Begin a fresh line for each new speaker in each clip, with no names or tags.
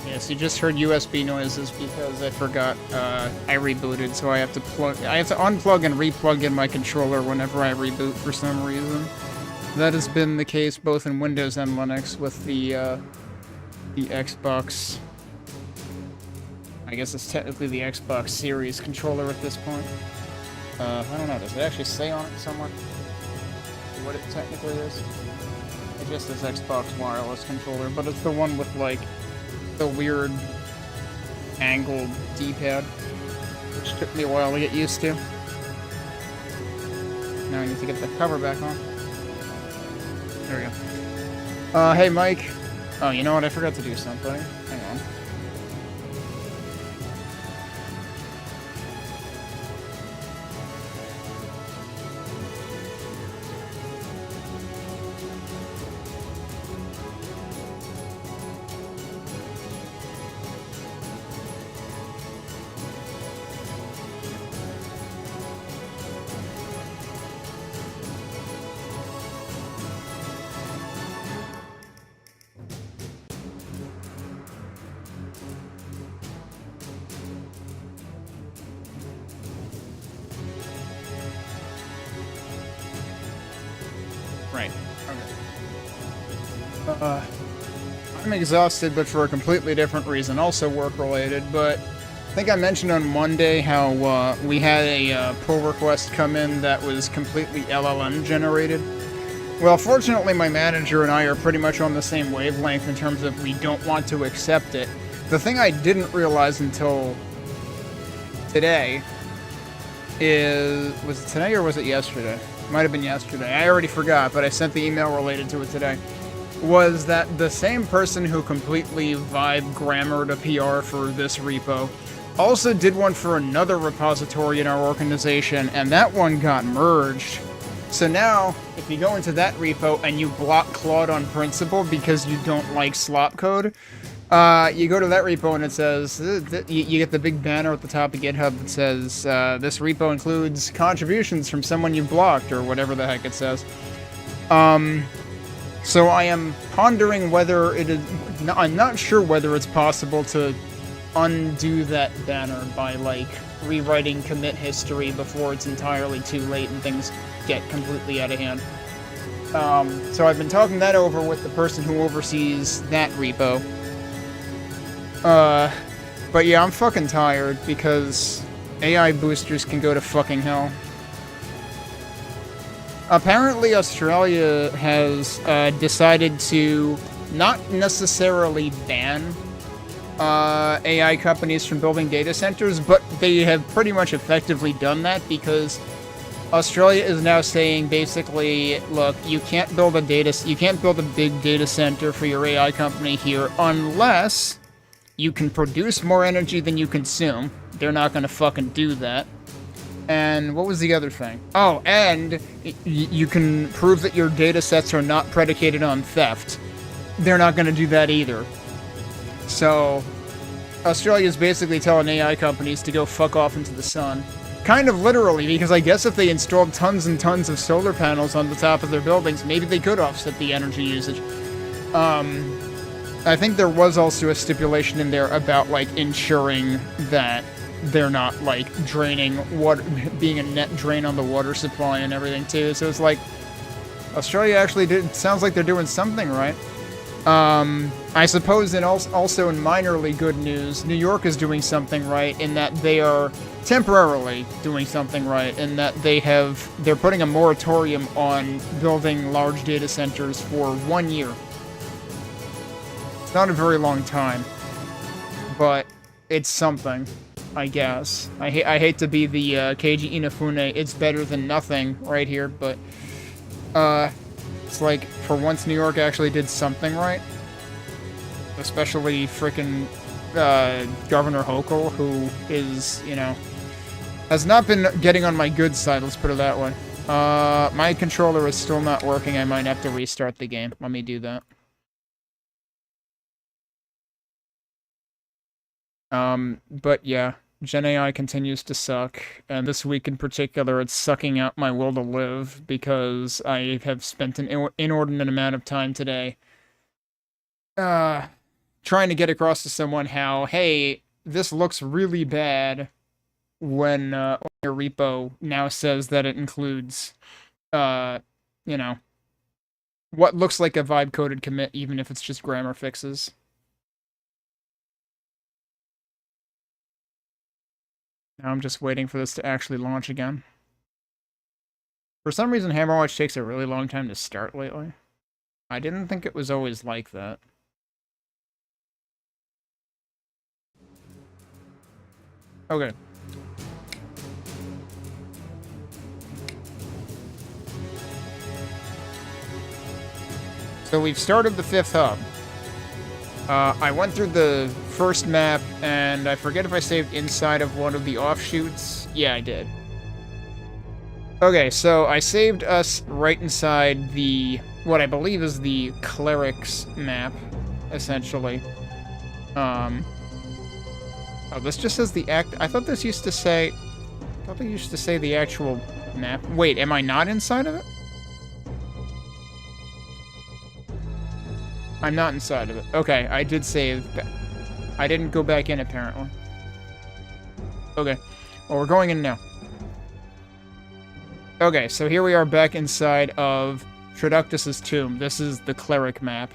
Yes, you just heard USB noises because I forgot I rebooted, so I have to unplug and replug in my controller whenever I reboot for some reason. That has been the case both in Windows and Linux with the Xbox. I guess it's technically the Xbox Series controller at this point. I don't know, does it actually say on it somewhere what it technically is? It just says Xbox Wireless Controller, but it's the one with, like, the weird angled D-pad, which took me a while to get used to. Now I need to get the cover back on. There we go. Hey Mike. Oh, you know what? I forgot to do something. Hang on. Right. Okay. I'm exhausted, but for a completely different reason, also work-related, but I think I mentioned on Monday how we had a pull request come in that was completely LLM generated. Well, fortunately, my manager and I are pretty much on the same wavelength in terms of we don't want to accept it. The thing I didn't realize until today is... was it today or was it yesterday? Might have been yesterday. I already forgot, but I sent the email related to it today. Was that the same person who completely grammared a PR for this repo also did one for another repository in our organization, and that one got merged. So now, if you go into that repo and you block Claude on principle because you don't like slop code, you go to that repo and it says, you get the big banner at the top of GitHub that says, this repo includes contributions from someone you blocked, or whatever the heck it says. So I am pondering whether it is... I'm not sure whether it's possible to undo that banner by, like, rewriting commit history before it's entirely too late and things get completely out of hand. So I've been talking that over with the person who oversees that repo. But yeah, I'm fucking tired because AI boosters can go to fucking hell. Apparently Australia has decided to not necessarily ban AI companies from building data centers, but they have pretty much effectively done that because Australia is now saying basically, look, you can't build a big data center for your AI company here unless you can produce more energy than you consume. They're not gonna fucking do that. And what was the other thing? Oh, and you can prove that your data sets are not predicated on theft. They're not gonna do that either. So, Australia's basically telling AI companies to go fuck off into the sun. Kind of literally, because I guess if they installed tons and tons of solar panels on the top of their buildings, maybe they could offset the energy usage. I think there was also a stipulation in there about, like, ensuring that they're not, like, draining water, being a net drain on the water supply and everything, too. So it's like, Australia actually sounds like they're doing something right. I suppose also in minorly good news, New York is doing something right in that they are temporarily doing something right in that they're putting a moratorium on building large data centers for 1 year. It's not a very long time, but it's something, I guess. I hate to be the Keiji Inafune, it's better than nothing right here, but it's like, for once New York actually did something right. Especially frickin' Governor Hochul, who is, you know, has not been getting on my good side, let's put it that way. My controller is still not working, I might have to restart the game. Let me do that. But yeah, Gen AI continues to suck, and this week in particular, it's sucking out my will to live, because I have spent an inordinate amount of time today trying to get across to someone how, hey, this looks really bad when your repo now says that it includes, you know, what looks like a vibe-coded commit, even if it's just grammar fixes. Now I'm just waiting for this to actually launch again. For some reason, Hammerwatch takes a really long time to start lately. I didn't think it was always like that. Okay. So we've started the 5th hub. I went through the first map, and I forget if I saved inside of one of the offshoots. Yeah, I did. Okay, so I saved us right inside the, what I believe is the Clerics map, essentially. Oh, this just says the act. I thought this used to say. I thought they used to say the actual map. Wait, am I not inside of it? I'm not inside of it. Okay, I did save. I didn't go back in, apparently. Okay. Well, we're going in now. Okay, so here we are back inside of Traductus's tomb. This is the Cleric map.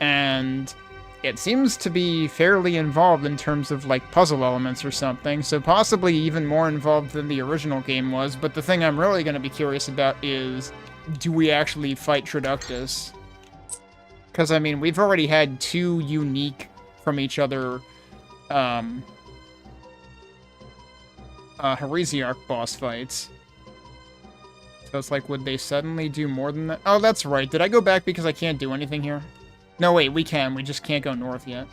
And it seems to be fairly involved in terms of, like, puzzle elements or something. So possibly even more involved than the original game was. But the thing I'm really going to be curious about is, do we actually fight Traductus? Because, I mean, we've already had 2 unique from each other, Heresiarch boss fights. So it's like, would they suddenly do more than that? Oh, that's right. Did I go back because I can't do anything here? No, wait, we can. We just can't go north yet.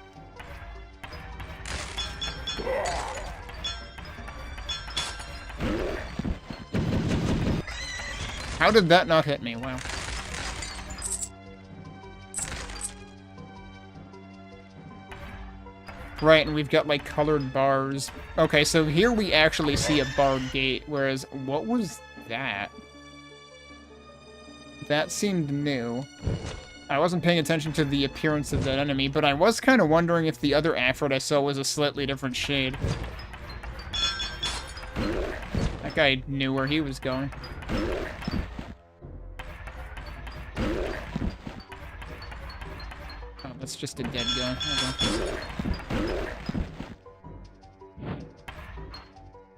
How did that not hit me? Wow. Right, and we've got, like, colored bars. Okay, so here we actually see a barred gate, whereas, what was that? That seemed new. I wasn't paying attention to the appearance of that enemy, but I was kind of wondering if the other Afrit I saw was a slightly different shade. That guy knew where he was going. Oh, that's just a dead guy.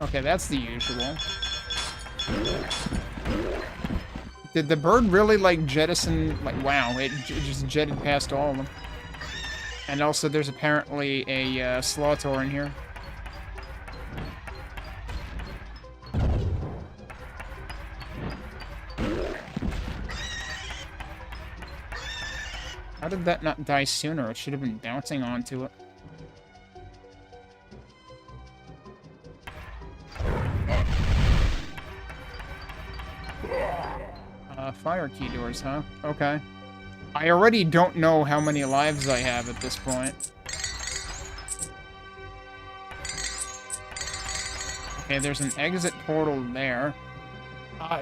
Okay, that's the usual. Did the bird really, like, jettison... Like, wow, it just jetted past all of them. And also, there's apparently a Slaughtor in here. How did that not die sooner? It should have been bouncing onto it. Fire key doors, huh? Okay. I already don't know how many lives I have at this point. Okay, there's an exit portal there.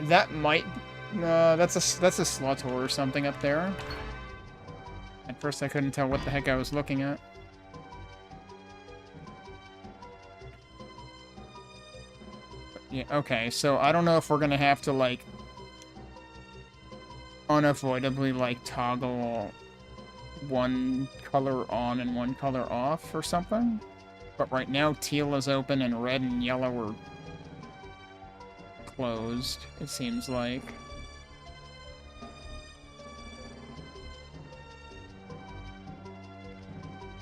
That might... that's a Slaughtor or something up there. At first I couldn't tell what the heck I was looking at. But yeah, okay, so I don't know if we're gonna have to, like, unavoidably, like, toggle one color on and one color off or something. But right now, teal is open and red and yellow are closed, it seems like.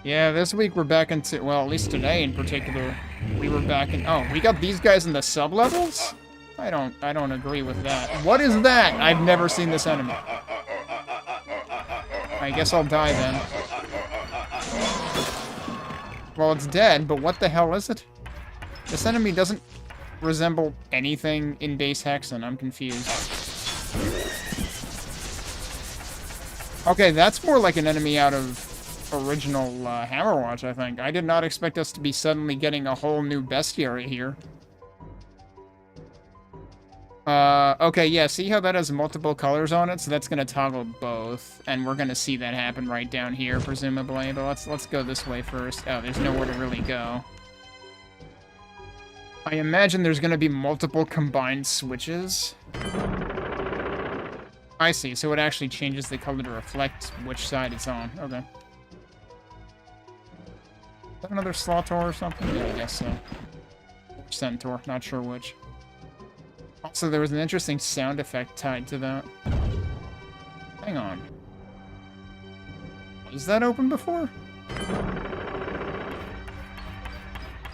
Yeah, this week we're back into, well, at least today in particular, we were back in, oh, we got these guys in the sub-levels? I don't agree with that. What is that? I've never seen this enemy. I guess I'll die then. Well, it's dead, but what the hell is it? This enemy doesn't resemble anything in base Hexen. I'm confused. Okay, that's more like an enemy out of original Hammerwatch, I think. I did not expect us to be suddenly getting a whole new bestiary here. Okay, yeah, see how that has multiple colors on it? So that's gonna toggle both, and we're gonna see that happen right down here, presumably. But let's go this way first. Oh, there's nowhere to really go. I imagine there's gonna be multiple combined switches. I see, so it actually changes the color to reflect which side it's on. Okay. Is that another Slotor or something? Yeah, I guess so. Or Centaur, not sure which. Also, there was an interesting sound effect tied to that. Hang on. Was that open before?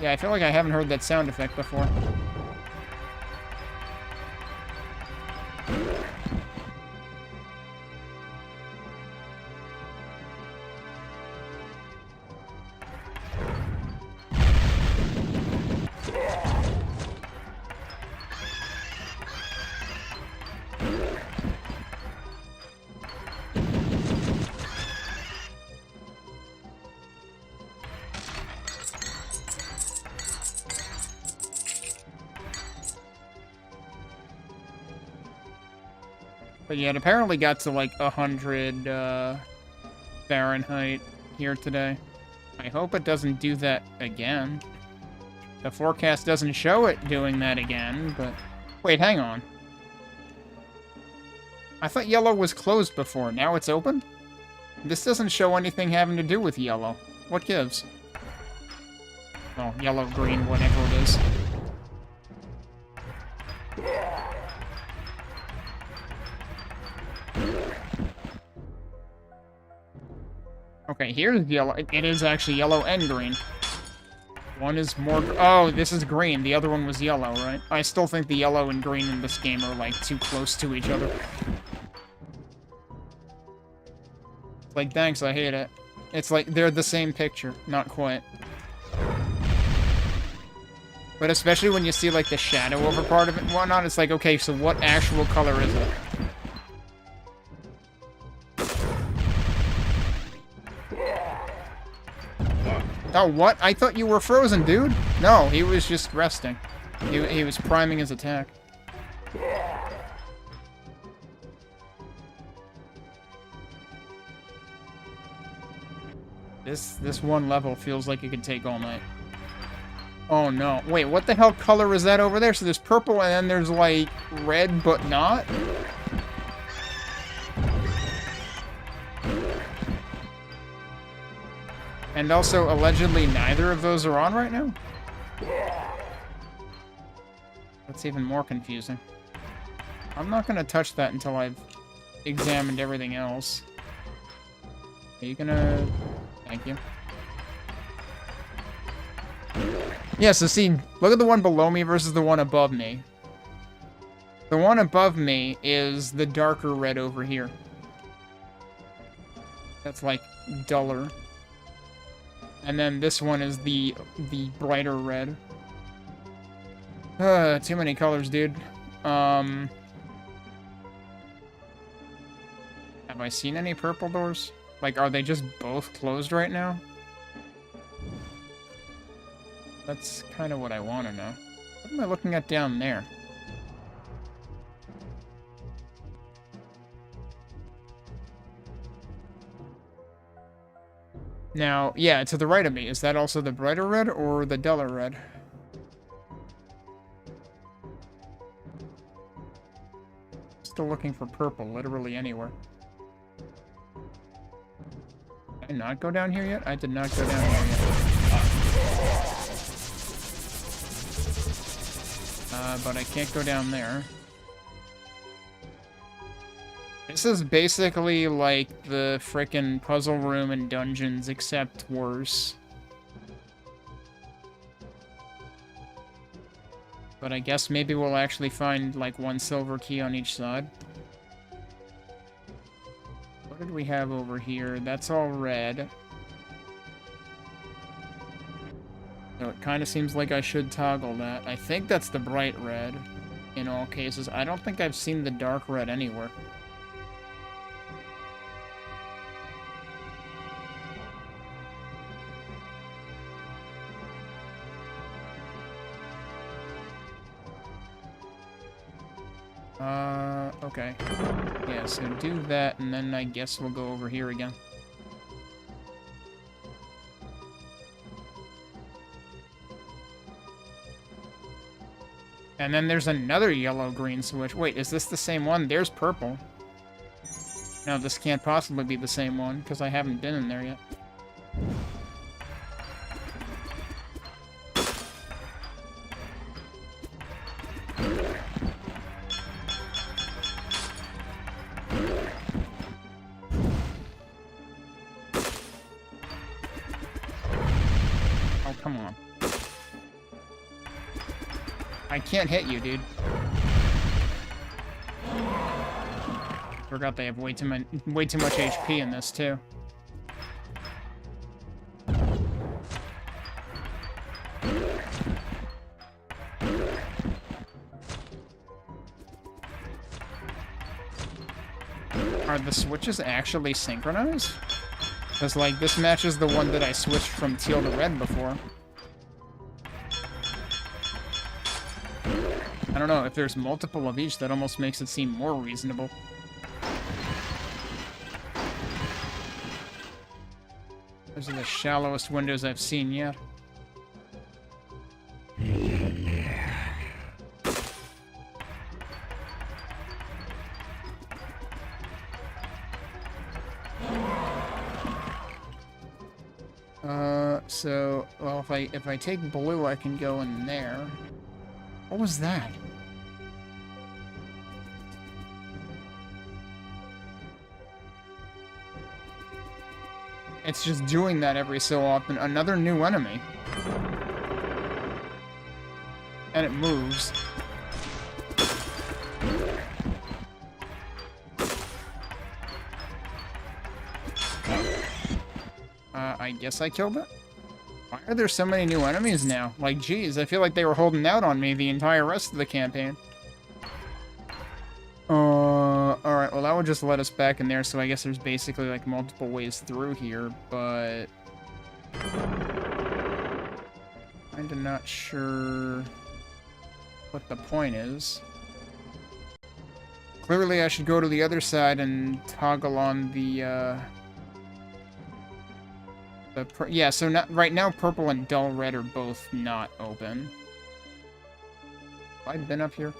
Yeah, I feel like I haven't heard that sound effect before. But yeah, it apparently got to like 100 Fahrenheit here today. I hope it doesn't do that again. The forecast doesn't show it doing that again, but... Wait, hang on. I thought yellow was closed before. Now it's open? This doesn't show anything having to do with yellow. What gives? Oh, yellow, green, whatever it is. Okay, here's yellow. It is actually yellow and green. One is more... Oh, this is green. The other one was yellow, right? I still think the yellow and green in this game are, like, too close to each other. Like, thanks, I hate it. It's like they're the same picture. Not quite. But especially when you see, like, the shadow over part of it and whatnot, it's like, okay, so what actual color is it? Oh, what? I thought you were frozen, dude. No, he was just resting. He was priming his attack. This one level feels like it could take all night. Oh, no. Wait, what the hell color is that over there? So there's purple and then there's, like, red but not? And also, allegedly, neither of those are on right now? That's even more confusing. I'm not gonna touch that until I've examined everything else. Are you gonna... Thank you. Yeah, so see, look at the one below me versus the one above me. The one above me is the darker red over here. That's, like, duller. And then this one is the brighter red. Too many colors, dude. Have I seen any purple doors? Like, are they just both closed right now? That's kind of what I want to know. What am I looking at down there? Now, yeah, to the right of me, is that also the brighter red or the duller red? Still looking for purple, literally anywhere. Did I not go down here yet? I did not go down here yet. But I can't go down there. This is basically like the frickin' puzzle room and dungeons, except worse. But I guess maybe we'll actually find, like, one silver key on each side. What did we have over here? That's all red. So it kind of seems like I should toggle that. I think that's the bright red in all cases. I don't think I've seen the dark red anywhere. Okay. Yeah, so do that, and then I guess we'll go over here again. And then there's another yellow-green switch. Wait, is this the same one? There's purple. No, this can't possibly be the same one, because I haven't been in there yet. Oh, come on. I can't hit you, dude. Forgot they have way too much HP in this too. Are the switches actually synchronized? Because, like, this matches the one that I switched from teal to red before. I don't know, if there's multiple of each, that almost makes it seem more reasonable. Those are the shallowest windows I've seen yet. So, well, if I take blue, I can go in there. What was that? It's just doing that every so often. Another new enemy. And it moves. I guess I killed it? Why are there so many new enemies now? Like, geez, I feel like they were holding out on me the entire rest of the campaign. Alright, well that would just let us back in there, so I guess there's basically, like, multiple ways through here, but... Kinda not sure what the point is. Clearly I should go to the other side and toggle on the, yeah, so right now purple and dull red are both not open. Have I been up here?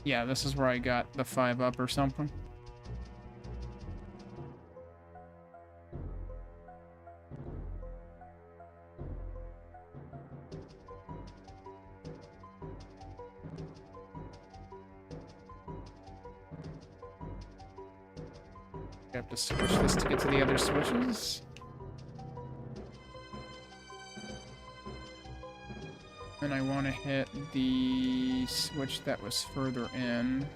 Yeah, this is where I got the 5 up or something. I have to switch this to get to the other switches. And I want to hit the switch that was further in.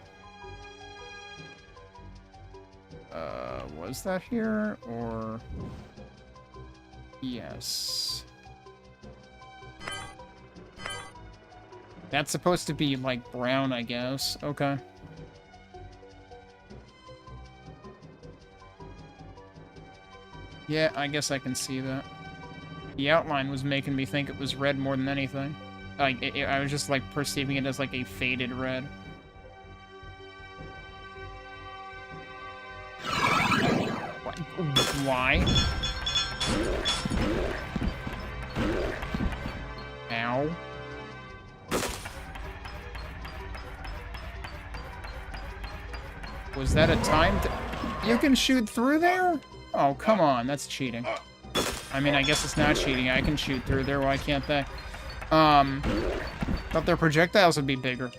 Was that here, or... Yes. That's supposed to be, like, brown, I guess. Okay. Yeah, I guess I can see that. The outline was making me think it was red more than anything. Like, I was just, like, perceiving it as, like, a faded red. Why? Ow. Was that a timed... You can shoot through there? Oh, come on, that's cheating. I mean, I guess it's not cheating. I can shoot through there, why can't they? Thought their projectiles would be bigger.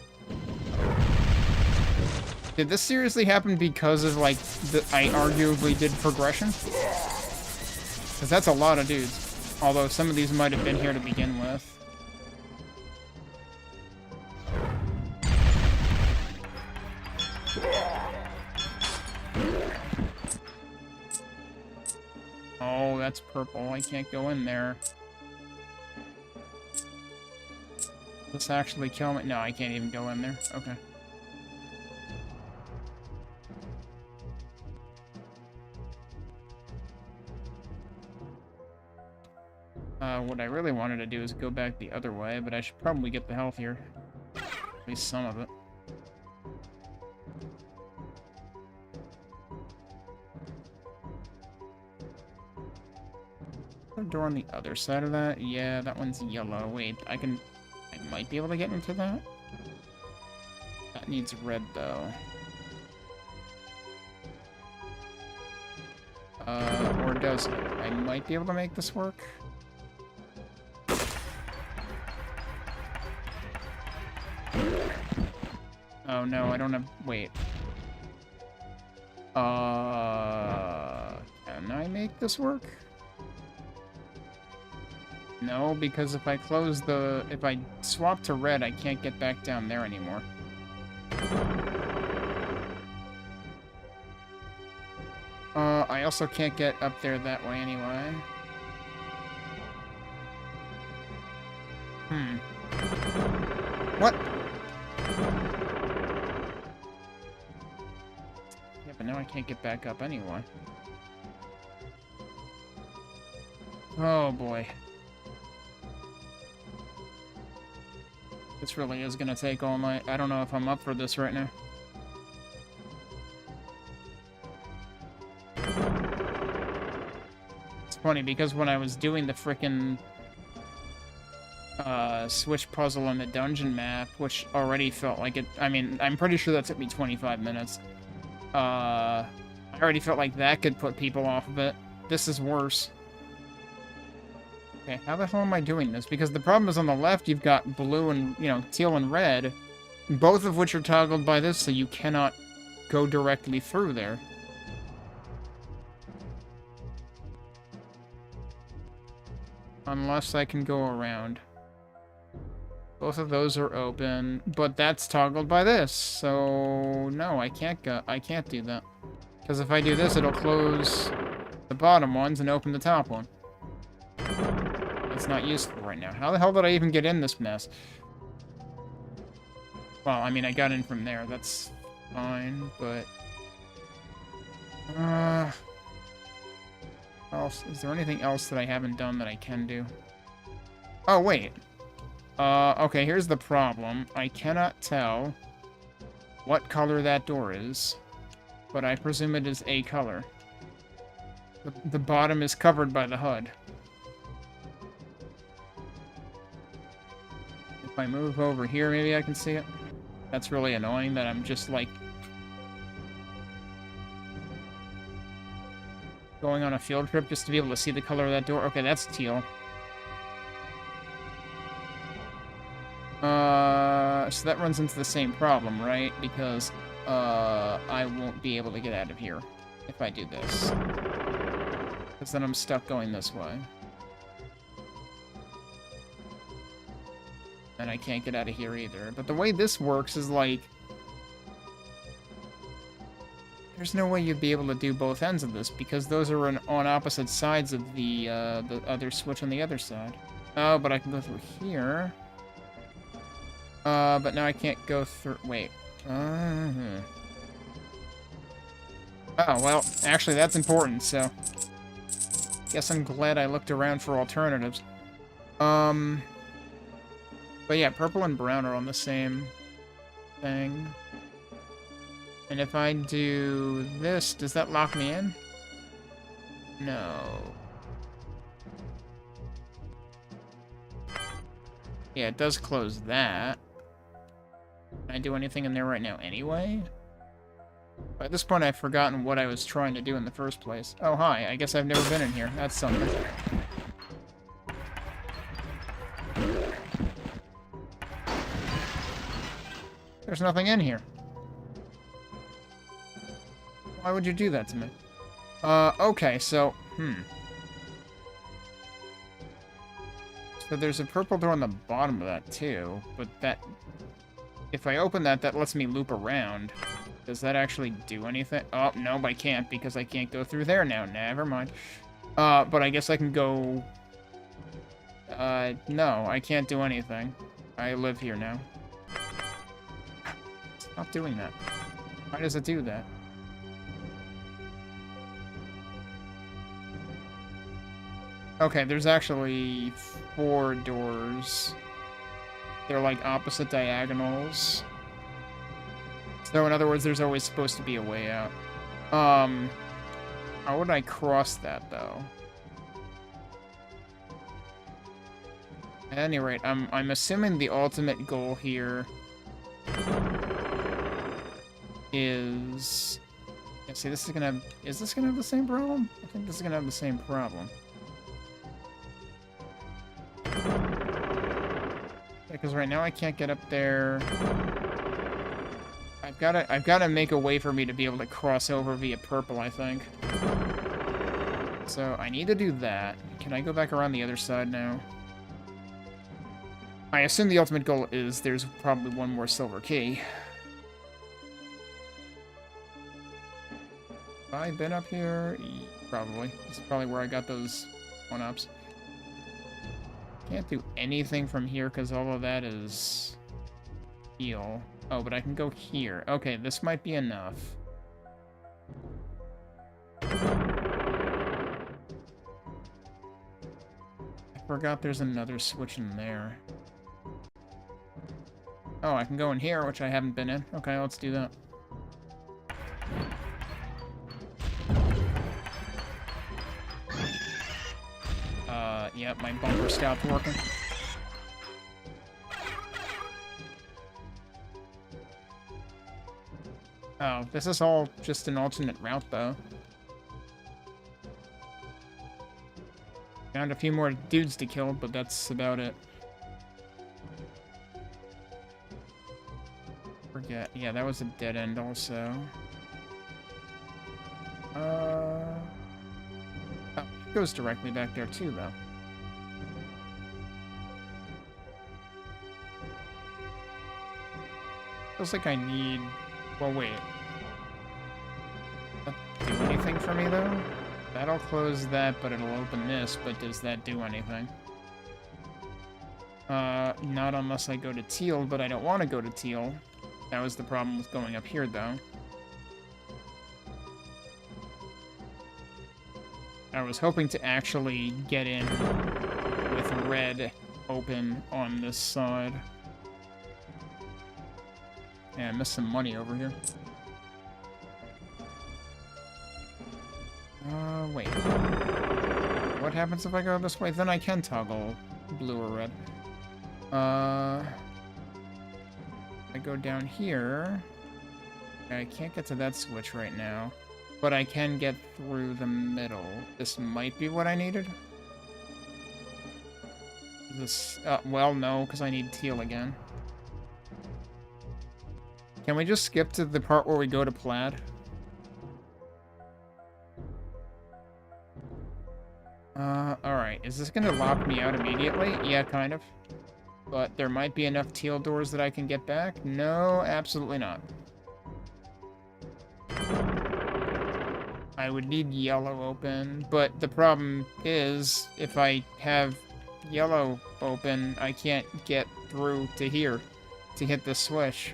Did this seriously happen because of, like, I arguably did progression? Because that's a lot of dudes. Although some of these might have been here to begin with. Oh, that's purple. I can't go in there. This actually kill me? No, I can't even go in there. Okay. What I really wanted to do is go back the other way, but I should probably get the health here. At least some of it. The door on the other side of that? Yeah, that one's yellow. Wait, I might be able to get into that? That needs red, though. Or does it? I might be able to make this work. Oh no, I don't have... Wait. Can I make this work? No, because if I close the... If I swap to red, I can't get back down there anymore. I also can't get up there that way anyway. What? Yeah, but now I can't get back up anyway. Oh boy. This really is gonna take all night. I don't know if I'm up for this right now. It's funny, because when I was doing the frickin' switch puzzle on the dungeon map, which already felt like it... I mean, I'm pretty sure that took me 25 minutes. I already felt like that could put people off of it. This is worse. Okay, how the hell am I doing this? Because the problem is on the left, you've got blue and, you know, teal and red, both of which are toggled by this, so you cannot go directly through there. Unless I can go around. Both of those are open, but that's toggled by this, so no, I can't do that. Because if I do this, it'll close the bottom ones and open the top one. It's not useful right now. How the hell did I even get in this mess? Well, I mean, I got in from there. That's fine, but... else? Is there anything else that I haven't done that I can do? Oh, wait. Okay, here's the problem. I cannot tell what color that door is, but I presume it is a color. The bottom is covered by the HUD. If I move over here, maybe I can see it. That's really annoying that I'm just, like, going on a field trip just to be able to see the color of that door. Okay, that's teal. So that runs into the same problem, right? Because, I won't be able to get out of here if I do this. Because then I'm stuck going this way. And I can't get out of here either. But the way this works is like... There's no way you'd be able to do both ends of this, because those are on opposite sides of the other switch on the other side. Oh, but I can go through here. But now I can't go through... Wait. Oh, well, actually that's important, so... Guess I'm glad I looked around for alternatives. But yeah, purple and brown are on the same thing. And if I do this, does that lock me in? No. Yeah, it does close that. Can I do anything in there right now anyway? At this point, I've forgotten what I was trying to do in the first place. Oh, hi. I guess I've never been in here. That's something. There's nothing in here. Why would you do that to me? Okay, so, So there's a purple door on the bottom of that, too, but that... If I open that, that lets me loop around. Does that actually do anything? Oh, no, I can't, because I can't go through there now. Never mind. But I guess I can go... no, I can't do anything. I live here now. Stop doing that. Why does it do that? Okay, there's actually 4 doors. They're like opposite diagonals. So in other words, there's always supposed to be a way out. How would I cross that though? At any rate, I'm assuming the ultimate goal here is... Yeah, see, this is gonna have... Is this gonna have the same problem? I think this is gonna have the same problem. Because right now I can't get up there. I've gotta make a way for me to be able to cross over via purple, I think. So I need to do that. Can I go back around the other side now? I assume the ultimate goal is there's probably one more silver key. Have I been up here? Probably. This is probably where I got those 1-ups. Can't do anything from here because all of that is heal. Oh, but I can go here. Okay, this might be enough. I forgot there's another switch in there. Oh, I can go in here, which I haven't been in. Okay, let's do that. Yep, my bumper stopped working. Oh, this is all just an alternate route, though. Found a few more dudes to kill, but that's about it. Forget. Yeah, that was a dead end also. Oh, it goes directly back there too, though. Feels like I need... Well, wait. Does that do anything for me, though? That'll close that, but it'll open this, but does that do anything? Not unless I go to teal, but I don't want to go to teal. That was the problem with going up here, though. I was hoping to actually get in with red open on this side. Yeah, I missed some money over here. Wait. What happens if I go this way? Then I can toggle blue or red. I go down here. I can't get to that switch right now. But I can get through the middle. This might be what I needed. This... well, no, because I need teal again. Can we just skip to the part where we go to plaid? Alright. Is this gonna lock me out immediately? Yeah, kind of. But there might be enough teal doors that I can get back? No, absolutely not. I would need yellow open, but the problem is, if I have yellow open, I can't get through to here to hit the switch.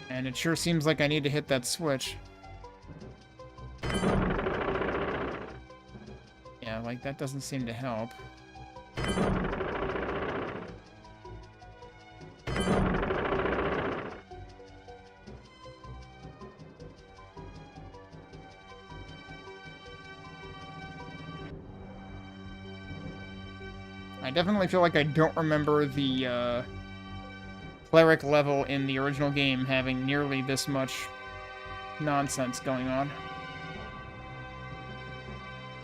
And it sure seems like I need to hit that switch. Yeah, like, that doesn't seem to help. I definitely feel like I don't remember the, cleric level in the original game having nearly this much nonsense going on.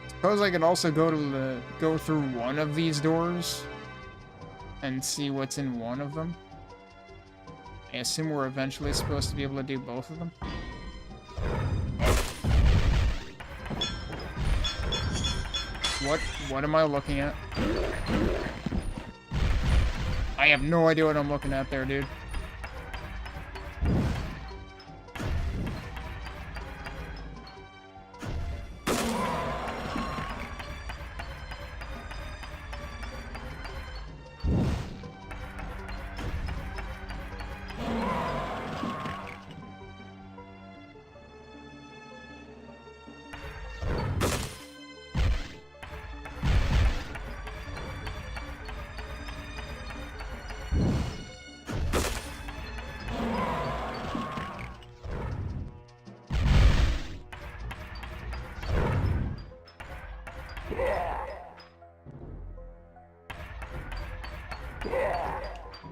Suppose I could also go through one of these doors and see what's in one of them. I assume we're eventually supposed to be able to do both of them. What am I looking at? I have no idea what I'm looking at there, dude.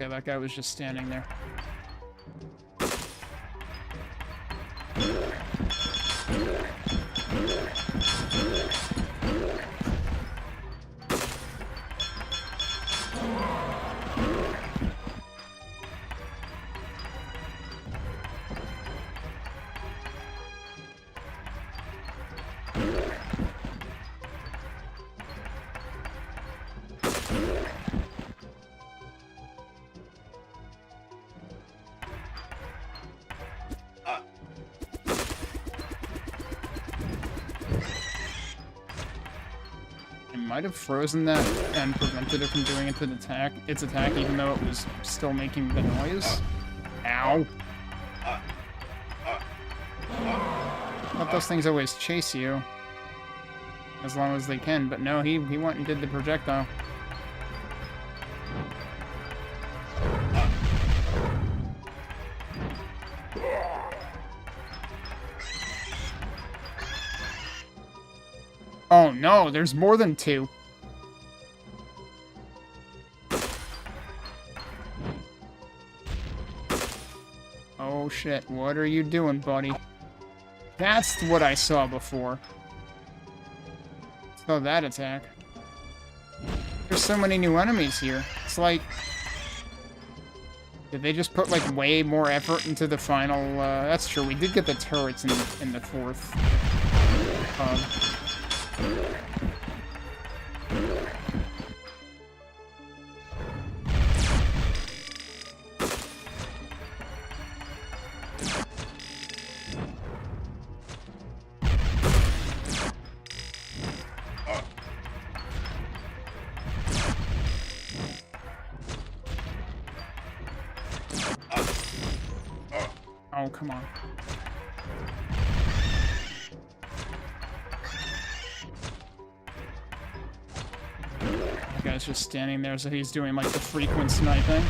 Okay, that guy was just standing there. Might have frozen that and prevented it from doing its attack, even though it was still making the noise. Ow. I thought those things always chase you. As long as they can, but no, he went and did the projectile. Oh no, there's more than two. Oh shit, what are you doing, buddy? That's what I saw before. Saw that attack. There's so many new enemies here. It's like... Did they just put, like, way more effort into the final, That's true, we did get the turrets in the fourth. Oh, come on. The guy's just standing there, so he's doing, like, the frequent sniping.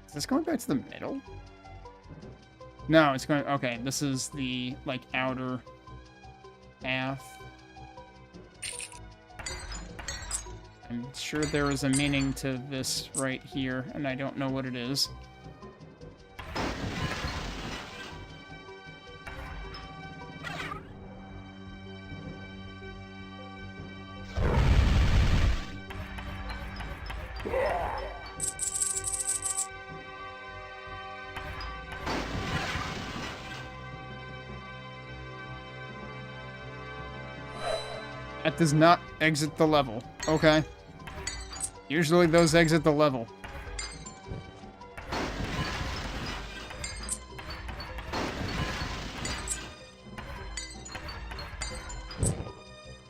Is this going back to the middle? No, it's going... Okay, this is the, like, outer half. I'm sure there is a meaning to this right here, and I don't know what it is. That does not exit the level. Okay. Usually those exit the level.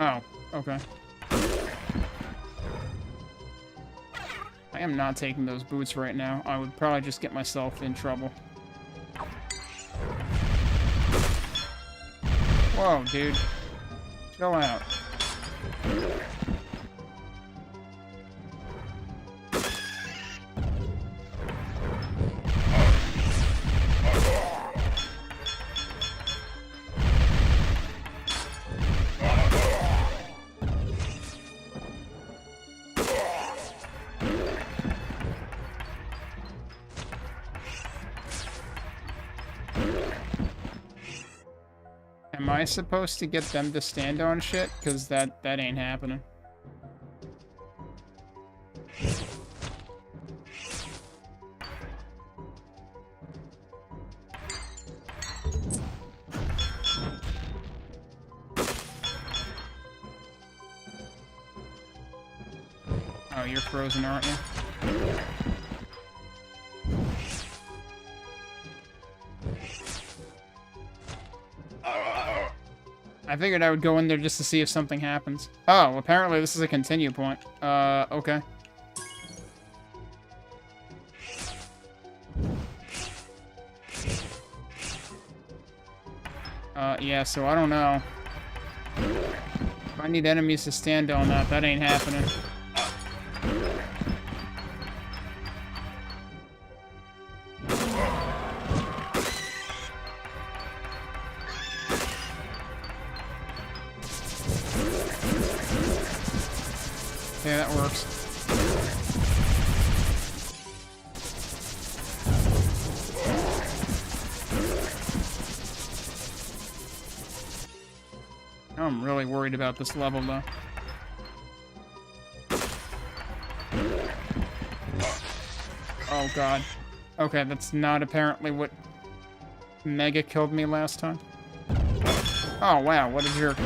Oh, okay. I am not taking those boots right now. I would probably just get myself in trouble. Whoa, dude. Chill out. Am I supposed to get them to stand on shit? Because that ain't happening. Oh, you're frozen, aren't you? I figured I would go in there just to see if something happens. Oh, apparently this is a continue point. Okay. Yeah, so I don't know. If I need enemies to stand on that ain't happening. Yeah, that works. Now I'm really worried about this level, though. Oh, God. Okay, that's not apparently what Mega killed me last time. Oh, wow, what a jerk.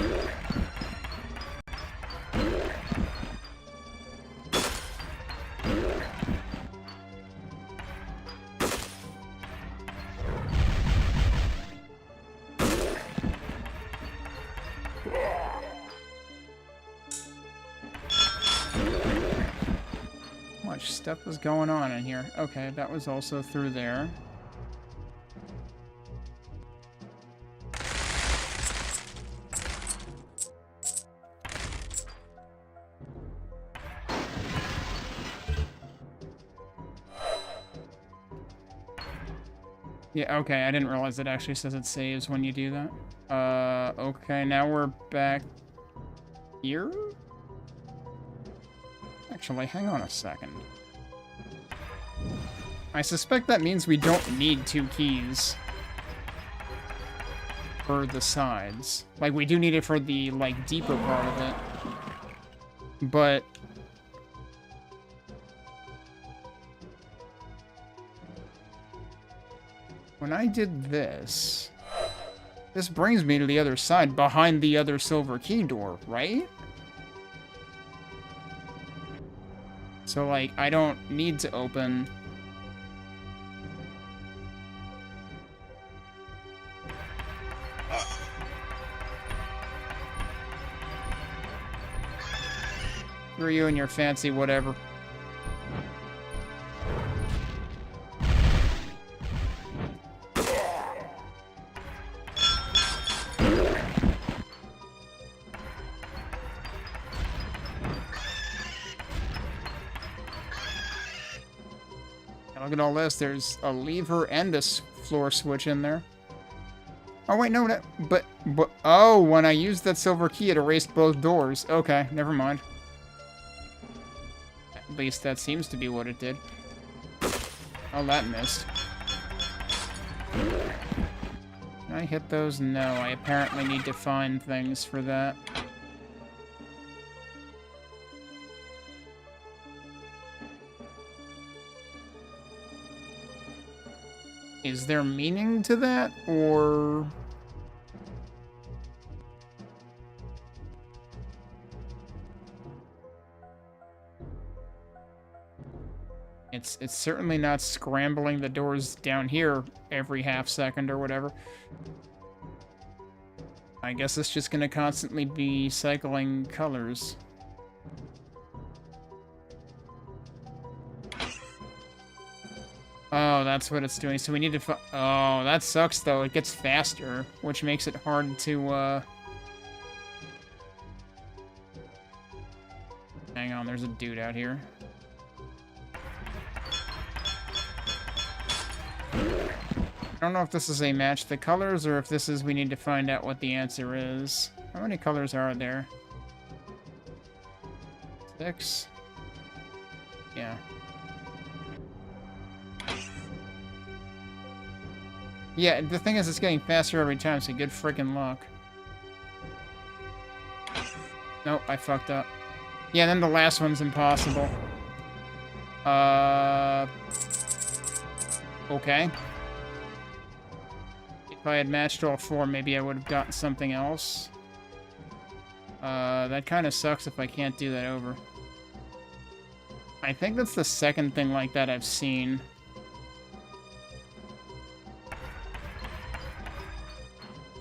Much stuff was going on in here. Okay, that was also through there. Yeah, okay, I didn't realize it actually says it saves when you do that. Okay, now we're back here? Actually, hang on a second. I suspect that means we don't need 2 keys for the sides. Like, we do need it for the, like, deeper part of it. But when I did this, this brings me to the other side, behind the other silver key door, right? So, like, I don't need to open... Screw you and your fancy whatever. Look at all this. There's a lever and a floor switch in there. Oh, wait, no, but, oh, when I used that silver key, it erased both doors. Okay, never mind. At least that seems to be what it did. Oh, that missed. Can I hit those? No, I apparently need to find things for that. Is there meaning to that, or... It's certainly not scrambling the doors down here every half second or whatever. I guess it's just gonna constantly be cycling colors. Oh, that's what it's doing. So we need to oh, that sucks, though. It gets faster, which makes it hard to, Hang on, there's a dude out here. I don't know if this is a match the colors, or if this is we need to find out what the answer is. How many colors are there? 6? Yeah. Yeah, the thing is, it's getting faster every time, so good freaking luck. Nope, I fucked up. Yeah, then the last one's impossible. Okay. If I had matched all 4, maybe I would have gotten something else. That kind of sucks if I can't do that over. I think that's the second thing like that I've seen.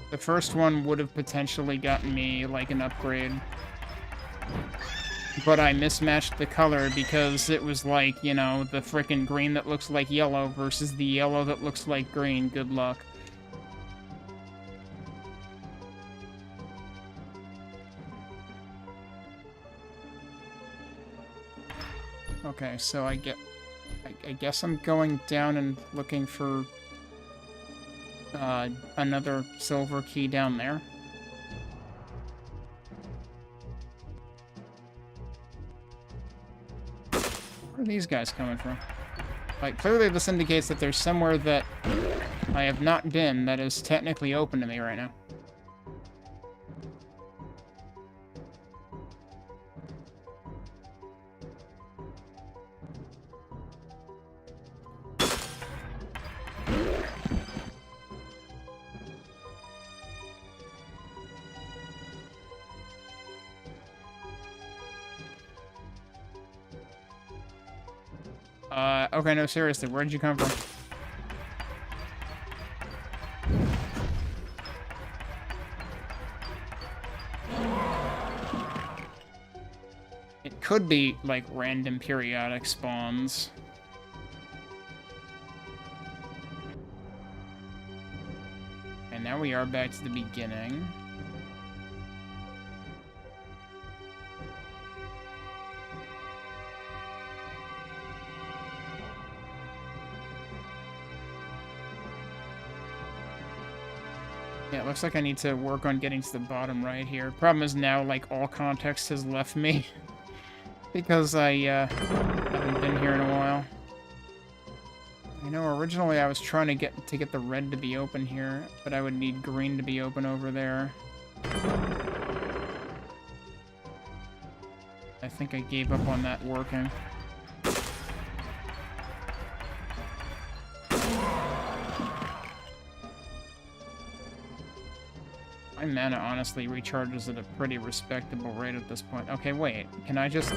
The first one would have potentially gotten me, like, an upgrade. But I mismatched the color because it was like, you know, the frickin' green that looks like yellow versus the yellow that looks like green. Good luck. Okay, so I guess I'm going down and looking for another silver key down there. Where are these guys coming from? Like, clearly this indicates that there's somewhere that I have not been that is technically open to me right now. Okay, no, seriously, where'd you come from? It could be, like, random periodic spawns. And now we are back to the beginning. Yeah, it looks like I need to work on getting to the bottom right here. Problem is now, like, all context has left me. Because I, haven't been here in a while. You know, originally I was trying to get the red to be open here, but I would need green to be open over there. I think I gave up on that working. My mana honestly recharges at a pretty respectable rate at this point. Okay, wait. Can I just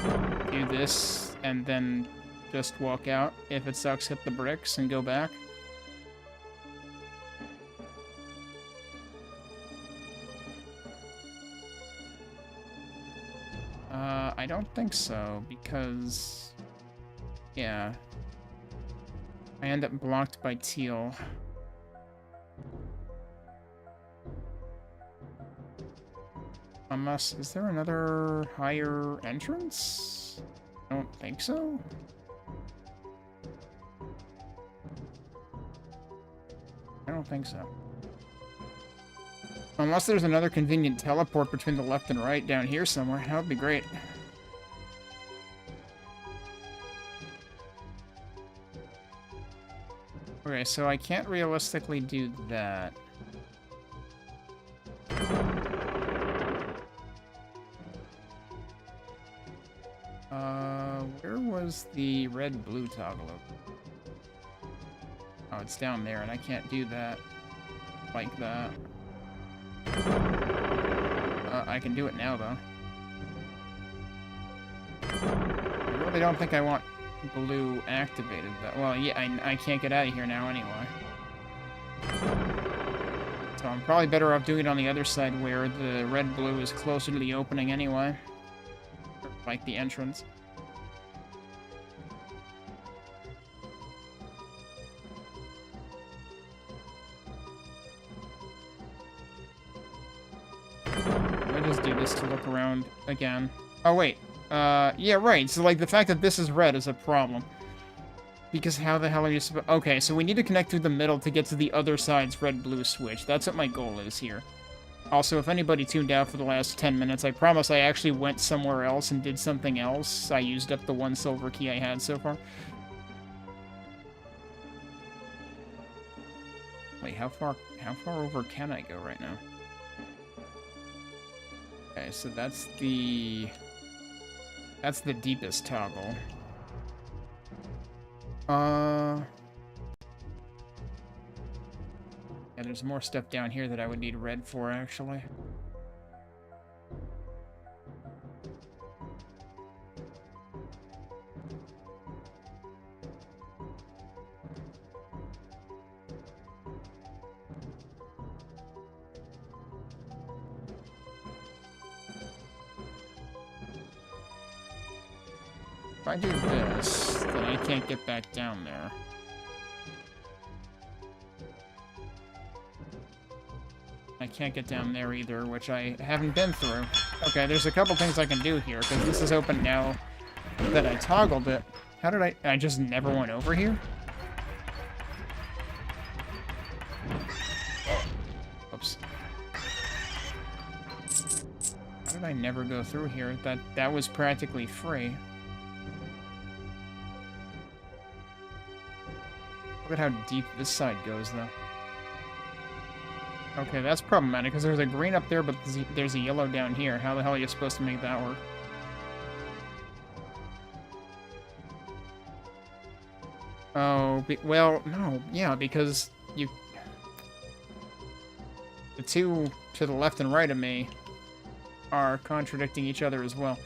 do this and then just walk out? If it sucks, hit the bricks and go back? I don't think so, because... yeah. I end up blocked by teal. Unless, is there another higher entrance? I don't think so. I don't think so. Unless there's another convenient teleport between the left and right down here somewhere. That would be great. Okay, so I can't realistically do that. Where was the red-blue toggle? Oh, it's down there, and I can't do that like that. I can do it now, though. I really don't think I want blue activated, though. Well, yeah, I can't get out of here now anyway. So I'm probably better off doing it on the other side where the red-blue is closer to the opening anyway. Like the entrance. I just do this to look around again. Oh, wait. Yeah, right. So, like, the fact that this is red is a problem. Because how the hell are you supposed... Okay, so we need to connect through the middle to get to the other side's red-blue switch. That's what my goal is here. Also, if anybody tuned out for the last 10 minutes, I promise I actually went somewhere else and did something else. I used up the one silver key I had so far. Wait, how far over can I go right now? Okay, so that's the deepest toggle. Yeah, there's more stuff down here that I would need red for, actually. If I do this, then I can't get back down there. I can't get down there either, which I haven't been through. Okay, there's a couple things I can do here, because this is open now that I toggled it. How did I just never went over here? Oops. How did I never go through here? That was practically free. Look at how deep this side goes, though. Okay, that's problematic, because there's a green up there, but there's a yellow down here. How the hell are you supposed to make that work? Oh, well, no, yeah, because you... The two to the left and right of me are contradicting each other as well.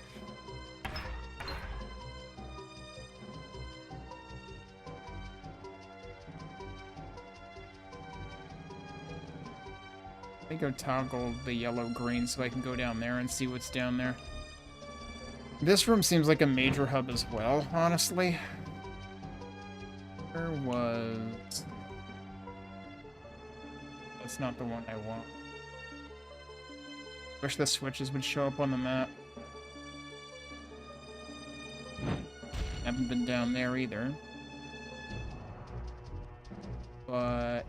Let me go toggle the yellow-green so I can go down there and see what's down there. This room seems like a major hub as well, honestly. Where was... That's not the one I want. Wish the switches would show up on the map. Haven't been down there either. But...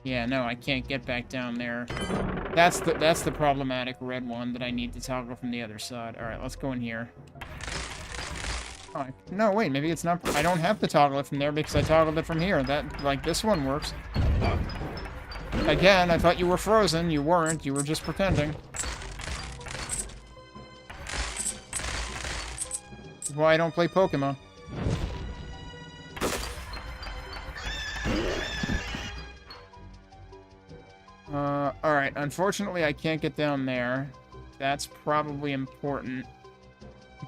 yeah, no, I can't get back down there. That's the problematic red one that I need to toggle from the other side. Alright, let's go in here. Oh, no, wait, maybe it's not... I don't have to toggle it from there because I toggled it from here. That, like, this one works. Again, I thought you were frozen. You weren't. You were just pretending. This is why I don't play Pokemon. Alright, unfortunately I can't get down there. That's probably important.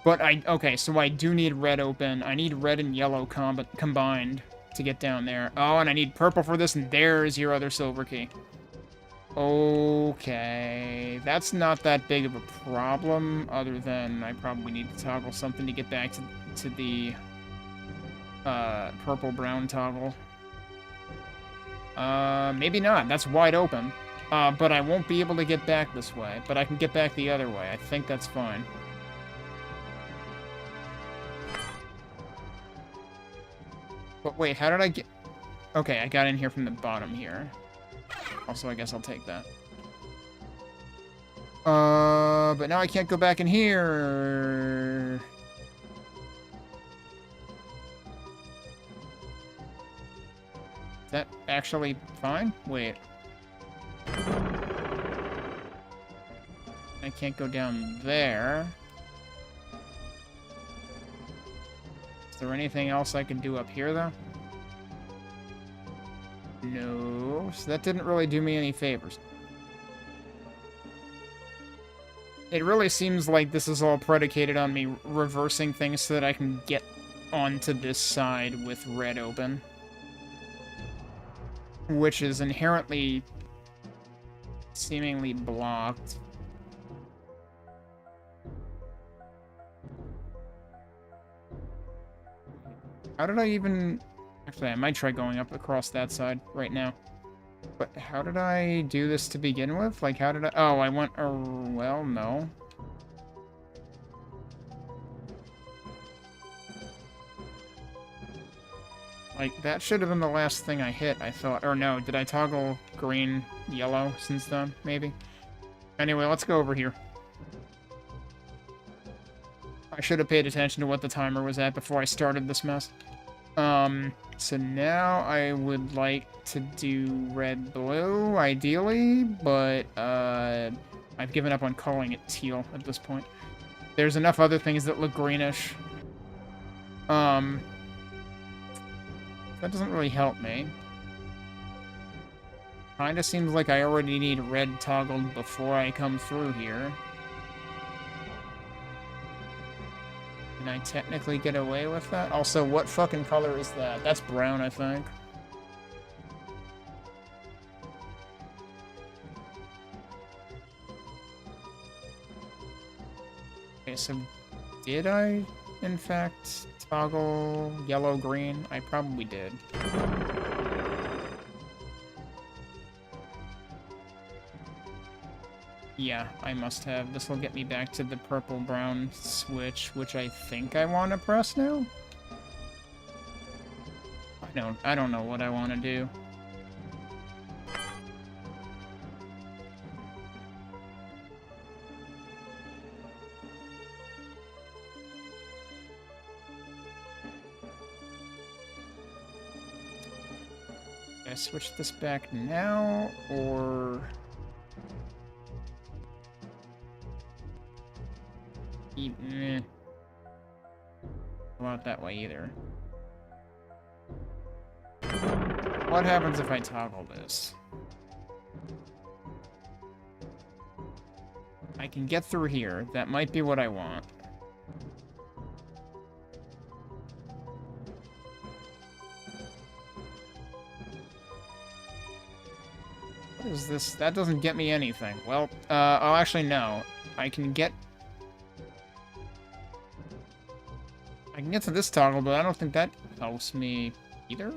But okay, so I do need red open. I need red and yellow combined to get down there. Oh, and I need purple for this, and there's your other silver key. Okay, that's not that big of a problem, other than I probably need to toggle something to get back to the purple-brown toggle. Maybe not. That's wide open. But I won't be able to get back this way. But I can get back the other way. I think that's fine. But wait, how did I get... Okay, I got in here from the bottom here. Also, I guess I'll take that. But now I can't go back in here. Is that actually fine? Wait. I can't go down there. Is there anything else I can do up here, though? No. So that didn't really do me any favors. It really seems like this is all predicated on me reversing things so that I can get onto this side with red open. Which is inherently seemingly blocked. How did I even... Actually, I might try going up across that side right now. But how did I do this to begin with? Like, how did I... Oh, I went... well, no. Like, that should have been the last thing I hit, I thought. Or no, did I toggle green, yellow since then? Maybe. Anyway, let's go over here. I should have paid attention to what the timer was at before I started this mess. So now I would like to do red-blue, ideally, but, I've given up on calling it teal at this point. There's enough other things that look greenish. That doesn't really help me. Kinda seems like I already need red toggled before I come through here. Can I technically get away with that? Also, what fucking color is that? That's brown, I think. Okay, so did I, in fact, toggle yellow-green? I probably did. Yeah, I must have. This will get me back to the purple-brown switch, which I think I want to press now? I don't know what I want to do. I switch this back now, or... Meh. Not that way either. What happens if I toggle this? I can get through here. That might be what I want. What is this? That doesn't get me anything. Well, oh, actually, no. I can get to this toggle, but I don't think that helps me either.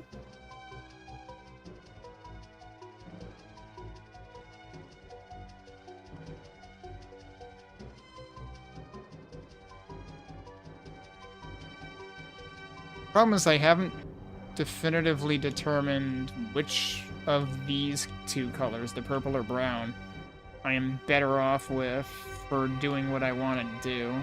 Problem is, I haven't definitively determined which of these two colors, the purple or brown, I am better off with for doing what I want to do.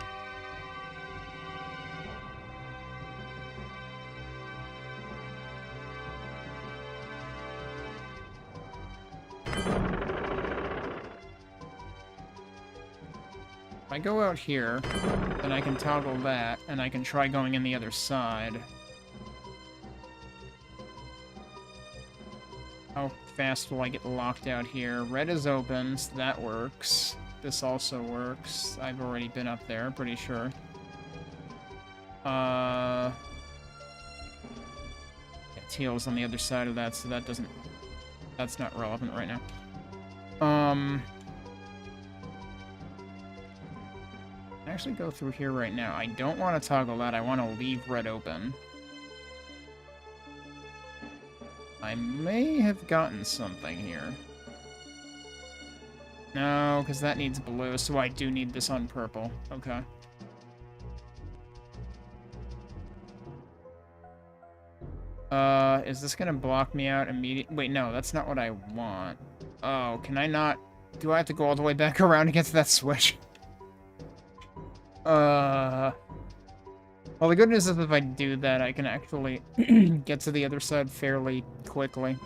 If I go out here, then I can toggle that, and I can try going in the other side. How fast will I get locked out here? Red is open, so that works. This also works. I've already been up there, pretty sure. Yeah, teal's on the other side of that, so that doesn't... That's not relevant right now. Actually go through here right now. I don't want to toggle that. I want to leave red open. I may have gotten something here. No, because that needs blue, so I do need this on purple. Okay. Is this gonna block me out immediately? Wait, no, that's not what I want. Oh, can I not... Do I have to go all the way back around to get to that switch? Well, the good news is if I do that, I can actually get to the other side fairly quickly.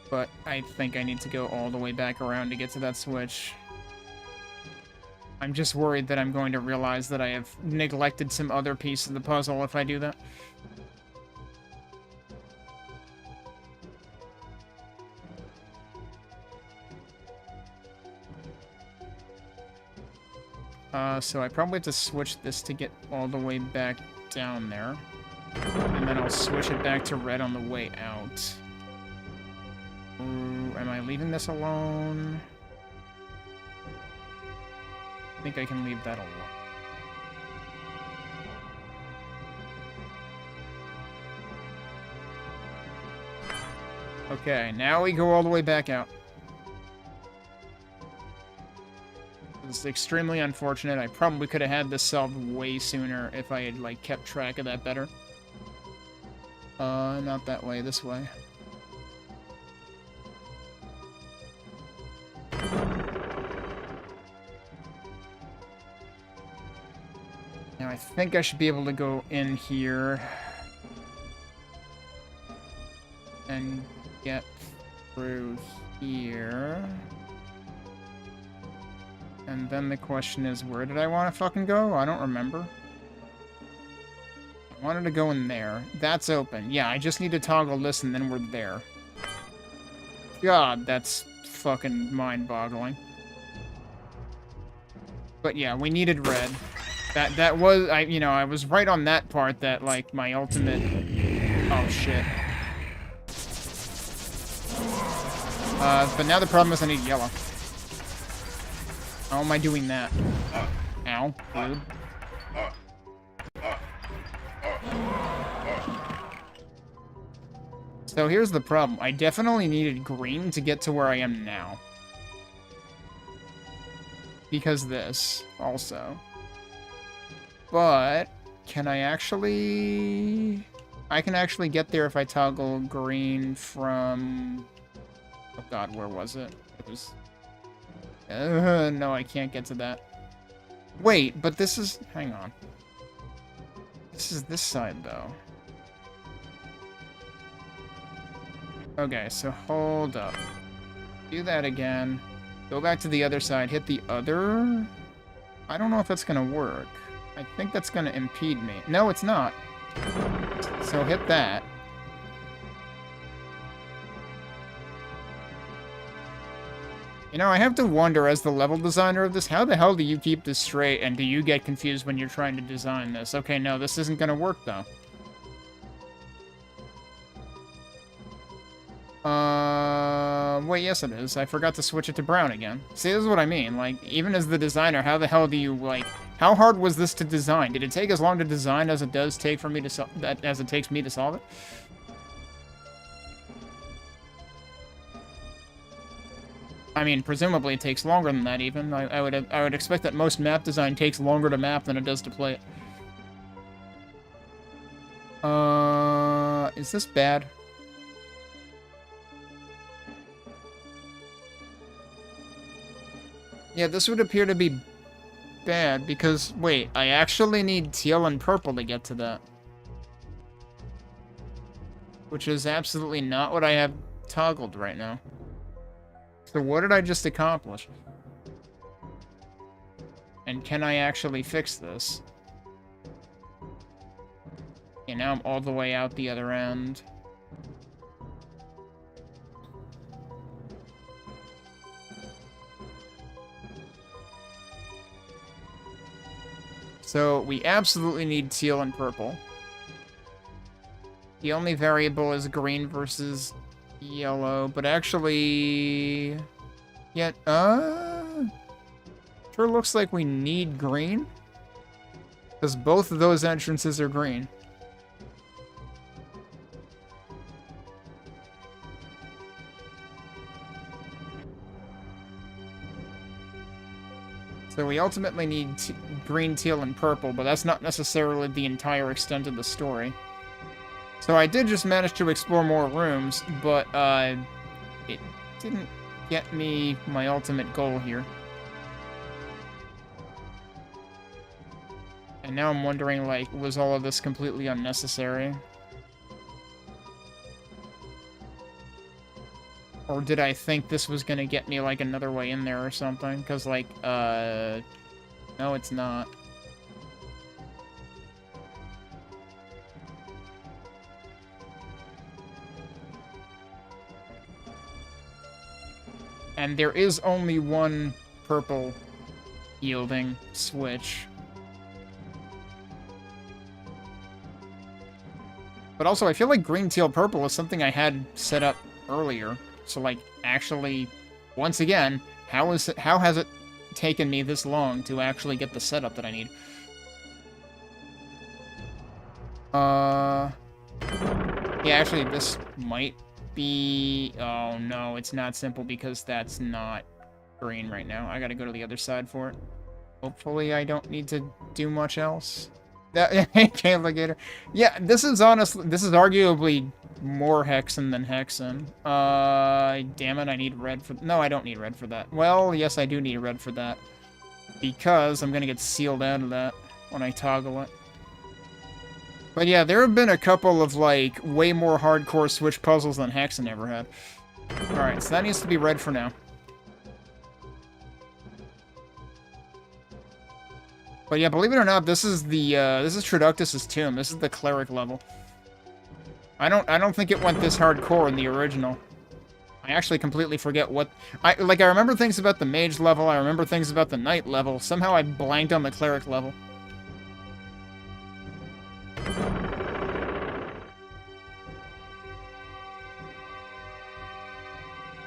But I think I need to go all the way back around to get to that switch. I'm just worried that I'm going to realize that I have neglected some other piece of the puzzle if I do that. So I probably have to switch this to get all the way back down there. And then I'll switch it back to red on the way out. Ooh, am I leaving this alone? I think I can leave that alone. Okay, now we go all the way back out. This is extremely unfortunate. I probably could have had this solved way sooner if I had, like, kept track of that better. Not that way, this way. Now, I think I should be able to go in here and get through here. And then the question is, where did I want to fucking go? I don't remember. I wanted to go in there. That's open. Yeah, I just need to toggle this and then we're there. God, that's fucking mind-boggling. But yeah, we needed red. That was, I was right on that part that, like, my ultimate... Oh, shit. But now the problem is I need yellow. How am I doing that? Ow, dude. So here's the problem. I definitely needed green to get to where I am now. Because this, also. But, can I actually... I can actually get there if I toggle green from... Oh god, where was it? It was... no, I can't get to that. Wait, but this is... Hang on. This is this side, though. Okay, so hold up. Do that again. Go back to the other side. Hit the other... I don't know if that's gonna work. I think that's gonna impede me. No, it's not. So hit that. You know, I have to wonder, as the level designer of this, how the hell do you keep this straight, and do you get confused when you're trying to design this? Okay, no, this isn't gonna work, though. Wait, yes it is. I forgot to switch it to brown again. See, this is what I mean. Like, even as the designer, how the hell do you, like... How hard was this to design? Did it take as long to design as it does take for me to as it takes me to solve it? I mean, presumably it takes longer than that, even. I would expect that most map design takes longer to map than it does to play it. Is this bad? Yeah, this would appear to be bad, because, wait, I actually need teal and purple to get to that. Which is absolutely not what I have toggled right now. So what did I just accomplish? And can I actually fix this? Okay, now I'm all the way out the other end. So we absolutely need teal and purple. The only variable is green versus yellow, but actually... Yet, sure looks like we need green. Because both of those entrances are green. So we ultimately need green, teal, and purple, but that's not necessarily the entire extent of the story. So I did just manage to explore more rooms, but it didn't get me my ultimate goal here. And now I'm wondering, like, was all of this completely unnecessary? Or did I think this was gonna get me, like, another way in there or something? Because, like, no, it's not. And there is only one purple yielding switch. But also, I feel like green, teal, purple is something I had set up earlier. So, like, actually, once again, how has it taken me this long to actually get the setup that I need? Yeah, actually, this might be... Oh, no, it's not simple because that's not green right now. I gotta go to the other side for it. Hopefully, I don't need to do much else. That Alligator. Yeah, this is arguably more Hexen than Hexen. Damn it, I need red for... No, I don't need red for that. Well, yes, I do need red for that. Because I'm gonna get sealed out of that when I toggle it. But yeah, there have been a couple of, like, way more hardcore Switch puzzles than Hexen ever had. Alright, so that needs to be red for now. But yeah, believe it or not, this is Traductus's tomb. This is the cleric level. I don't think it went this hardcore in the original. I actually completely forget what... I remember things about the mage level, I remember things about the knight level. Somehow I blanked on the cleric level.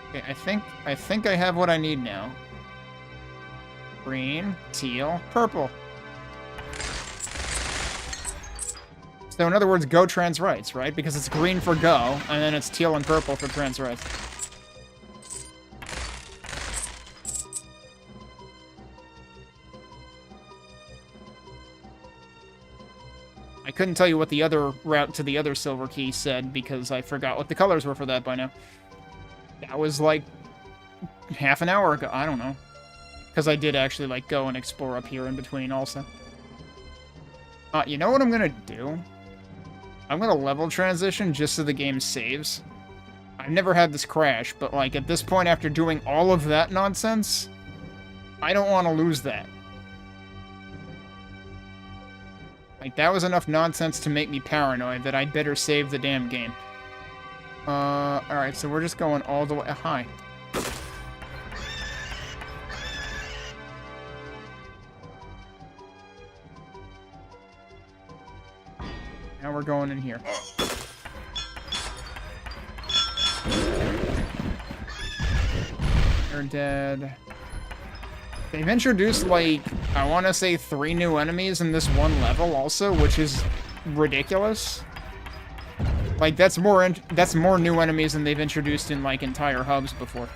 Okay, I think I have what I need now. Green, teal, purple. So in other words, go trans rights, right? Because it's green for go, and then it's teal and purple for trans rights. I couldn't tell you what the other route to the other silver key said because I forgot what the colors were for that by now. That was like half an hour ago. I don't know. Because I did actually like go and explore up here in between also. You know what I'm gonna do? I'm gonna level transition just so the game saves. I've never had this crash, but, like, at this point, after doing all of that nonsense, I don't want to lose that. Like, that was enough nonsense to make me paranoid that I'd better save the damn game. Alright, so we're just going all the way... Hi. Now we're going in here. They're dead. They've introduced, like, I want to say 3 new enemies in this one level also, which is ridiculous. Like, that's more new enemies than they've introduced in, like, entire hubs before.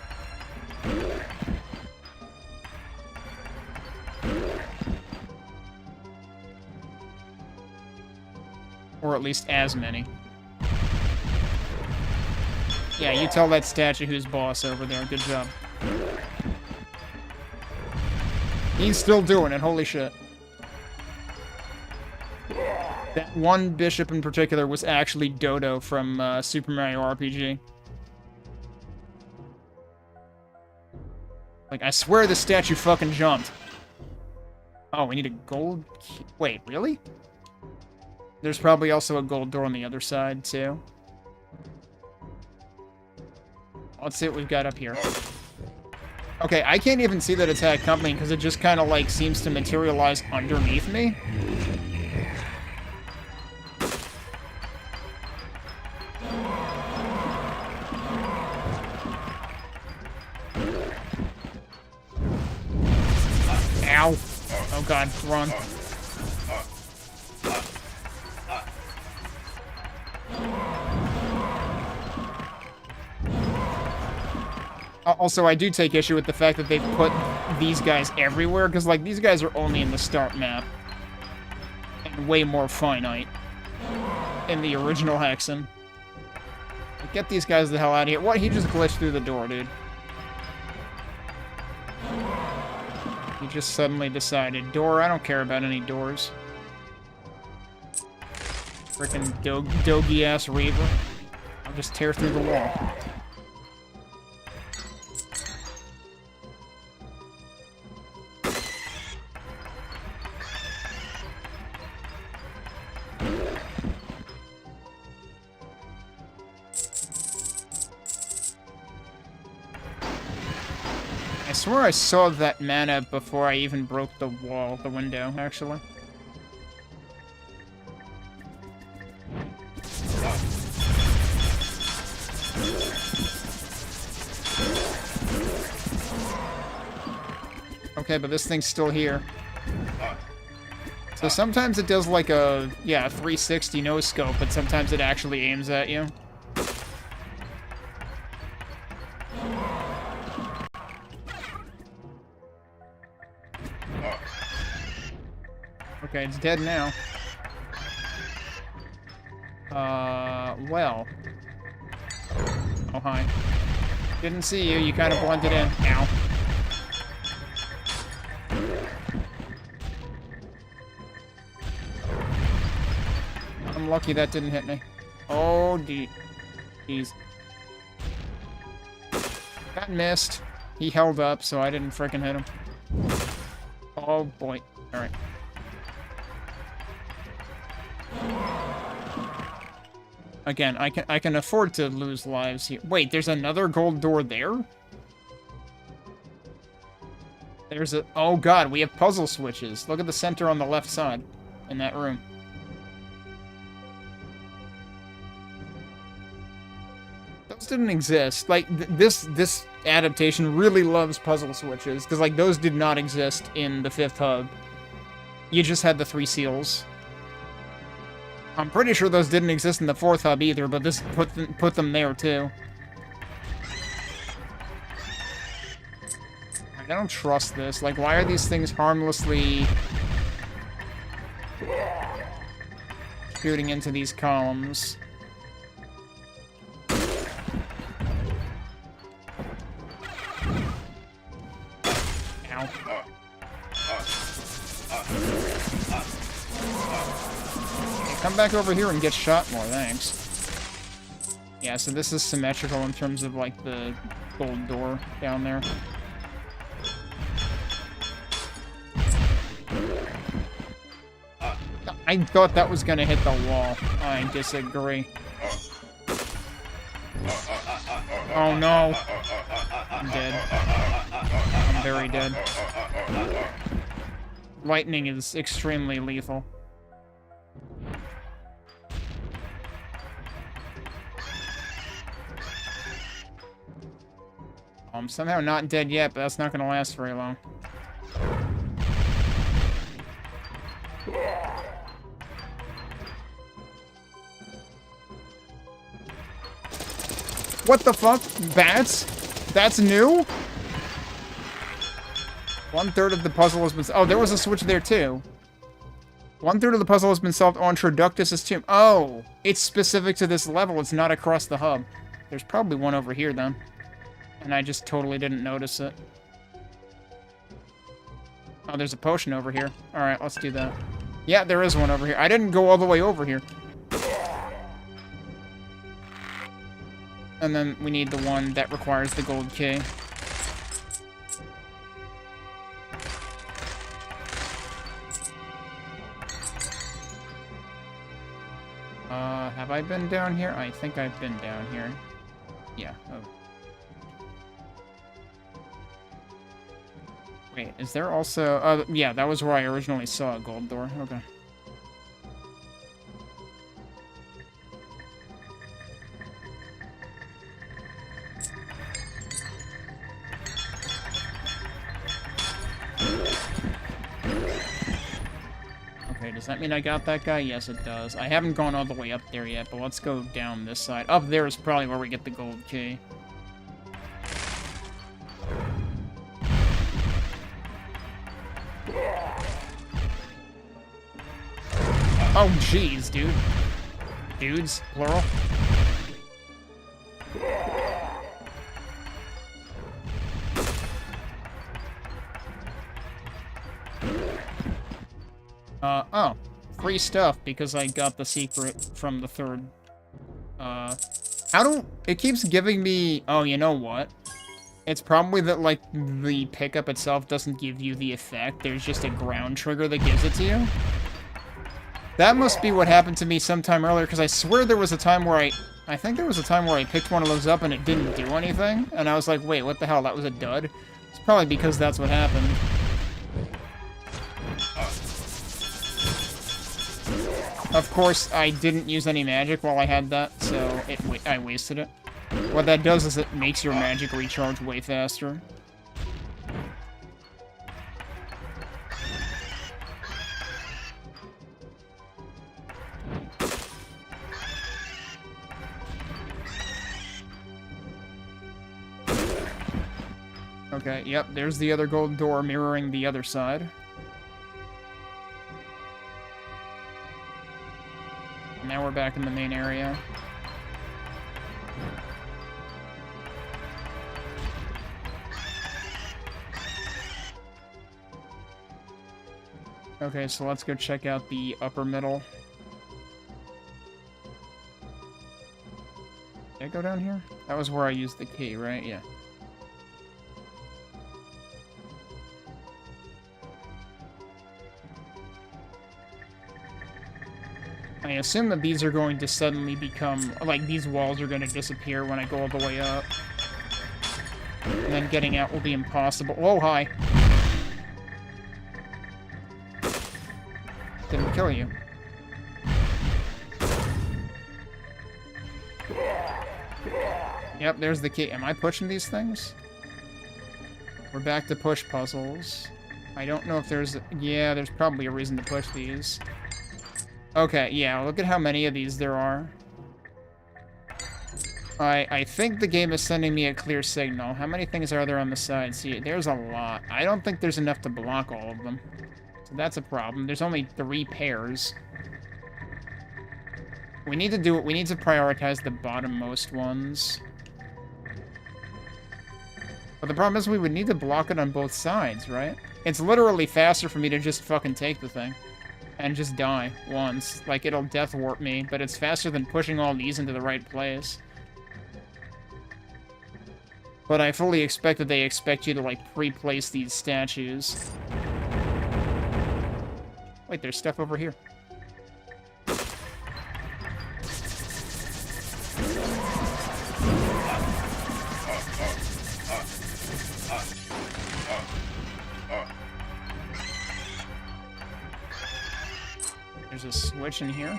Or at least as many. Yeah, you tell that statue who's boss over there. Good job. He's still doing it, holy shit. That one bishop in particular was actually Dodo from Super Mario RPG. Like, I swear the statue fucking jumped. Oh, we need a gold key. Wait, really? There's probably also a gold door on the other side, too. Let's see what we've got up here. Okay, I can't even see that attack coming because it just kind of, like, seems to materialize underneath me. Ow. Oh, God. Run. Also, I do take issue with the fact that they've put these guys everywhere, because, like, these guys are only in the start map. And way more finite in the original Hexen. Like, get these guys the hell out of here. What? He just glitched through the door, dude. He just suddenly decided. Door? I don't care about any doors. Frickin' doggy-ass Reaver. I'll just tear through the wall. I swear I saw that mana before I even broke the wall, the window, actually. Okay, but this thing's still here. So sometimes it does like a, yeah, 360 no-scope, but sometimes it actually aims at you. Okay, it's dead now. Well. Oh, hi. Didn't see you, you kind of blended in. Ow. I'm lucky that didn't hit me. Oh, jeez. That missed. He held up, so I didn't frickin' hit him. Oh, boy. Alright. Again, I can afford to lose lives here. Wait, there's another gold door there? There's a... Oh, God, we have puzzle switches. Look at the center on the left side in that room. Those didn't exist. Like, this adaptation really loves puzzle switches, because, like, those did not exist in the 5th hub. You just had the 3 seals. I'm pretty sure those didn't exist in the 4th hub either, but this put them there, too. I don't trust this. Like, why are these things harmlessly shooting into these columns? Ow. Come back over here and get shot more, thanks. Yeah, so this is symmetrical in terms of, like, the gold door down there. I thought that was gonna hit the wall. I disagree. Oh no. I'm dead. I'm very dead. Lightning is extremely lethal. I'm somehow not dead yet, but that's not gonna last very long. What the fuck? Bats? That's new? 1/3 of the puzzle has been... Oh, there was a switch there, too. 1/3 of the puzzle has been solved on Troductus' tomb. Oh! It's specific to this level. It's not across the hub. There's probably one over here, then. And I just totally didn't notice it. Oh, there's a potion over here. Alright, let's do that. Yeah, there is one over here. I didn't go all the way over here. And then we need the one that requires the gold key. Have I been down here? I think I've been down here. Yeah. Oh. Wait, is there also... yeah, that was where I originally saw a gold door. Okay. Okay, does that mean I got that guy? Yes, it does. I haven't gone all the way up there yet, but let's go down this side. Up there is probably where we get the gold key. Oh, jeez, dude. Dudes, plural. Oh. Free stuff, because I got the secret from the third. It keeps giving me... Oh, you know what? It's probably that, like, the pickup itself doesn't give you the effect. There's just a ground trigger that gives it to you. That must be what happened to me sometime earlier, because I swear there was a time where I think there was a time where I picked one of those up and it didn't do anything, and I was like, wait, what the hell, that was a dud? It's probably because that's what happened. Of course, I didn't use any magic while I had that, so I wasted it. What that does is it makes your magic recharge way faster. Okay, yep, there's the other gold door mirroring the other side. Now we're back in the main area. Okay, so let's go check out the upper middle. Did I go down here? That was where I used the key, right? Yeah. I assume that these are going to suddenly become... Like, these walls are going to disappear when I go all the way up. And then getting out will be impossible. Whoa, hi. Didn't kill you. Yep, there's the key. Am I pushing these things? We're back to push puzzles. I don't know if there's... Yeah, there's probably a reason to push these. Okay, yeah, look at how many of these there are. I think the game is sending me a clear signal. How many things are there on the side? See, there's a lot. I don't think there's enough to block all of them. So that's a problem. There's only 3 pairs. We need to do it. We need to prioritize the bottommost ones. But the problem is we would need to block it on both sides, right? It's literally faster for me to just fucking take the thing. And just die once. Like, it'll death warp me, but it's faster than pushing all these into the right place. But I fully expect that they expect you to, like, pre-place these statues. Wait, there's stuff over here. There's a switch in here.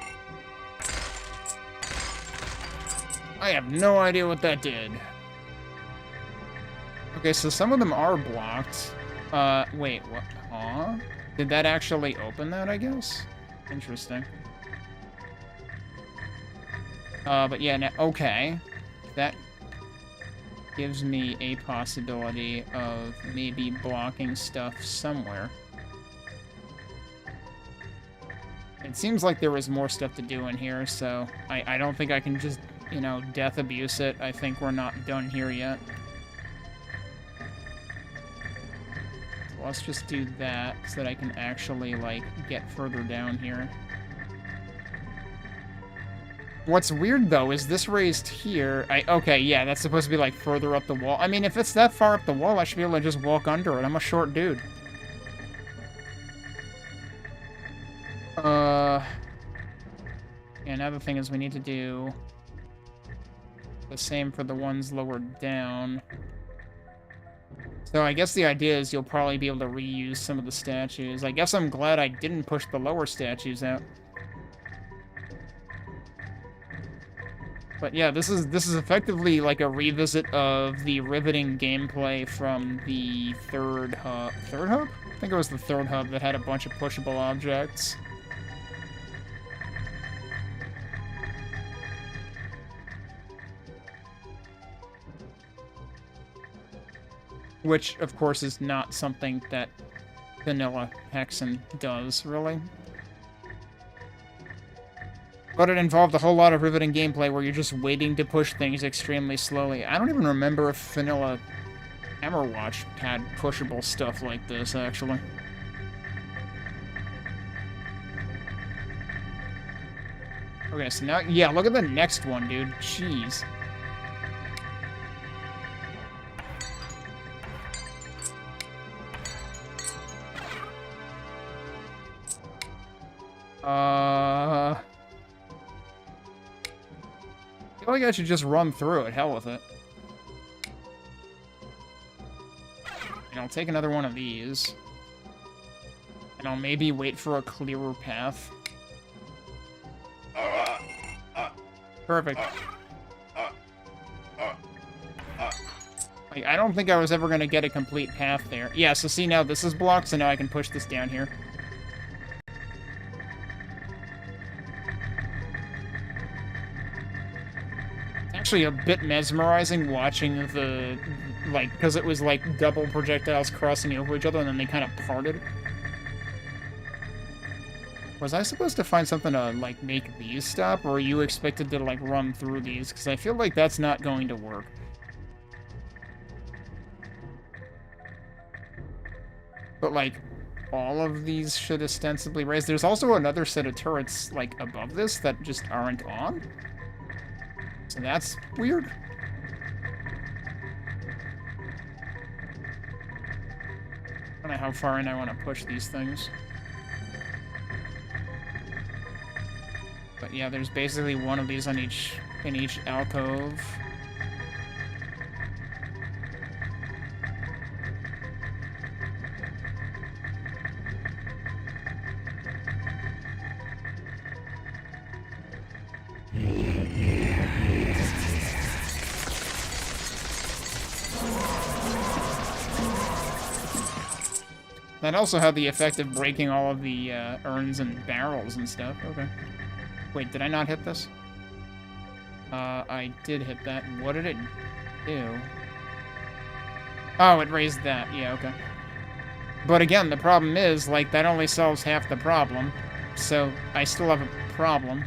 I have no idea what that did. Okay, so some of them are blocked. Wait, what? Huh? Did that actually open that, I guess? Interesting. But yeah, now, okay. That gives me a possibility of maybe blocking stuff somewhere. It seems like there was more stuff to do in here, so I don't think I can just, you know, death abuse it. I think we're not done here yet. So let's just do that so that I can actually, like, get further down here. What's weird, though, is this raised here... okay, yeah, that's supposed to be, like, further up the wall. I mean, if it's that far up the wall, I should be able to just walk under it. I'm a short dude. Yeah, another thing is we need to do the same for the ones lower down. So I guess the idea is you'll probably be able to reuse some of the statues. I guess I'm glad I didn't push the lower statues out. But yeah, this is effectively like a revisit of the riveting gameplay from the third hub. Third hub? I think it was the third hub that had a bunch of pushable objects. Which, of course, is not something that vanilla Hexen does, really. But it involved a whole lot of riveting gameplay where you're just waiting to push things extremely slowly. I don't even remember if vanilla Hammerwatch had pushable stuff like this, actually. Okay, so now... yeah, look at the next one, dude. Jeez. I feel like I should just run through it. Hell with it. And I'll take another one of these. And I'll maybe wait for a clearer path. Perfect. Like, I don't think I was ever going to get a complete path there. Yeah, so see, now this is blocked, so now I can push this down here. Actually a bit mesmerizing watching the, like, because it was like double projectiles crossing over each other and then they kind of parted. Was I supposed to find something to, like, make these stop, or are you expected to, like, run through these? Because I feel like that's not going to work. But, like, all of these should ostensibly raise. There's also another set of turrets, like, above this that just aren't on. So that's weird. I don't know how far in I want to push these things. But yeah, there's basically one of these on in each alcove. That also had the effect of breaking all of the urns and barrels and stuff. Okay. Wait, did I not hit this? I did hit that. What did it do? Oh, it raised that. Yeah, okay. But again, the problem is, like, that only solves half the problem. So, I still have a problem.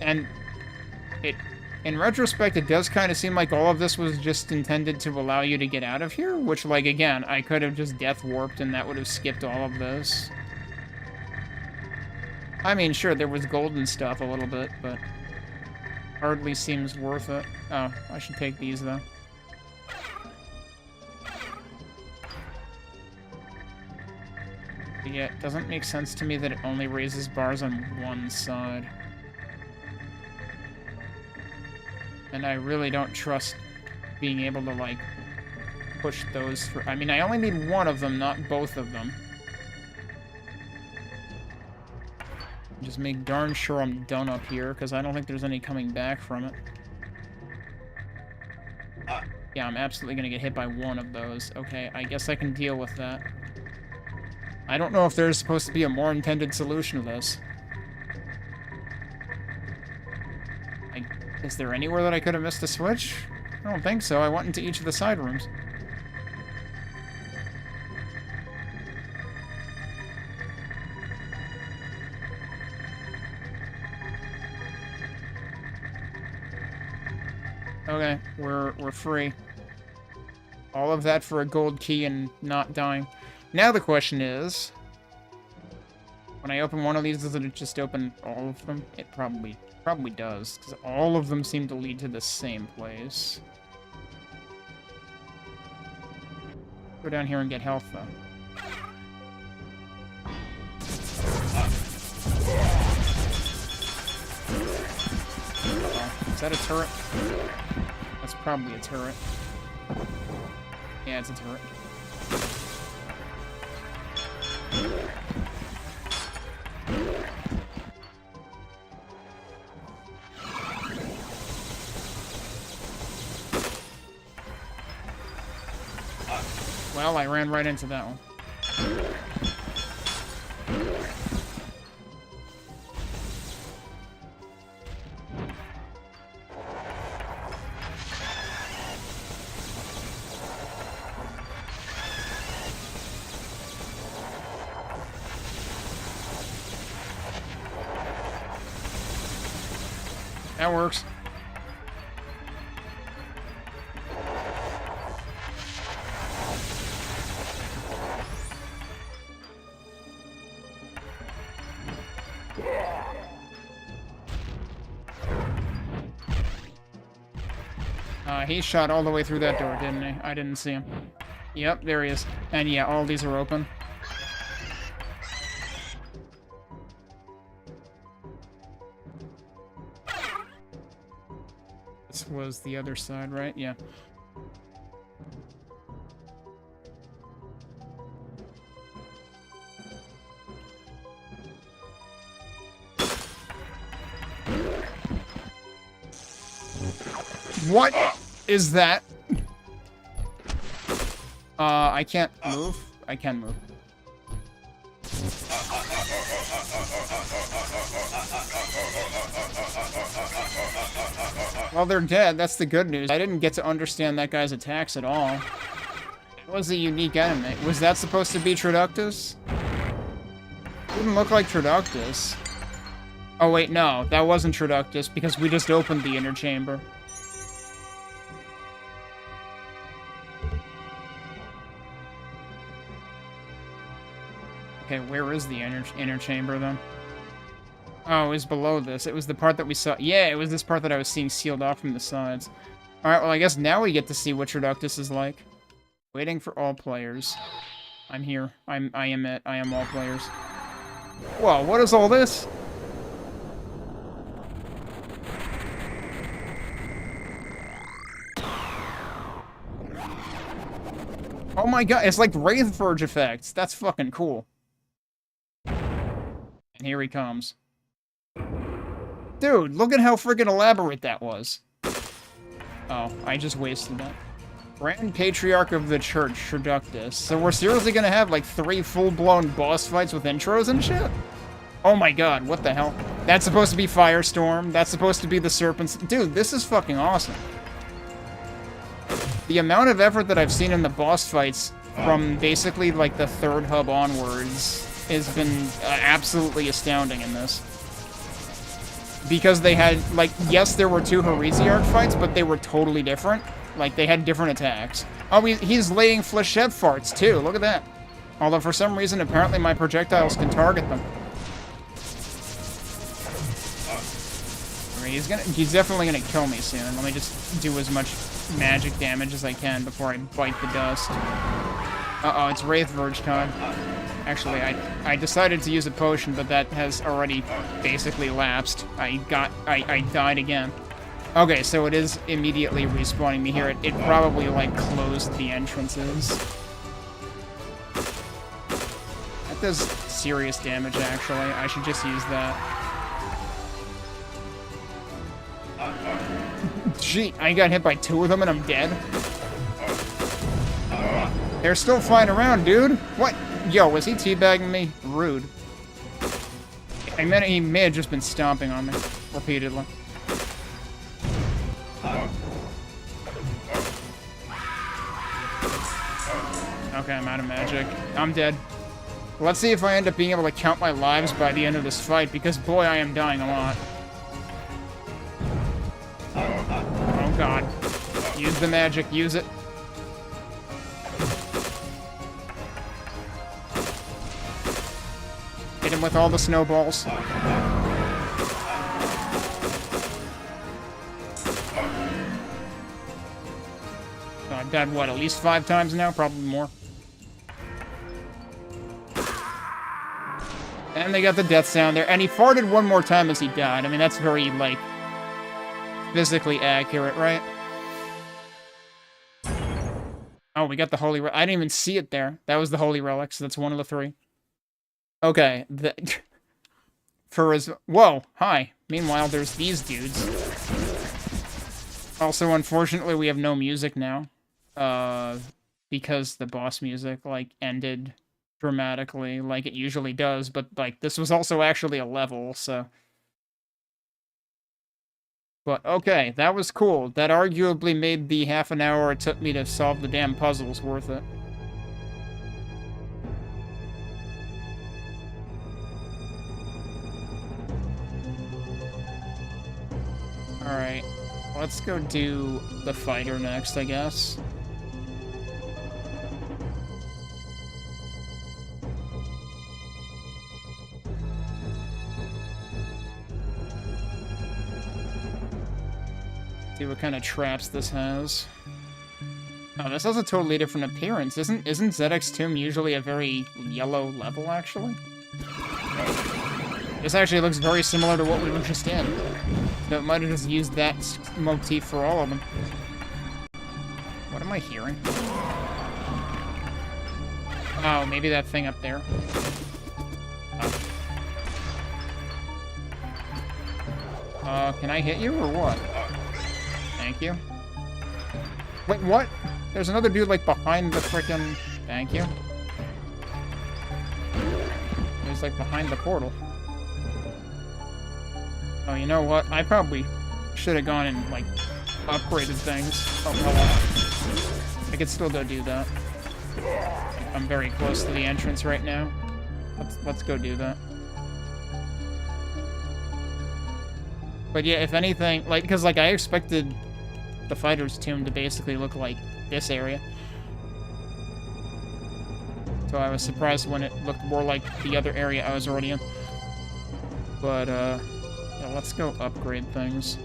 And in retrospect, it does kind of seem like all of this was just intended to allow you to get out of here, which, like, again, I could have just death warped and that would have skipped all of this. I mean, sure, there was golden stuff a little bit, but hardly seems worth it. Oh, I should take these, though. But yeah, it doesn't make sense to me that it only raises bars on one side. And I really don't trust being able to, like, push those through. I mean, I only need one of them, not both of them. Just make darn sure I'm done up here, because I don't think there's any coming back from it. Yeah, I'm absolutely going to get hit by one of those. Okay, I guess I can deal with that. I don't know if there's supposed to be a more intended solution to this. Is there anywhere that I could have missed a switch? I don't think so. I went into each of the side rooms. Okay, we're free. All of that for a gold key and not dying. Now the question is, when I open one of these, does it just open all of them? It probably does, because all of them seem to lead to the same place. Go down here and get health, though. Is that a turret? That's probably a turret. Yeah, it's a turret. Well, I ran right into that one. That works. He shot all the way through that door, didn't he? I didn't see him. Yep, there he is. And yeah, all these are open. This was the other side, right? Yeah. What is that? I can't move. I can move. Well, they're dead. That's the good news. I didn't get to understand that guy's attacks at all. It was a unique enemy. Was that supposed to be Traductus? Didn't look like Traductus. Oh, wait, no. That wasn't Traductus because we just opened the inner chamber. Okay, where is the inner chamber, then? Oh, it was below this. It was the part that we saw. Yeah, it was this part that I was seeing sealed off from the sides. Alright, well, I guess now we get to see what Traductus is like. Waiting for all players. I'm here. I am it. I am all players. Whoa, what is all this? Oh my god, it's like Wraith Verge effects. That's fucking cool. And here he comes. Dude, look at how freaking elaborate that was. Oh, I just wasted that. Grand Patriarch of the Church, Traductus. So we're seriously gonna have like 3 full-blown boss fights with intros and shit? Oh my god, what the hell? That's supposed to be Firestorm. That's supposed to be the Serpents. Dude, this is fucking awesome. The amount of effort that I've seen in the boss fights from basically like the 3rd hub onwards has been absolutely astounding in this. Because they had, like, yes, there were 2 Heresiarch fights, but they were totally different. Like, they had different attacks. Oh, he's laying flechette farts, too. Look at that. Although, for some reason, apparently my projectiles can target them. mean, he's definitely gonna kill me soon. Let me just do as much magic damage as I can before I bite the dust. Uh-oh, it's Wraith Verge time. Actually, I decided to use a potion, but that has already basically lapsed. I died again. Okay, so it is immediately respawning me here. It probably, like, closed the entrances. That does serious damage, actually. I should just use that. Gee, I got hit by 2 of them and I'm dead. They're still flying around, dude. What? Yo, was he teabagging me? Rude. I meant he may have just been stomping on me repeatedly. Okay, I'm out of magic. I'm dead. Let's see if I end up being able to count my lives by the end of this fight, because boy, I am dying a lot. Oh god. Use the magic, use it. Hit him with all the snowballs. So I've died, what, at least 5 times now? Probably more. And they got the death sound there. And he farted one more time as he died. I mean, that's very, like, physically accurate, right? Oh, we got the Holy Relic. I didn't even see it there. That was the Holy Relic, so that's one of the 3. Okay, whoa, hi. Meanwhile, there's these dudes. Also, unfortunately, we have no music now. Because the boss music, like, ended dramatically, like it usually does, but, like, this was also actually a level, so... But, okay, that was cool. That arguably made the half an hour it took me to solve the damn puzzles worth it. Alright, let's go do the fighter next, I guess. See what kind of traps this has. Oh, this has a totally different appearance. Isn't Zedek's Tomb usually a very yellow level, actually? This actually looks very similar to what we were just in. So it might have just used that motif for all of them. What am I hearing? Oh, maybe that thing up there. Oh. Can I hit you or what? Thank you. Wait, what? There's another dude, like, behind the frickin'... Thank you. He's, like, behind the portal. Oh, you know what? I probably should have gone and, like, upgraded things. Oh, hello. I could still go do that. I'm very close to the entrance right now. Let's go do that. But yeah, if anything, like, because, like, I expected the Fighter's Tomb to basically look like this area. So I was surprised when it looked more like the other area I was already in. But, yeah, let's go upgrade things.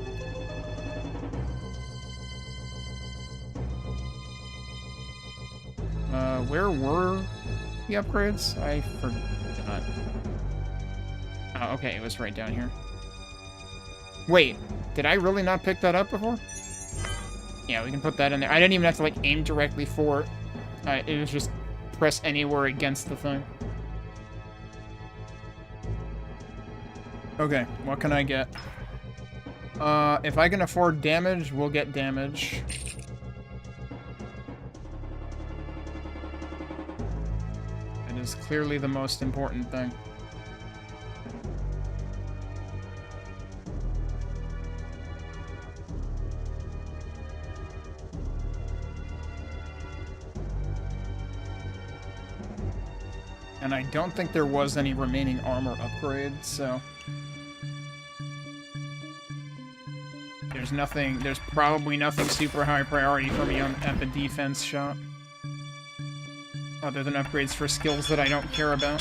Where were the upgrades? I forgot. Oh, okay, it was right down here. Wait, did I really not pick that up before? Yeah, we can put that in there. I didn't even have to, like, aim directly for it. It was just press anywhere against the thing. Okay, what can I get? If I can afford damage, we'll get damage. It is clearly the most important thing. And I don't think there was any remaining armor upgrades, so... There's probably nothing super high priority for me at the defense shop. Other than upgrades for skills that I don't care about.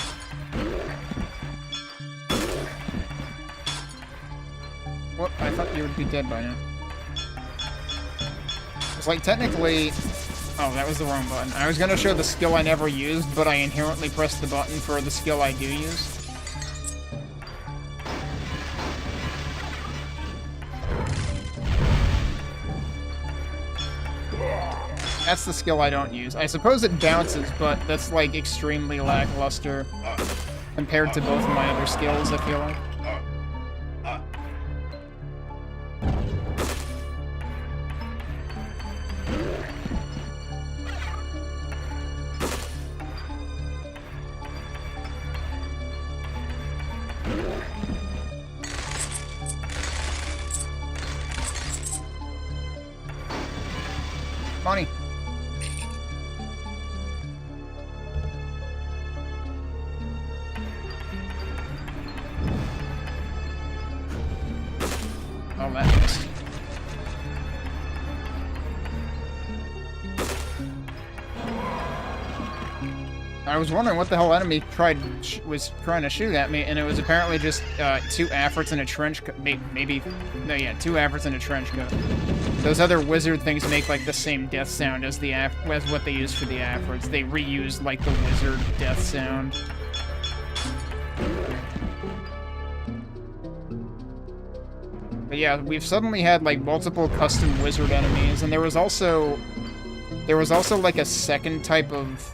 Whoop, I thought you would be dead by now. It's like, technically... Oh, that was the wrong button. I was gonna show the skill I never used, but I inherently pressed the button for the skill I do use. That's the skill I don't use. I suppose it bounces, but that's, like, extremely lackluster compared to both of my other skills, I feel like. Money. Oh, that missed. I was wondering what the hell enemy was trying to shoot at me, and it was apparently just 2 Afrits in a trench coat. Maybe, no, yeah, 2 Afrits in a trench coat. Those other wizard things make like the same death sound as as what they use for the Afrits. They reuse like the wizard death sound. But yeah, we've suddenly had like multiple custom wizard enemies, and there was also like a second type of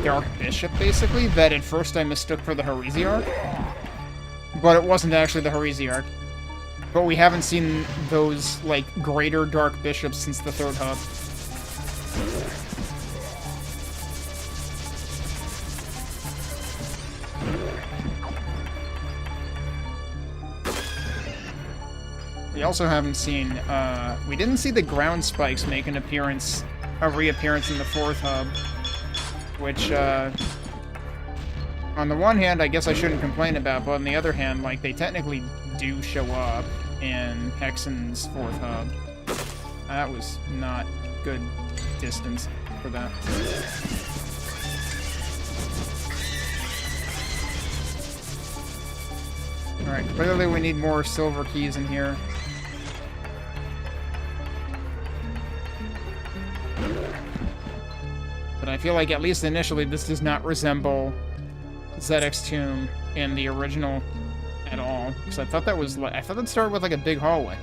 Dark Bishop, basically, that at first I mistook for the Heresiarch. But it wasn't actually the Heresiarch. But we haven't seen those, like, greater Dark Bishops since the 3rd hub. We also haven't seen, we didn't see the ground spikes make a reappearance in the 4th hub. Which, on the one hand, I guess I shouldn't complain about, but on the other hand, like, they technically do show up in Hexen's 4th hub. That was not good distance for that. Alright, clearly we need more silver keys in here. But I feel like, at least initially, this does not resemble Zedek's tomb in the original at all. Because I thought that was like, I thought that started with like a big hallway.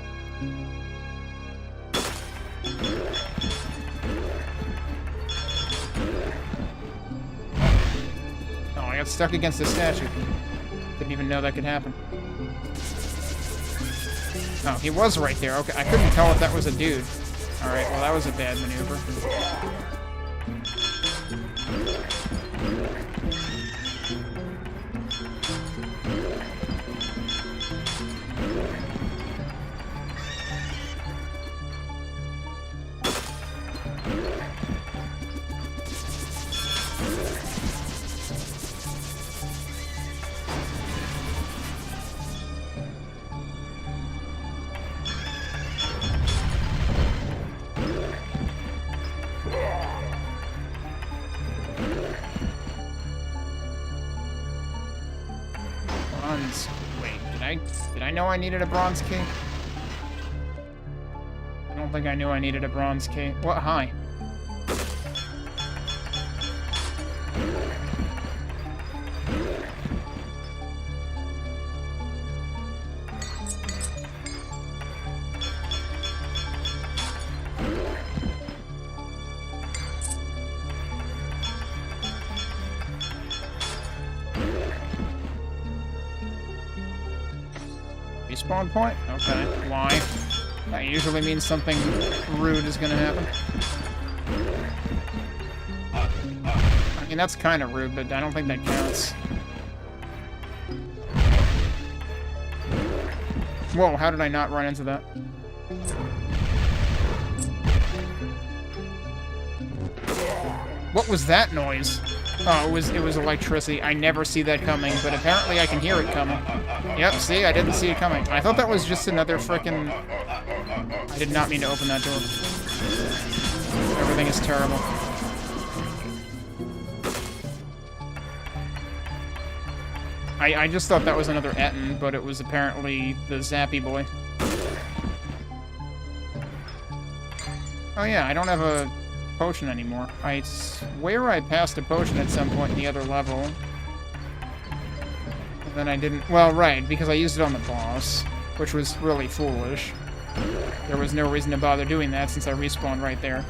Oh, I got stuck against the statue. Didn't even know that could happen. Oh, he was right there. Okay, I couldn't tell if that was a dude. Alright, well that was a bad maneuver. Wait, did I know I needed a bronze key? I don't think I knew I needed a bronze key. What? Hi. Respawn point? Okay. Why? That usually means something rude is gonna happen. I mean, that's kind of rude, but I don't think that counts. Whoa, how did I not run into that? What was that noise? Oh, it was electricity. I never see that coming, but apparently I can hear it coming. Yep, see? I didn't see it coming. I thought that was just another frickin'... I did not mean to open that door. Everything is terrible. I just thought that was another Etten, but it was apparently the Zappy boy. Oh yeah, I don't have a potion anymore. I swear I passed a potion at some point in the other level. And then I didn't... Well, right, because I used it on the boss, which was really foolish. There was no reason to bother doing that since I respawned right there.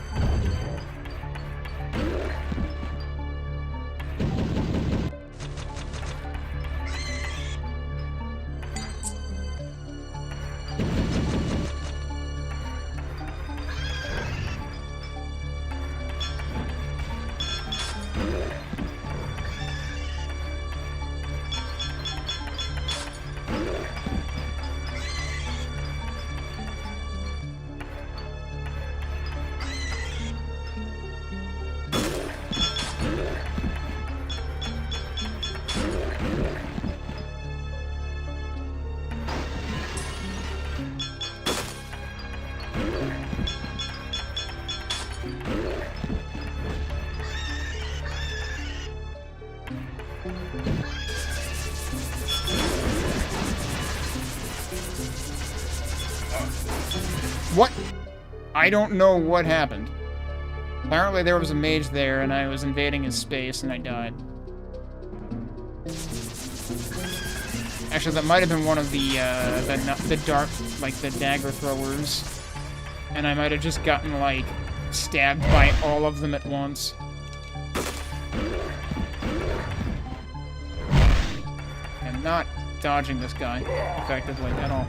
What? I don't know what happened. Apparently there was a mage there, and I was invading his space, and I died. Actually, that might have been one of the dark, like, the dagger throwers. And I might have just gotten, like, stabbed by all of them at once. I'm not dodging this guy effectively at all.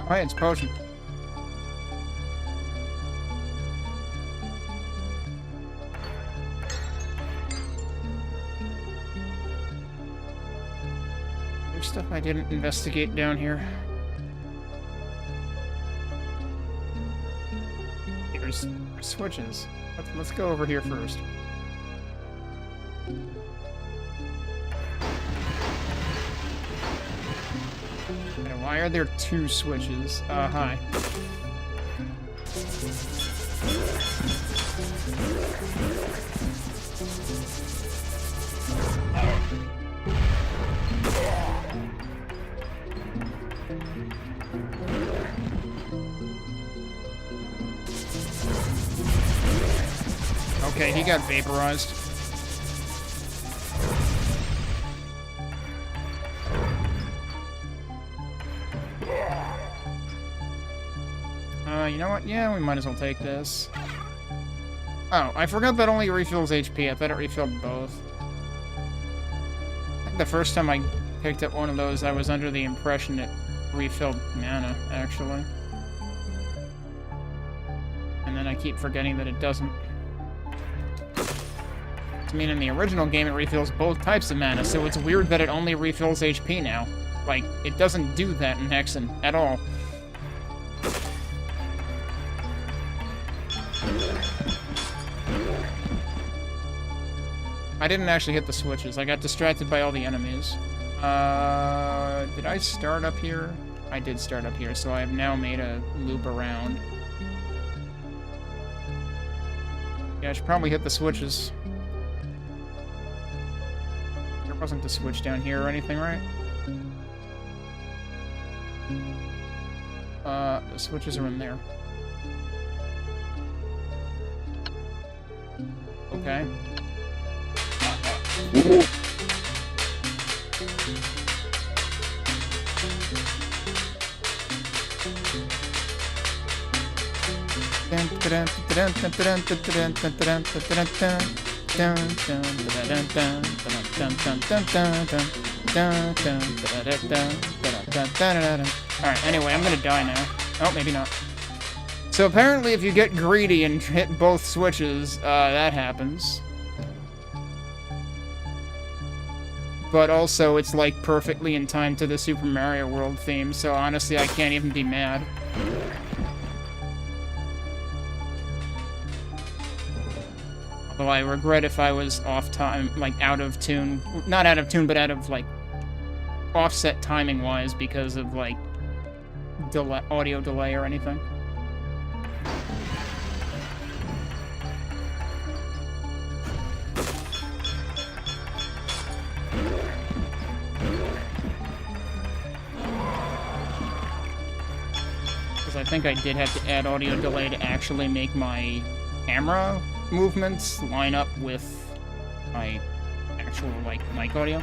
Oh, hey, it's a potion. There's stuff I didn't investigate down here. Here's switches. Let's go over here first. Why are there two switches? Hi. Okay, he got vaporized. You know what? Yeah, we might as well take this. Oh, I forgot that only refills HP. I thought it refilled both. I think the first time I picked up one of those, I was under the impression it refilled mana, actually. And then I keep forgetting that it doesn't. I mean, in the original game, it refills both types of mana, so it's weird that it only refills HP now. Like, it doesn't do that in Hexen at all. I didn't actually hit the switches. I got distracted by all the enemies. Did I start up here? I did start up here, so I have now made a loop around. Yeah, I should probably hit the switches. There wasn't a switch down here or anything, right? The switches are in there. Okay. Alright, anyway, I'm gonna die now. Oh, maybe not. So apparently if you get greedy and hit both switches, that happens. but also it's like perfectly in time to the Super Mario World theme, so honestly I can't even be mad. Although I regret if I was off time, like out of tune, not out of tune, but out of like offset timing wise because of like audio delay or anything. I think I did have to add audio delay to actually make my camera movements line up with my actual, like, mic audio.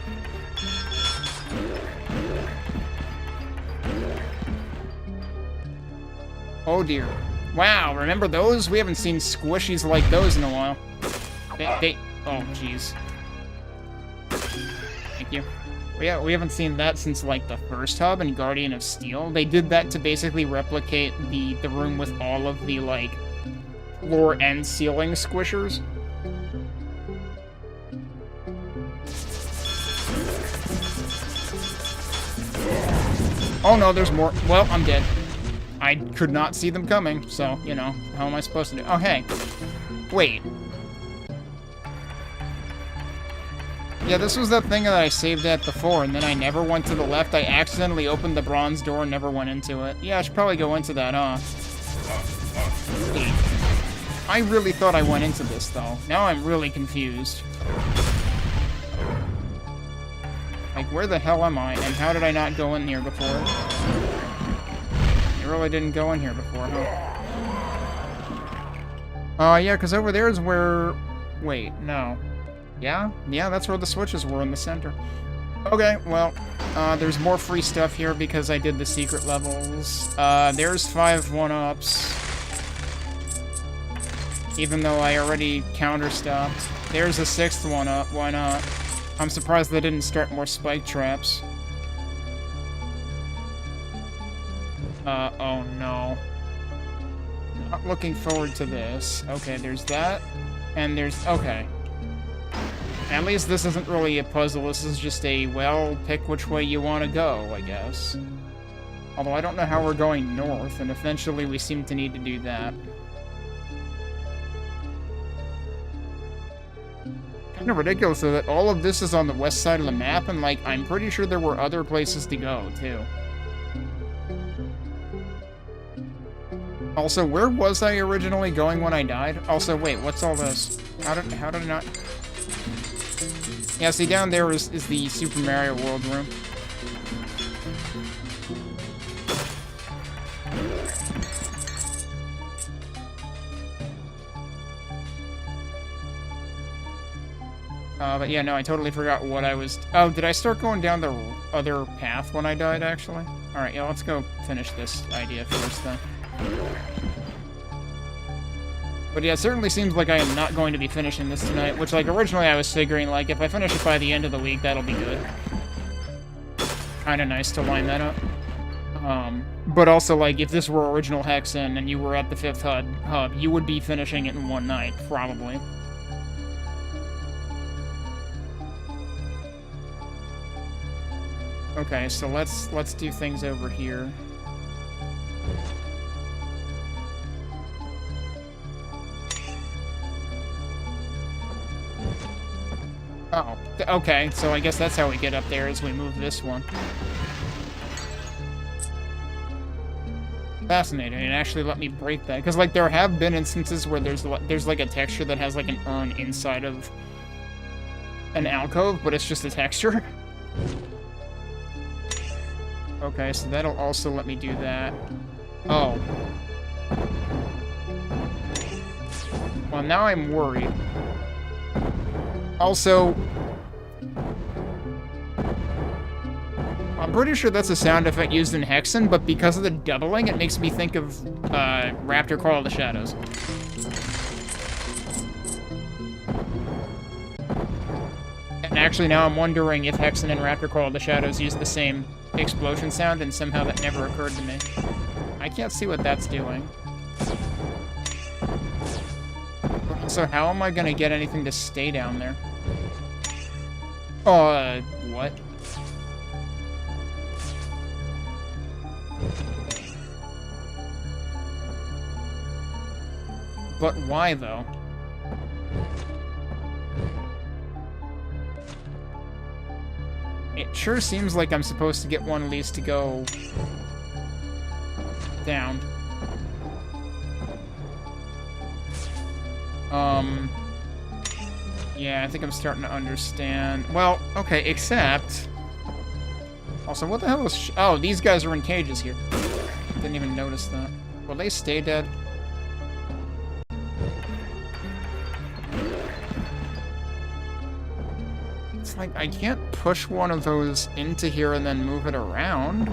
Oh dear. Wow, remember those? We haven't seen squishies like those in a while. Oh, jeez. Thank you. Yeah, we haven't seen that since, like, the first hub in Guardian of Steel. They did that to basically replicate the room with all of the, like, floor and ceiling squishers. Oh no, there's more. Well, I'm dead. I could not see them coming, so, you know, how am I supposed to do? Oh, hey. Wait. Yeah, this was that thing that I saved at before, and then I never went to the left. I accidentally opened the bronze door and never went into it. Yeah, I should probably go into that, huh? I really thought I went into this, though. Now I'm really confused. Like, where the hell am I, and how did I not go in here before? I really didn't go in here before, huh? Yeah, because over there is where... Wait, no. Yeah? Yeah, that's where the switches were in the center. Okay, well, there's more free stuff here because I did the secret levels. There's 5 1-ups. Even though I already counter-stopped. There's a 6th 1-up, why not? I'm surprised they didn't start more spike traps. Oh no. Not looking forward to this. Okay, there's that. And there's... Okay. At least this isn't really a puzzle, this is just a, well, pick which way you want to go, I guess. Although I don't know how we're going north, and eventually we seem to need to do that. Kind of ridiculous, though, that all of this is on the west side of the map, and, like, I'm pretty sure there were other places to go, too. Also, where was I originally going when I died? Also, wait, what's all this? How did I not... Yeah, see, down there is the Super Mario World room. But yeah, no, I totally forgot what I was... Oh, did I start going down the other path when I died, actually? Alright, yeah, let's go finish this idea first, then. But yeah, it certainly seems like I am not going to be finishing this tonight, which, like, originally I was figuring, like, if I finish it by the end of the week, that'll be good. Kinda nice to line that up. But also, like, if this were original Hexen and you were at the 5th hub, you would be finishing it in one night, probably. Okay, so let's do things over here. Oh, okay, so I guess that's how we get up there, is we move this one. Fascinating, it actually let me break that. Because, like, there have been instances where there's like, a texture that has, like, an urn inside of an alcove, but it's just a texture. Okay, so that'll also let me do that. Oh. Well, now I'm worried. Also, I'm pretty sure that's a sound effect used in Hexen, but because of the doubling, it makes me think of Raptor Call of the Shadows. And actually now I'm wondering if Hexen and Raptor Call of the Shadows use the same explosion sound, and somehow that never occurred to me. I can't see what that's doing. So how am I gonna get anything to stay down there? What? But why, though? It sure seems like I'm supposed to get one of these to go down. Yeah, I think I'm starting to understand. Well, okay, except... Also, what the hell is... Oh, these guys are in cages here. Didn't even notice that. Will they stay dead? It's like, I can't push one of those into here and then move it around.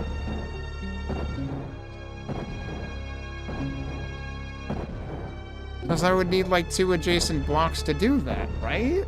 Because I would need, like, 2 adjacent blocks to do that, right?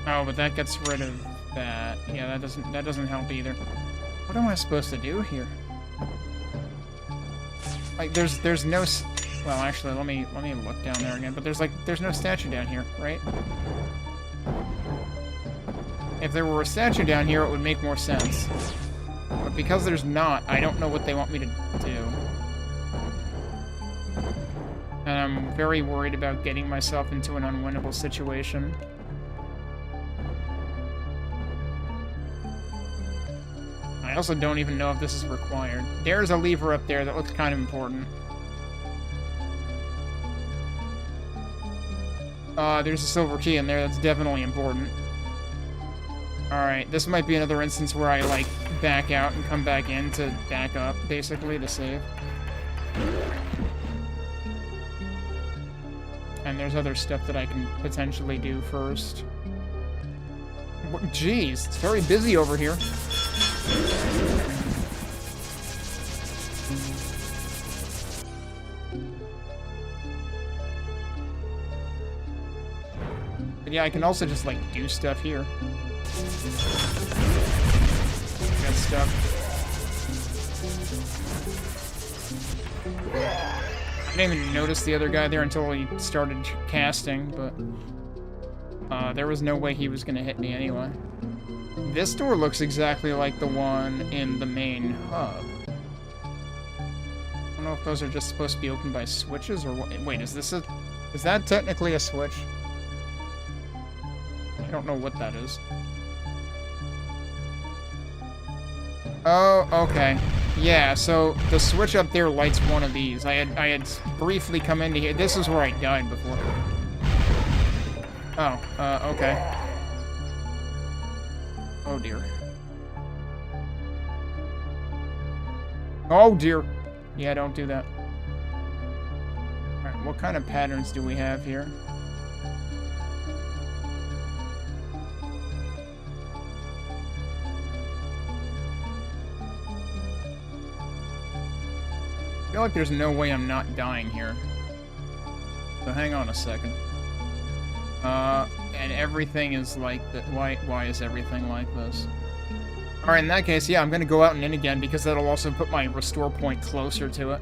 Oh, but that gets rid of that. Yeah, that doesn't help either. What am I supposed to do here? Like, there's no... Well, actually, let me look down there again. But there's no statue down here, right? If there were a statue down here, it would make more sense. But because there's not, I don't know what they want me to do. And I'm very worried about getting myself into an unwinnable situation. I also don't even know if this is required. There's a lever up there that looks kind of important. There's a silver key in there that's definitely important. Alright, this might be another instance where I, like, back out and come back in to back up, basically, to save. And there's other stuff that I can potentially do first. Jeez, it's very busy over here. But yeah, I can also just, like, do stuff here. Got stuff. I didn't even notice the other guy there until he started casting, but there was no way he was gonna hit me anyway. This door looks exactly like the one in the main hub. I don't know if those are just supposed to be opened by switches or what. Wait, is that technically a switch? I don't know what that is. Oh, okay. Yeah, so the switch up there lights one of these. I had briefly come into here. This is where I died before. Oh, okay. Oh dear. Oh dear. Yeah, don't do that. Alright, what kind of patterns do we have here? I feel like there's no way I'm not dying here. So hang on a second. And everything is like that. Why is everything like this? Alright, in that case, yeah, I'm gonna go out and in again because that'll also put my restore point closer to it.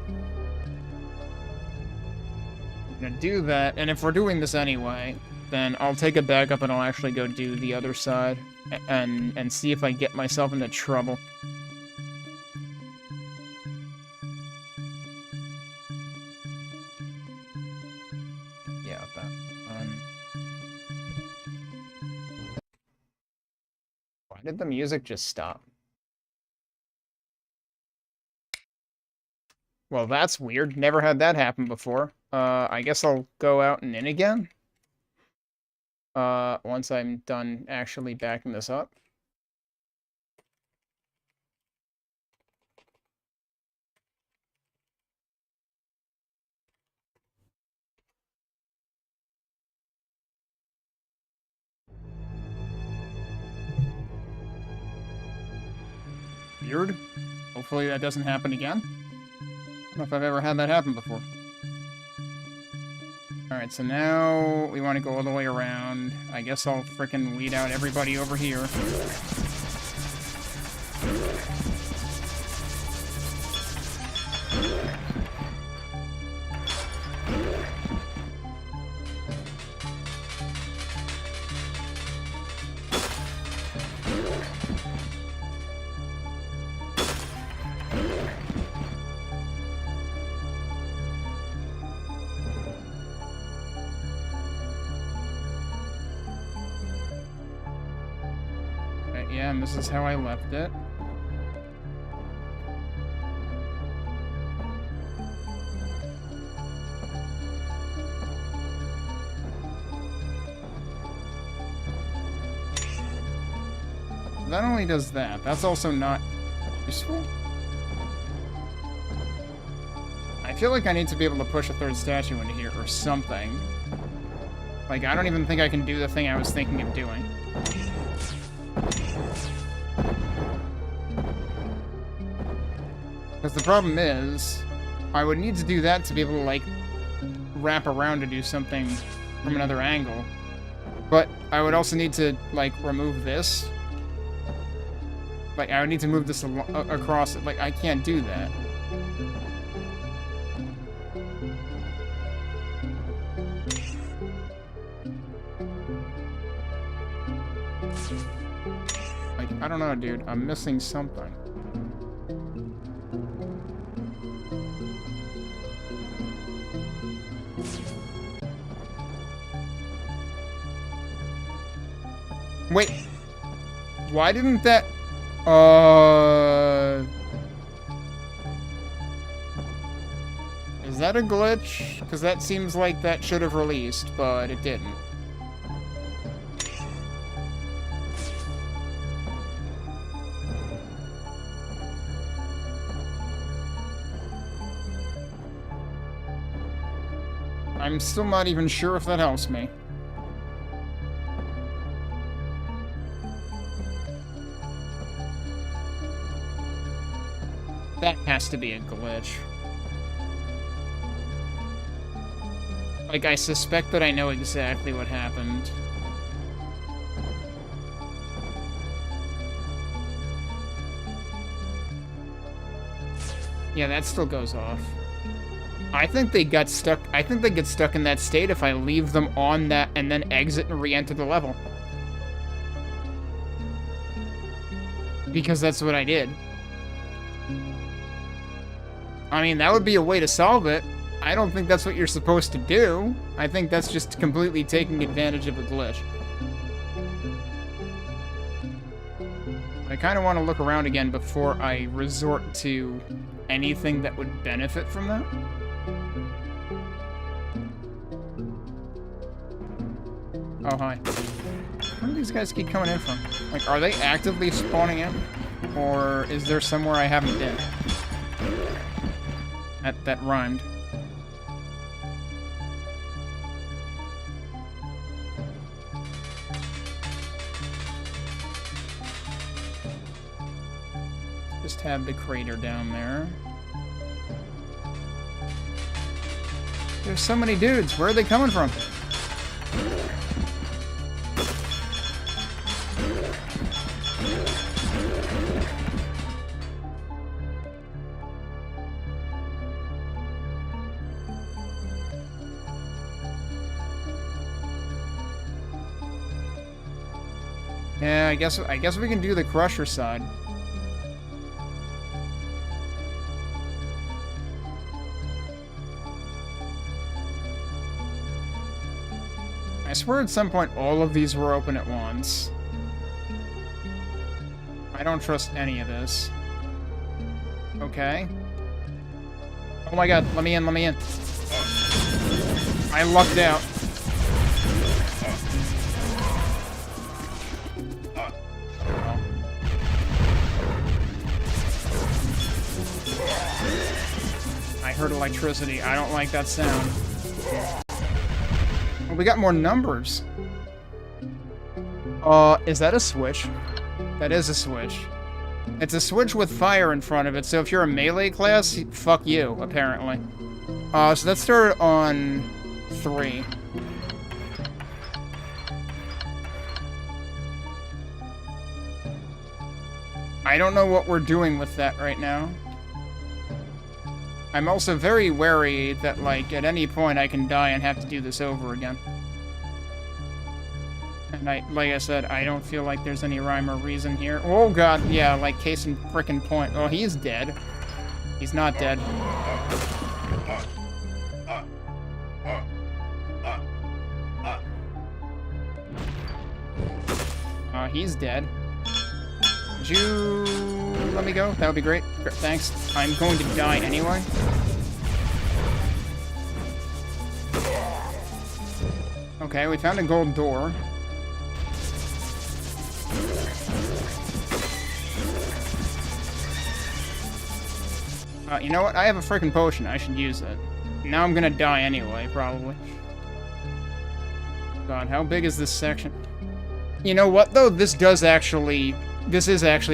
I'm gonna do that, and if we're doing this anyway, then I'll take it back up and I'll actually go do the other side and see if I get myself into trouble. Did the music just stop? Well, that's weird. Never had that happen before. I guess I'll go out and in again. Once I'm done actually backing this up. Weird. Hopefully that doesn't happen again. I don't know if I've ever had that happen before. Alright, so now we want to go all the way around. I guess I'll frickin' weed out everybody over here. Yeah, and this is how I left it. That only does that. That's also not useful. I feel like I need to be able to push a third statue into here or something. Like, I don't even think I can do the thing I was thinking of doing. Because the problem is, I would need to do that to be able to, like, wrap around to do something from another angle. But I would also need to, like, remove this. Like, I would need to move this across it. Like, I can't do that. Like, I don't know, dude. I'm missing something. Wait, why didn't that, is that a glitch? Because that seems like that should have released, but it didn't. I'm still not even sure if that helps me. That has to be a glitch. Like, I suspect that I know exactly what happened. Yeah, that still goes off. I think they got stuck. I think they get stuck in that state if I leave them on that and then exit and re-enter the level. Because that's what I did. I mean, that would be a way to solve it. I don't think that's what you're supposed to do. I think that's just completely taking advantage of a glitch. I kind of want to look around again before I resort to anything that would benefit from that. Oh, hi. Where do these guys keep coming in from? Like, are they actively spawning in? Or is there somewhere I haven't been? That rhymed. Just have the crater down there. There's so many dudes. Where are they coming from? Yeah, I guess we can do the Crusher side. I swear at some point all of these were open at once. I don't trust any of this. Okay. Oh my god, let me in, let me in. I lucked out. I heard electricity. I don't like that sound. Well, we got more numbers. Is that a switch? That is a switch. It's a switch with fire in front of it, so if you're a melee class, fuck you, apparently. So let's start on 3. I don't know what we're doing with that right now. I'm also very wary that, like, at any point I can die and have to do this over again. And like I said, I don't feel like there's any rhyme or reason here. Oh god, yeah, like case in frickin' point. Oh, he's dead. He's not dead. He's dead. Would you let me go? That would be great. Thanks. I'm going to die anyway. Okay, we found a gold door. You know what? I have a freaking potion. I should use it. Now I'm gonna die anyway, probably. God, how big is this section? You know what, though? This is actually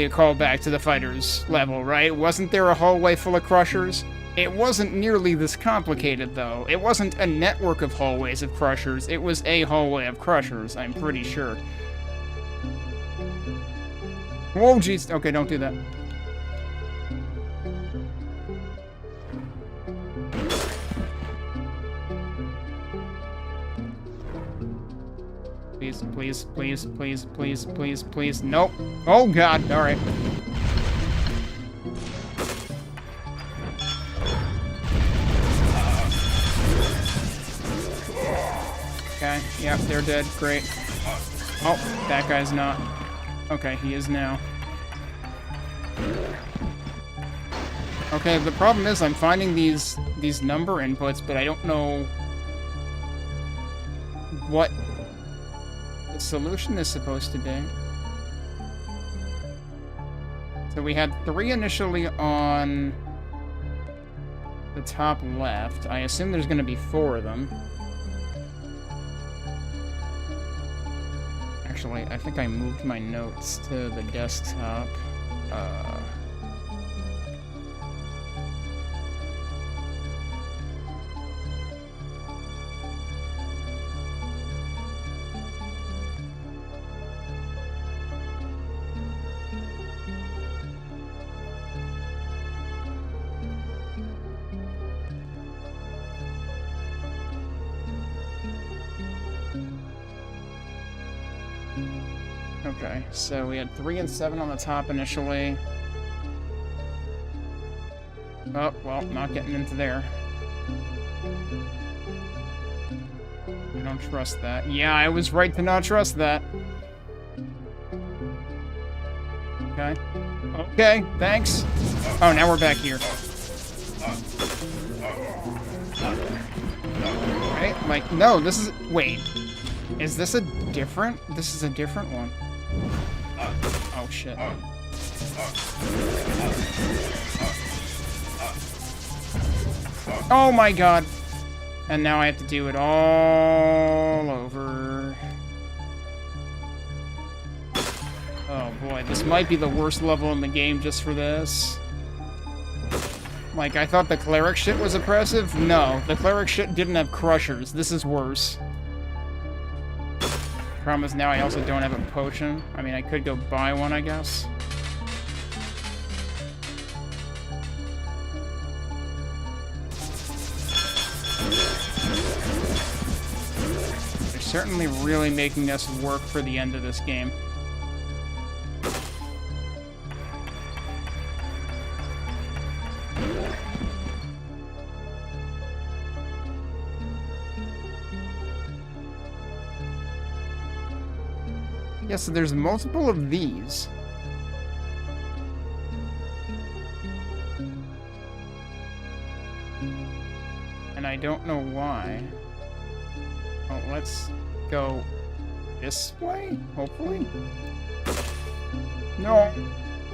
a callback to the fighters level, right? Wasn't there a hallway full of crushers? It wasn't nearly this complicated, though. It wasn't a network of hallways of crushers. It was a hallway of crushers, I'm pretty sure. Whoa, jeez. Okay, don't do that. Please, please, please, please, please, please, please. Nope. Oh, God. All right. Okay. Yep, they're dead. Great. Oh, that guy's not. Okay, he is now. Okay, the problem is I'm finding these number inputs, but I don't know what the solution is supposed to be. So we had 3 initially on the top left. I assume there's going to be 4 of them. Actually, I think I moved my notes to the desktop. Okay, so we had 3 and 7 on the top initially. Oh, well, not getting into there. I don't trust that. Yeah, I was right to not trust that. Okay. Okay, thanks. Oh, now we're back here. Right? Like, no, this is... Wait. Is this a different... This is a different one. Oh, shit. Oh my god. And now I have to do it all over. Oh boy, this might be the worst level in the game just for this. Like, I thought the cleric shit was oppressive. No, the cleric shit didn't have crushers. This is worse. Problem is now I also don't have a potion. I mean, I could go buy one, I guess. They're certainly really making us work for the end of this game. Yeah, so there's multiple of these. And I don't know why. Oh, let's go this way, hopefully. No.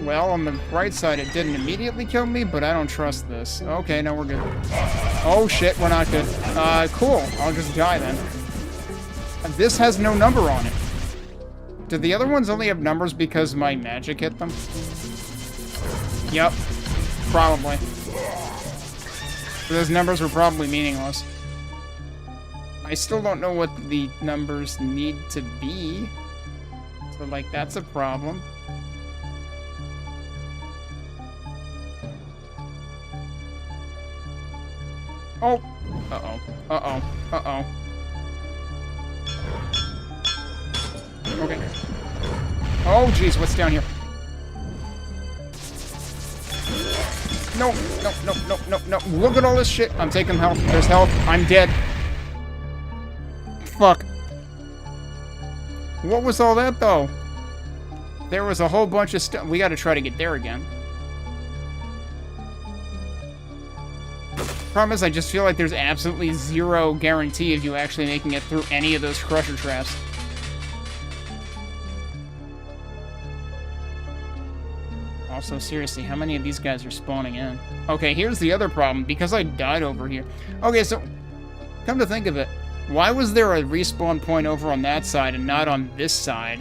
Well, on the bright side, it didn't immediately kill me, but I don't trust this. Okay, no, we're good. Oh, shit, we're not good. Cool. I'll just die then. This has no number on it. Did the other ones only have numbers because my magic hit them? Yep. Probably. Those numbers were probably meaningless. I still don't know what the numbers need to be. So, like, that's a problem. Oh! Uh-oh. Uh-oh. Uh-oh. Okay. Oh, jeez, what's down here? No, no, no, no, no, no. Look at all this shit. I'm taking health. There's health. I'm dead. Fuck. What was all that, though? There was a whole bunch of stuff. We gotta try to get there again. Problem is, I just feel like there's absolutely zero guarantee of you actually making it through any of those crusher traps. Also, seriously, how many of these guys are spawning in? Okay, here's the other problem. Because I died over here. Okay, so, come to think of it, why was there a respawn point over on that side and not on this side,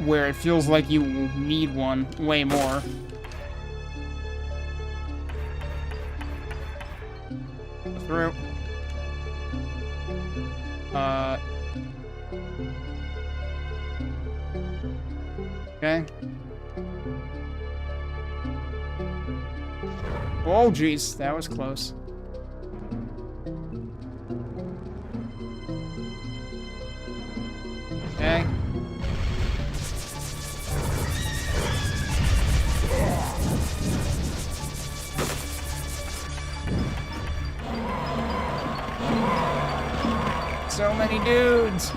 where it feels like you need one way more? Through. Okay. Oh, jeez, that was close. Okay. So many dudes.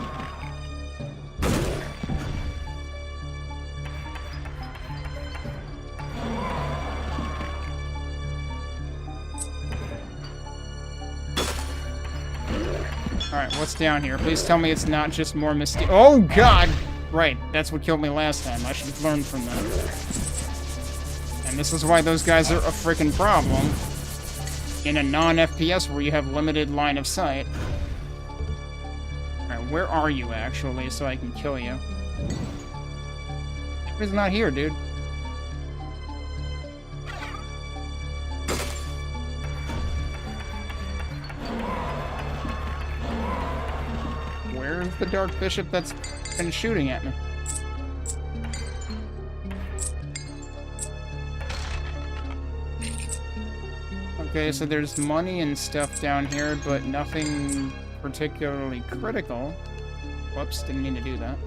Alright, what's down here? Please tell me it's not just more mysterious. Oh, God! Right, that's what killed me last time. I should have learned from that. And this is why those guys are a freaking problem in a non-FPS where you have limited line of sight. Alright, where are you, actually, so I can kill you? He's not here, dude. Where's the Dark Bishop that's been shooting at me? Okay, so there's money and stuff down here, but nothing particularly critical. Whoops, didn't mean to do that.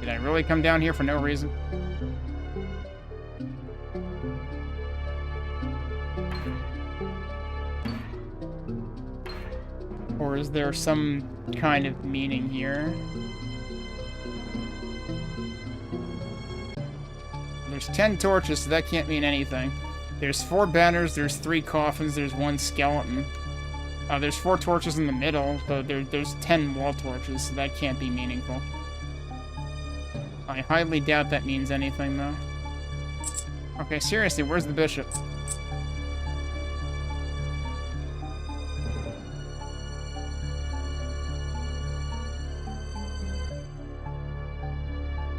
Did I really come down here for no reason? Or is there some kind of meaning here? There's 10 torches, so that can't mean anything. There's 4 banners, there's 3 coffins, there's 1 skeleton. There's 4 torches in the middle, but there's 10 wall torches, so that can't be meaningful. I highly doubt that means anything, though. Okay, seriously, where's the bishop? Is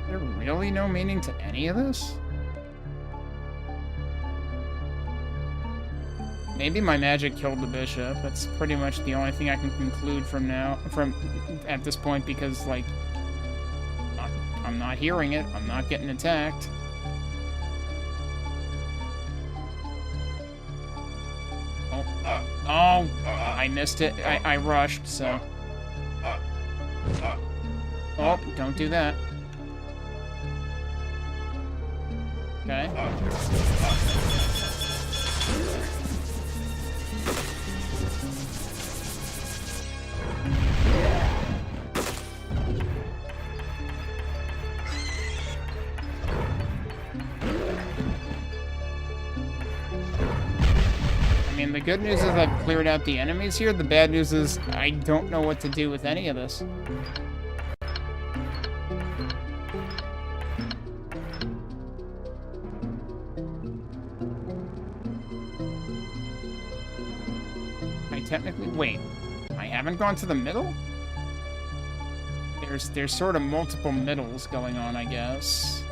there really no meaning to any of this? Maybe my magic killed the bishop. That's pretty much the only thing I can conclude from at this point, because, like, I'm not hearing it. I'm not getting attacked. Oh, I missed it. I rushed, so. Oh, don't do that. Okay. I mean, the good news is I've cleared out the enemies here. The bad news is I don't know what to do with any of this. I technically... Wait. I haven't gone to the middle? There's sort of multiple middles going on, I guess.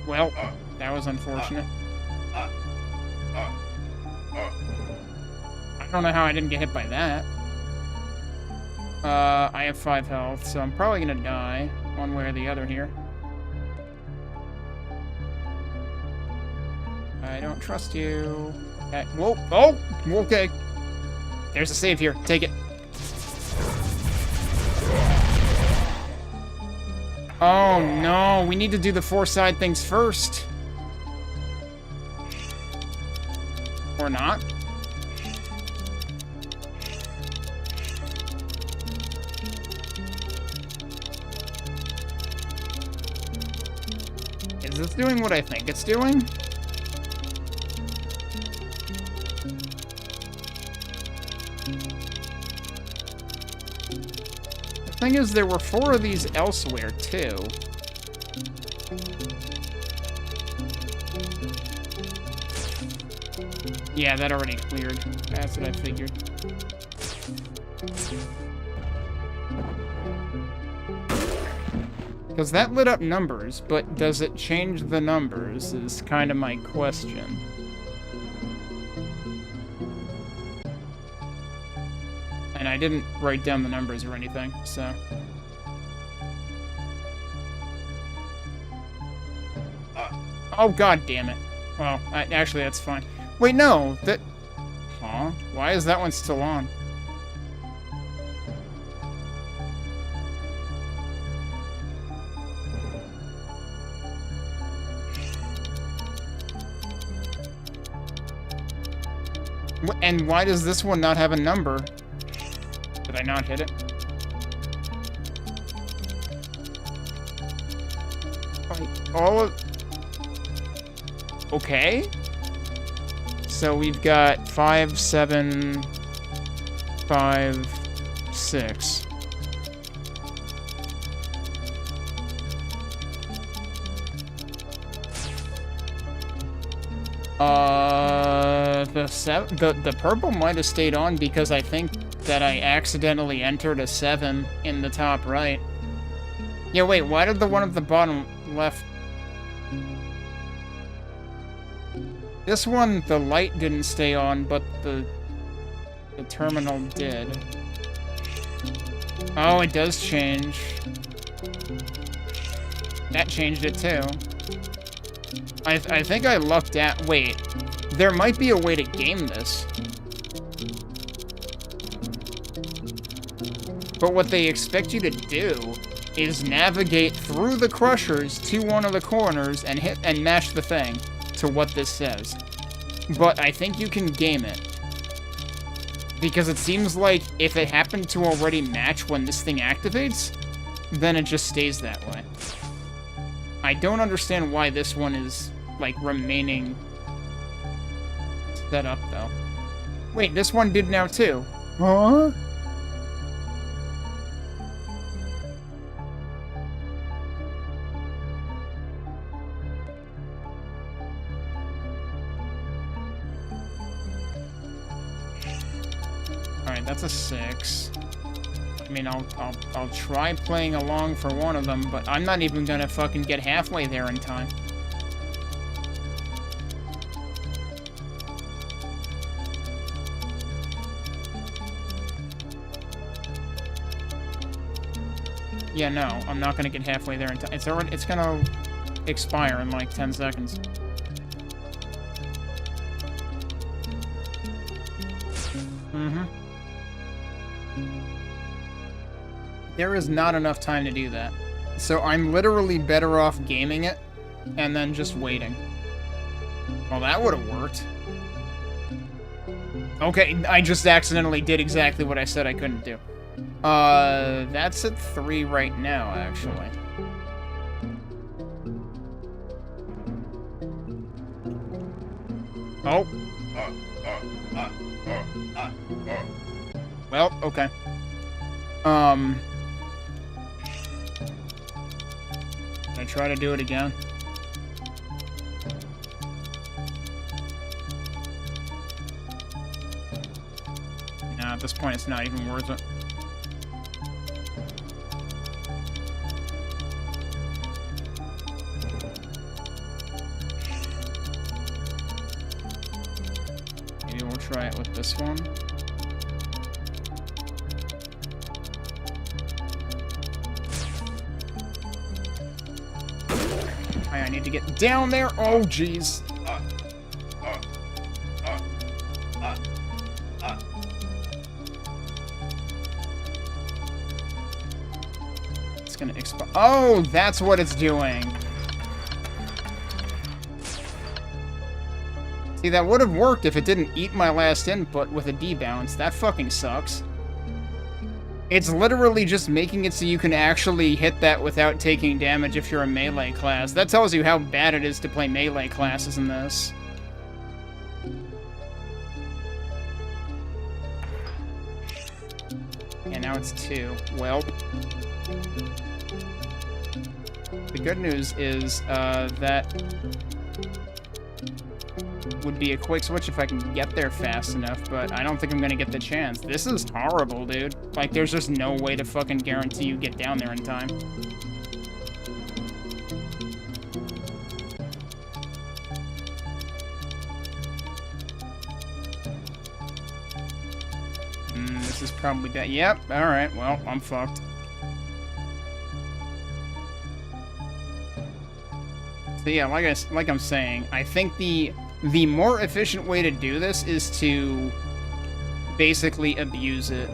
Well, that was unfortunate. I don't know how I didn't get hit by that. I have 5 health, so I'm probably gonna die one way or the other here. I don't trust you. Okay. Whoa! Oh! Okay. There's a save here. Take it. Oh no! We need to do the 4 side things first. Or not. Is this doing what I think it's doing? The thing is, there were 4 of these elsewhere, too. Yeah, that already cleared. That's what I figured. Because that lit up numbers, but does it change the numbers is kind of my question. And I didn't write down the numbers or anything, so... Oh, god damn it. Well, actually, that's fine. Wait, no, that... Huh? Why is that one still on? And why does this one not have a number? Did I not hit it? All of... Okay. So we've got 5, 7, 5, 6. The purple might have stayed on because I think that I accidentally entered a 7 in the top right. Yeah, wait, why did the one at the bottom left... This one, the light didn't stay on, but the terminal did. Oh, it does change. That changed it too. I think I lucked out. Wait, there might be a way to game this. But what they expect you to do is navigate through the crushers to one of the corners and hit and mash the thing to what this says. But I think you can game it. Because it seems like if it happened to already match when this thing activates, then it just stays that way. I don't understand why this one is, like, remaining set up, though. Wait, this one did now, too. Huh? Alright, that's a 6. I mean, I'll try playing along for one of them, but I'm not even gonna fucking get halfway there in time. Yeah, no, I'm not gonna get halfway there in time. It's gonna expire in like 10 seconds. Mm-hmm. There is not enough time to do that. So I'm literally better off gaming it and then just waiting. Well, that would have worked. Okay, I just accidentally did exactly what I said I couldn't do. That's at 3 right now, actually. Oh. Well, okay. Can I try to do it again? Nah, at this point, it's not even worth it. Maybe we'll try it with this one. I need to get down there. Oh, jeez. It's gonna explode. Oh, that's what it's doing. See, that would have worked if it didn't eat my last input with a D-bounce. That fucking sucks. It's literally just making it so you can actually hit that without taking damage if you're a melee class. That tells you how bad it is to play melee classes in this. And now it's 2. Well. The good news is that would be a quick switch if I can get there fast enough, but I don't think I'm gonna get the chance. This is horrible, dude. Like, there's just no way to fucking guarantee you get down there in time. This is probably bad. Yep, alright, well, I'm fucked. So yeah, like I'm saying, I think the more efficient way to do this is to basically abuse it.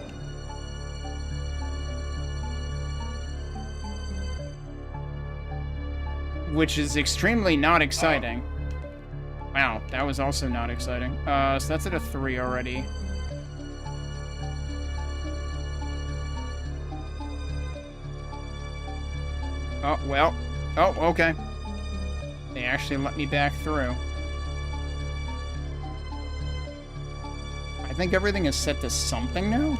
Which is extremely not exciting. Wow, that was also not exciting. So that's at a 3 already. Oh, well. Oh, okay. They actually let me back through. I think everything is set to something now?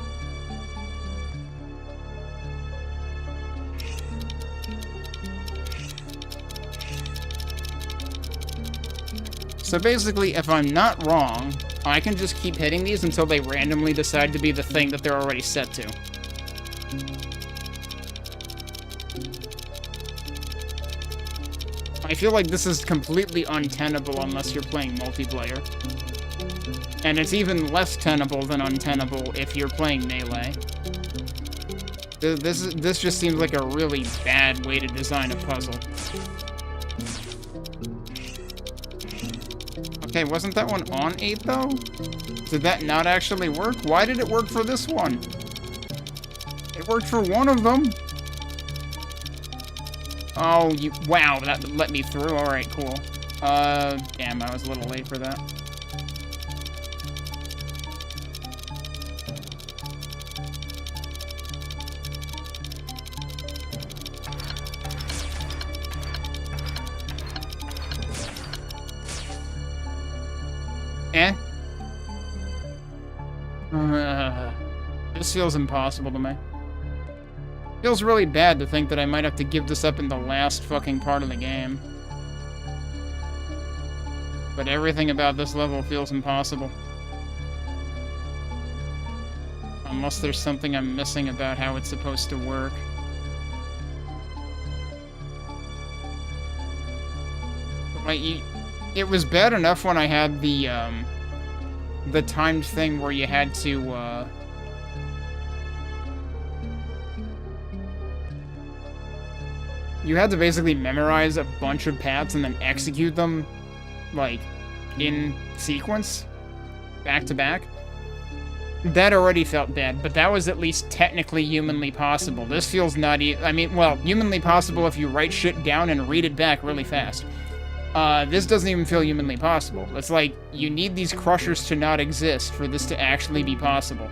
So basically, if I'm not wrong, I can just keep hitting these until they randomly decide to be the thing that they're already set to. I feel like this is completely untenable unless you're playing multiplayer. And it's even less tenable than untenable if you're playing melee. This just seems like a really bad way to design a puzzle. Okay, wasn't that one on 8 though? Did that not actually work? Why did it work for this one? It worked for one of them. Oh, wow, that let me through. Alright, cool. Damn, I was a little late for that. This feels impossible to me. Feels really bad to think that I might have to give this up in the last fucking part of the game. But everything about this level feels impossible. Unless there's something I'm missing about how it's supposed to work. Like, it was bad enough when I had the timed thing where you had to, you had to basically memorize a bunch of paths and then execute them, like, in sequence, back to back. That already felt bad, but that was at least technically humanly possible. This feels not I mean, well, humanly possible if you write shit down and read it back really fast. This doesn't even feel humanly possible. It's like, you need these crushers to not exist for this to actually be possible.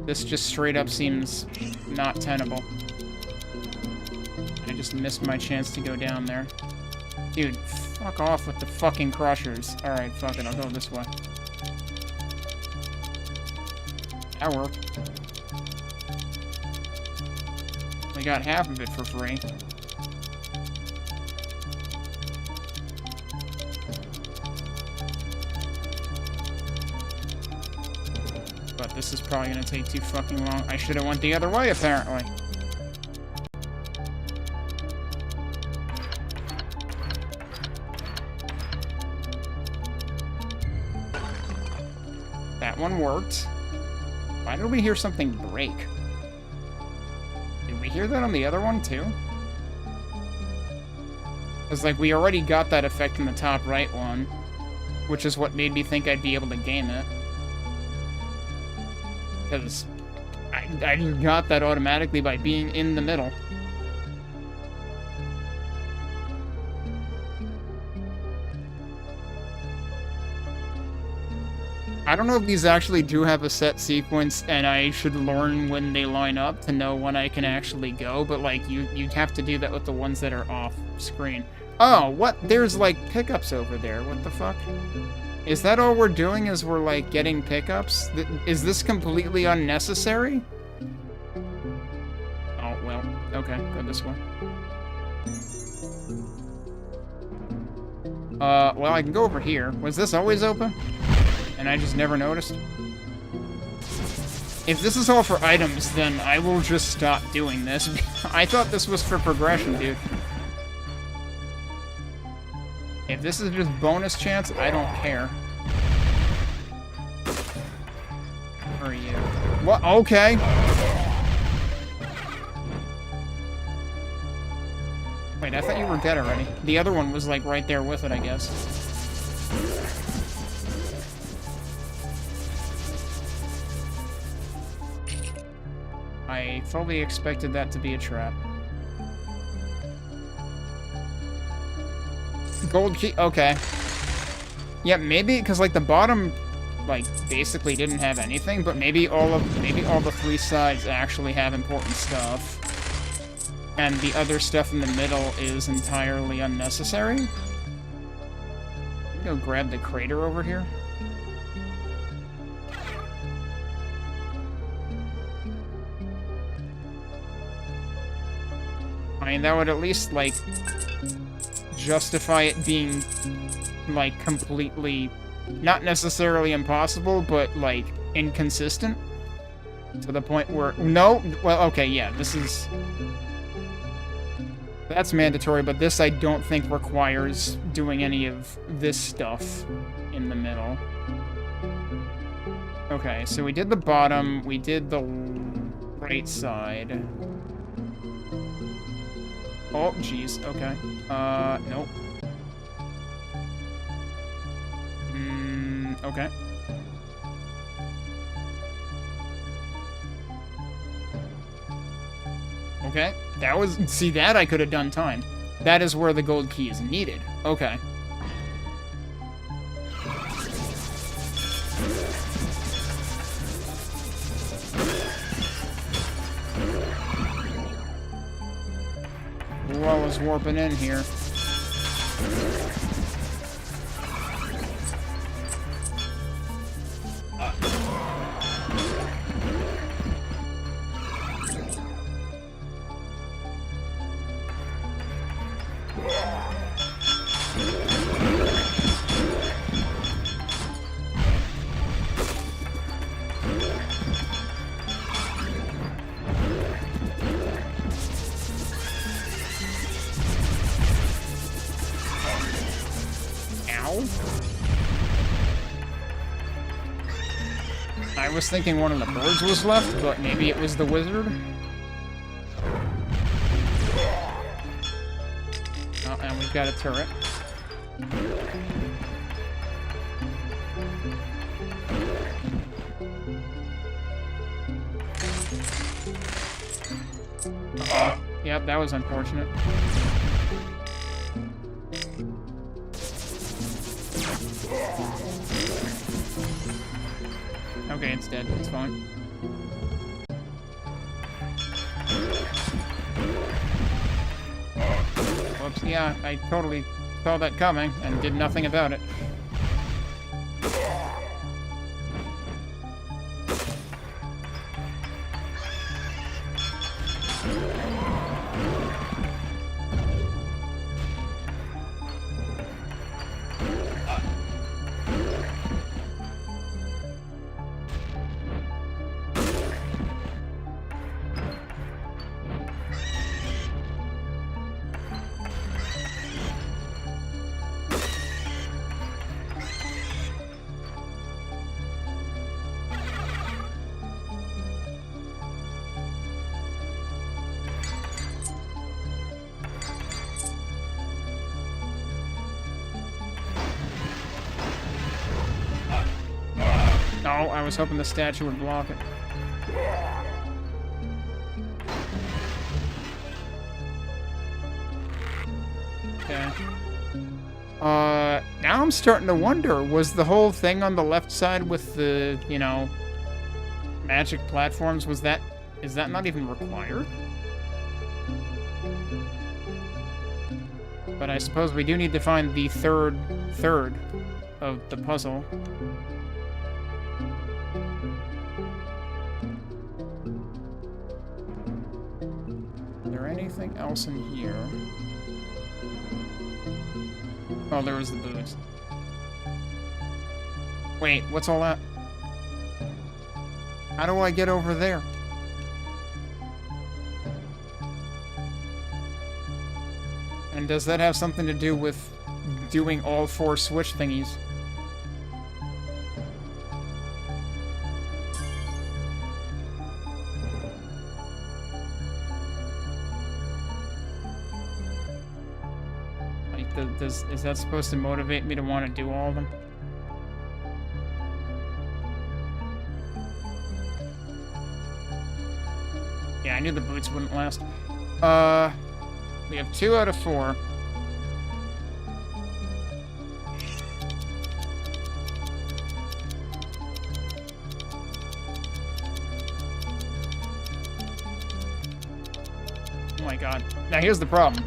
This just straight up seems not tenable. I just missed my chance to go down there. Dude, fuck off with the fucking crushers. Alright, fuck it, I'll go this way. That worked. We got half of it for free. but this is probably gonna take too fucking long. I should have went the other way, apparently. That one worked. Why did we hear something break? Did we hear that on the other one, too? Because, like, we already got that effect in the top right one, which is what made me think I'd be able to game it. Because I got that automatically by being in the middle. I don't know if these actually do have a set sequence, and I should learn when they line up to know when I can actually go, but, like, you have to do that with the ones that are off screen. Oh, what? There's, like, pickups over there. What the fuck? Is that all we're doing is we're, like, getting pickups? Is this completely unnecessary? Oh, well. Okay, go this way. Well, I can go over here. Was this always open? And I just never noticed? If this is all for items, then I will just stop doing this. I thought this was for progression, dude. If this is just bonus chance, I don't care. Where are you? What? Okay. Wait, I thought you were dead already. The other one was, like, right there with it, I guess. I fully expected that to be a trap. Gold key, okay. Yeah, maybe, because, like, the bottom, like, basically didn't have anything, but maybe all the three sides actually have important stuff. And the other stuff in the middle is entirely unnecessary. Let me go grab the crater over here. I mean, that would at least, like, justify it being, like, completely, not necessarily impossible, but, like, inconsistent. To the point where, no, well, okay, yeah, this is, that's mandatory, but this I don't think requires doing any of this stuff in the middle. Okay, so we did the bottom, we did the right side. Oh, jeez, okay. Nope. Okay. Okay, that was, see, that I could have done time. That is where the gold key is needed. Okay. Ooh, I was warping in here. I was thinking one of the birds was left, but maybe it was the wizard. Oh, and we've got a turret. Uh-oh. Yep, that was unfortunate. Okay, it's dead. It's fine. Whoops, yeah, I totally saw that coming and did nothing about it. I was hoping the statue would block it. Okay. Now I'm starting to wonder, was the whole thing on the left side with the, you know, magic platforms, is that not even required? But I suppose we do need to find the third of the puzzle. Is there anything else in here? Oh, there was the boots. Wait, what's all that? How do I get over there? And does that have something to do with doing all 4 switch thingies? Like, is that supposed to motivate me to want to do all of them? Yeah, I knew the boots wouldn't last. We have 2 out of 4. Oh my god. Now here's the problem.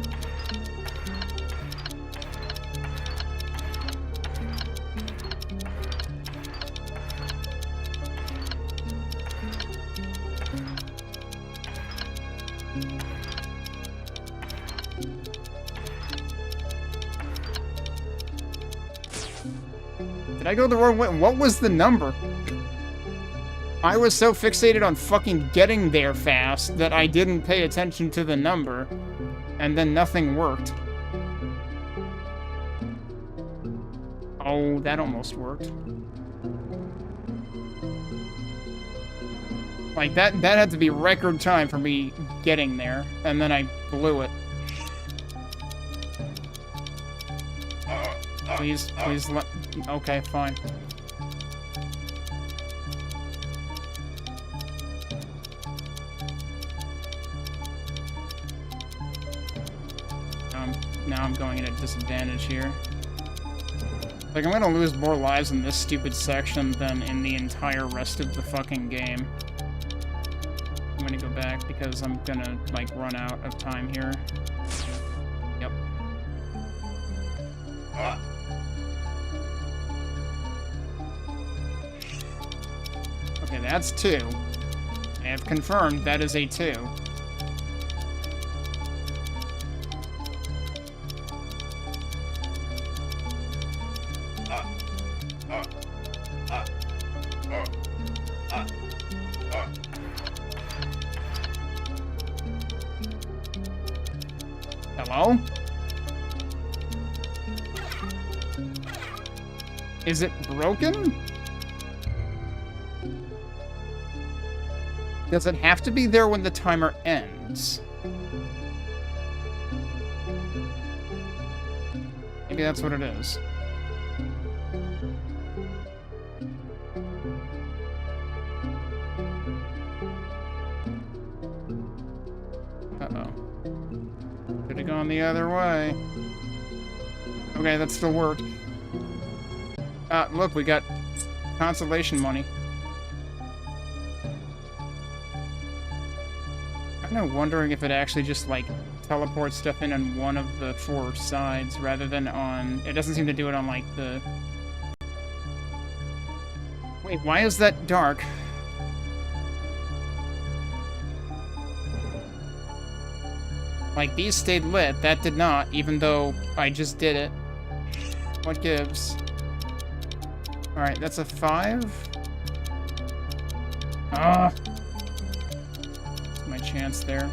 Did I go the wrong way? What was the number? I was so fixated on fucking getting there fast that I didn't pay attention to the number, and then nothing worked. Oh, that almost worked. Like, that had to be record time for me getting there, and then I blew it. Please let... Okay, fine. Now I'm going at a disadvantage here. Like, I'm gonna lose more lives in this stupid section than in the entire rest of the fucking game. I'm gonna go back because I'm gonna, like, run out of time here. Yep. Okay, that's 2. I have confirmed that is a 2. Hello? Is it broken? Does it have to be there when the timer ends? Maybe that's what it is. Uh-oh. Could have gone the other way. Okay, that still worked. Look, we got consolation money. I'm kind of wondering if it actually just, like, teleports stuff in on one of the 4 sides rather than on... It doesn't seem to do it on, like, the... Wait, why is that dark? Like, these stayed lit. That did not, even though I just did it. What gives? Alright, that's a 5. Ah! My chance there.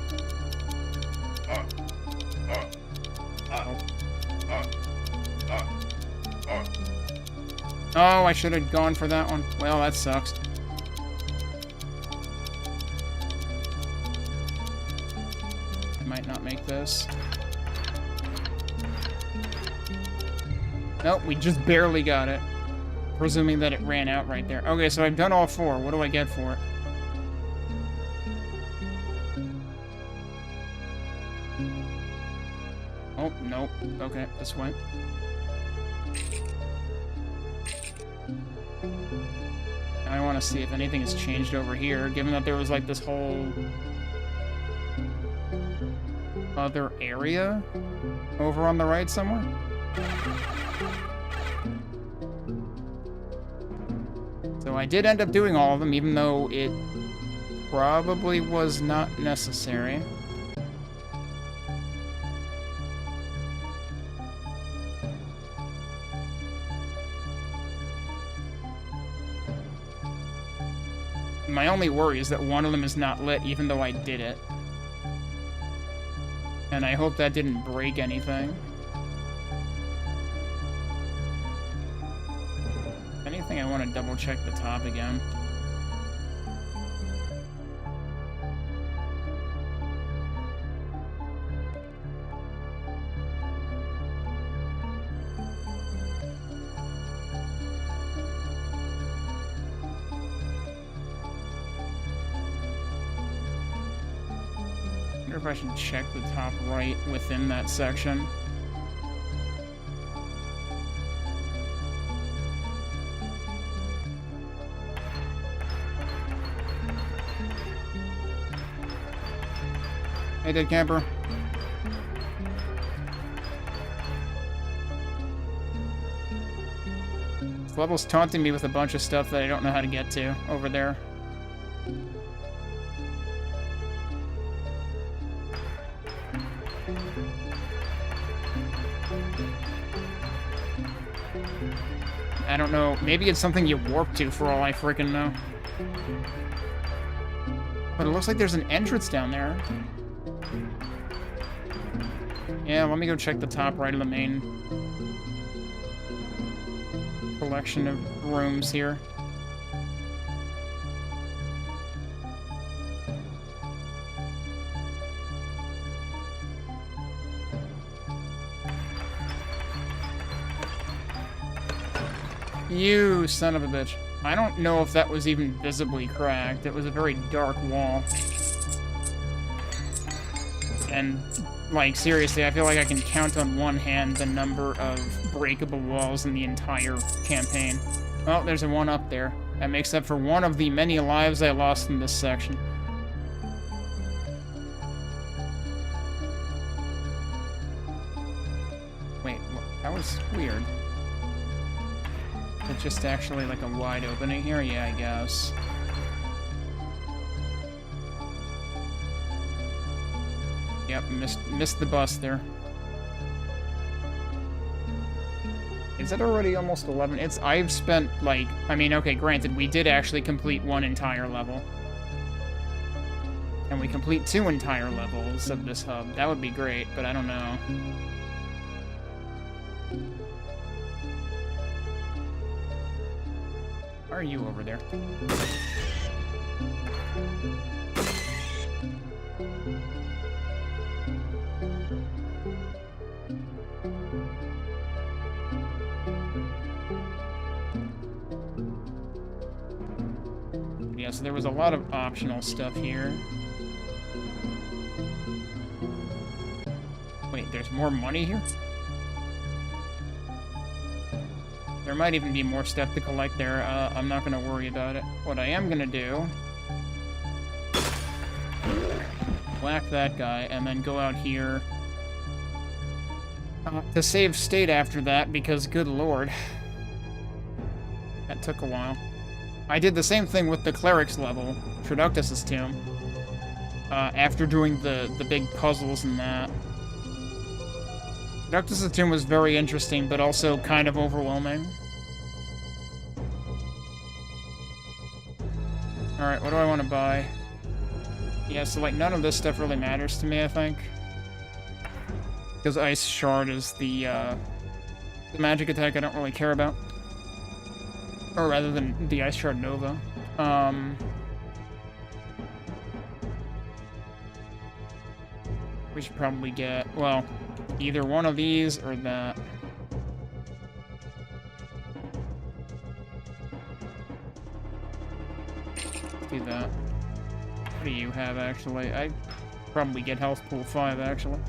Oh, I should have gone for that one. Well, that sucks. I might not make this. Nope, we just barely got it. presuming that it ran out right there. Okay, so I've done all 4. What do I get for it? Oh, nope. Okay, this way. I want to see if anything has changed over here, given that there was, like, this whole other area over on the right somewhere. So I did end up doing all of them, even though it probably was not necessary. My only worry is that one of them is not lit, even though I did it. And I hope that didn't break anything. If anything, I want to double check the top again. I wonder if I should check the top right within that section. Hey, dead camper. This level's taunting me with a bunch of stuff that I don't know how to get to over there. I don't know. Maybe it's something you warp to for all I freaking know. But it looks like there's an entrance down there. Yeah, let me go check the top right of the main collection of rooms here. You son of a bitch. I don't know if that was even visibly cracked. It was a very dark wall. And, like, seriously, I feel like I can count on one hand the number of breakable walls in the entire campaign. Well, there's a one up there. That makes up for one of the many lives I lost in this section. Wait, that was weird. It's just actually like a wide opening here? Yeah, I guess. Yep, missed the bus there. Is it already almost 11? I've spent, like, I mean, okay, granted, we did actually complete one entire level. And we complete 2 entire levels of this hub. That would be great, but I don't know. Why are you over there? Yeah, so there was a lot of optional stuff here. Wait, there's more money here? There might even be more stuff to collect there. I'm not going to worry about it. What I am going to do... whack that guy, and then go out here... to save state after that, because good lord. That took a while. I did the same thing with the cleric's level, Traductus' tomb. After doing the big puzzles and that. Traductus' tomb was very interesting, but also kind of overwhelming. Alright, what do I want to buy? Yeah, so, like, none of this stuff really matters to me, I think. Because Ice Shard is the magic attack I don't really care about. Or rather than the Ice Shard Nova. We should probably get, well, either one of these or that. What do you have, actually? I probably get health pool 5, actually.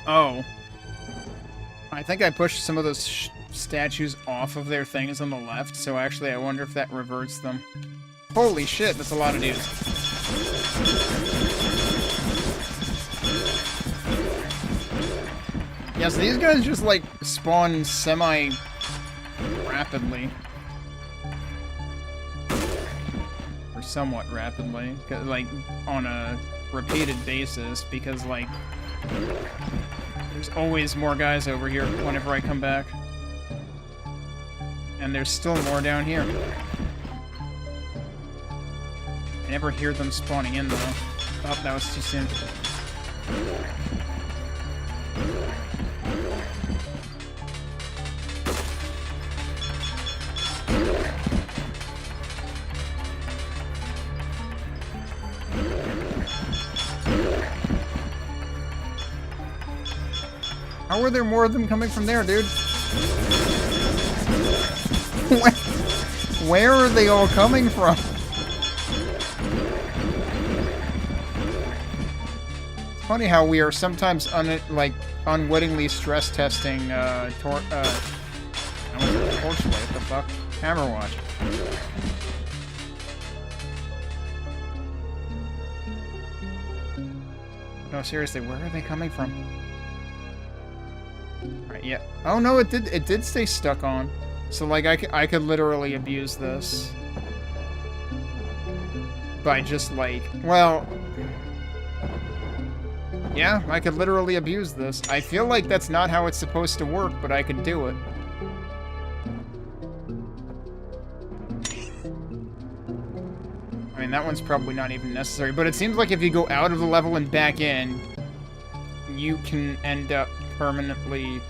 Oh. I think I pushed some of those statues off of their things on the left, so actually I wonder if that reverts them. Holy shit, that's a lot of dudes. Yeah, so these guys just, like, spawn semi-rapidly. Or somewhat rapidly. Like, on a repeated basis, because, like, there's always more guys over here whenever I come back. And there's still more down here. I never hear them spawning in, though. Oh, that was too soon. How are there more of them coming from there, dude? Where are they all coming from? It's funny how we are sometimes unwittingly stress testing Torchlight, what the fuck? Hammerwatch. No, seriously, where are they coming from? Right, yeah. Oh no, it did stay stuck on. So like I could literally abuse this by just like, well, yeah, I could literally abuse this. I feel like that's not how it's supposed to work, but I could do it. I mean, that one's probably not even necessary, but it seems like if you go out of the level and back in, you can end up permanently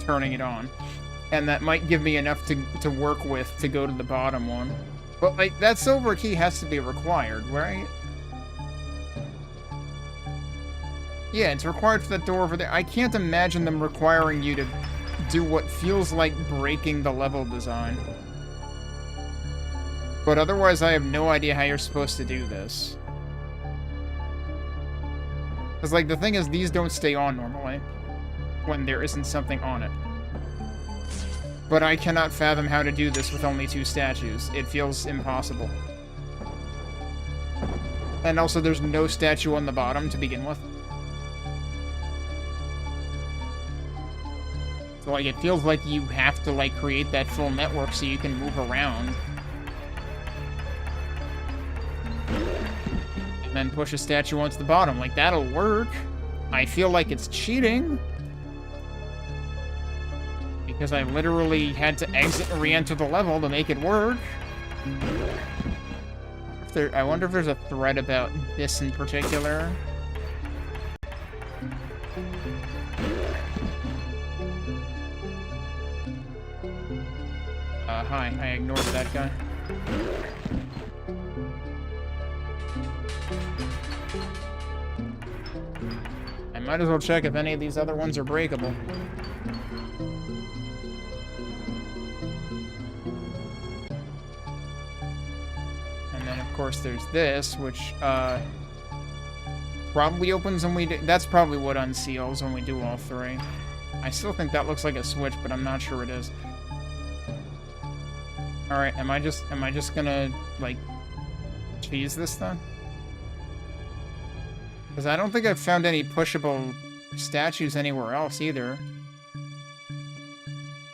turning it on. And that might give me enough to work with to go to the bottom one. But, like, that silver key has to be required, right? Yeah, it's required for that door over there. I can't imagine them requiring you to do what feels like breaking the level design. But otherwise, I have no idea how you're supposed to do this. Because, like, the thing is, these don't stay on normally when there isn't something on it. But I cannot fathom how to do this with only 2 statues. It feels impossible. And also, there's no statue on the bottom to begin with. So, like, it feels like you have to, like, create that full network so you can move around. And then push a statue onto the bottom. Like, that'll work. I feel like it's cheating. Because I literally had to exit and re-enter the level to make it work. I wonder if there's a thread about this in particular. Hi, I ignored that guy. I might as well check if any of these other ones are breakable. Of course, there's this, which probably opens when we do. That's probably what unseals when we do all 3. I still think that looks like a switch, but I'm not sure it is. All right, am I just gonna like cheese this then? Because I don't think I've found any pushable statues anywhere else either.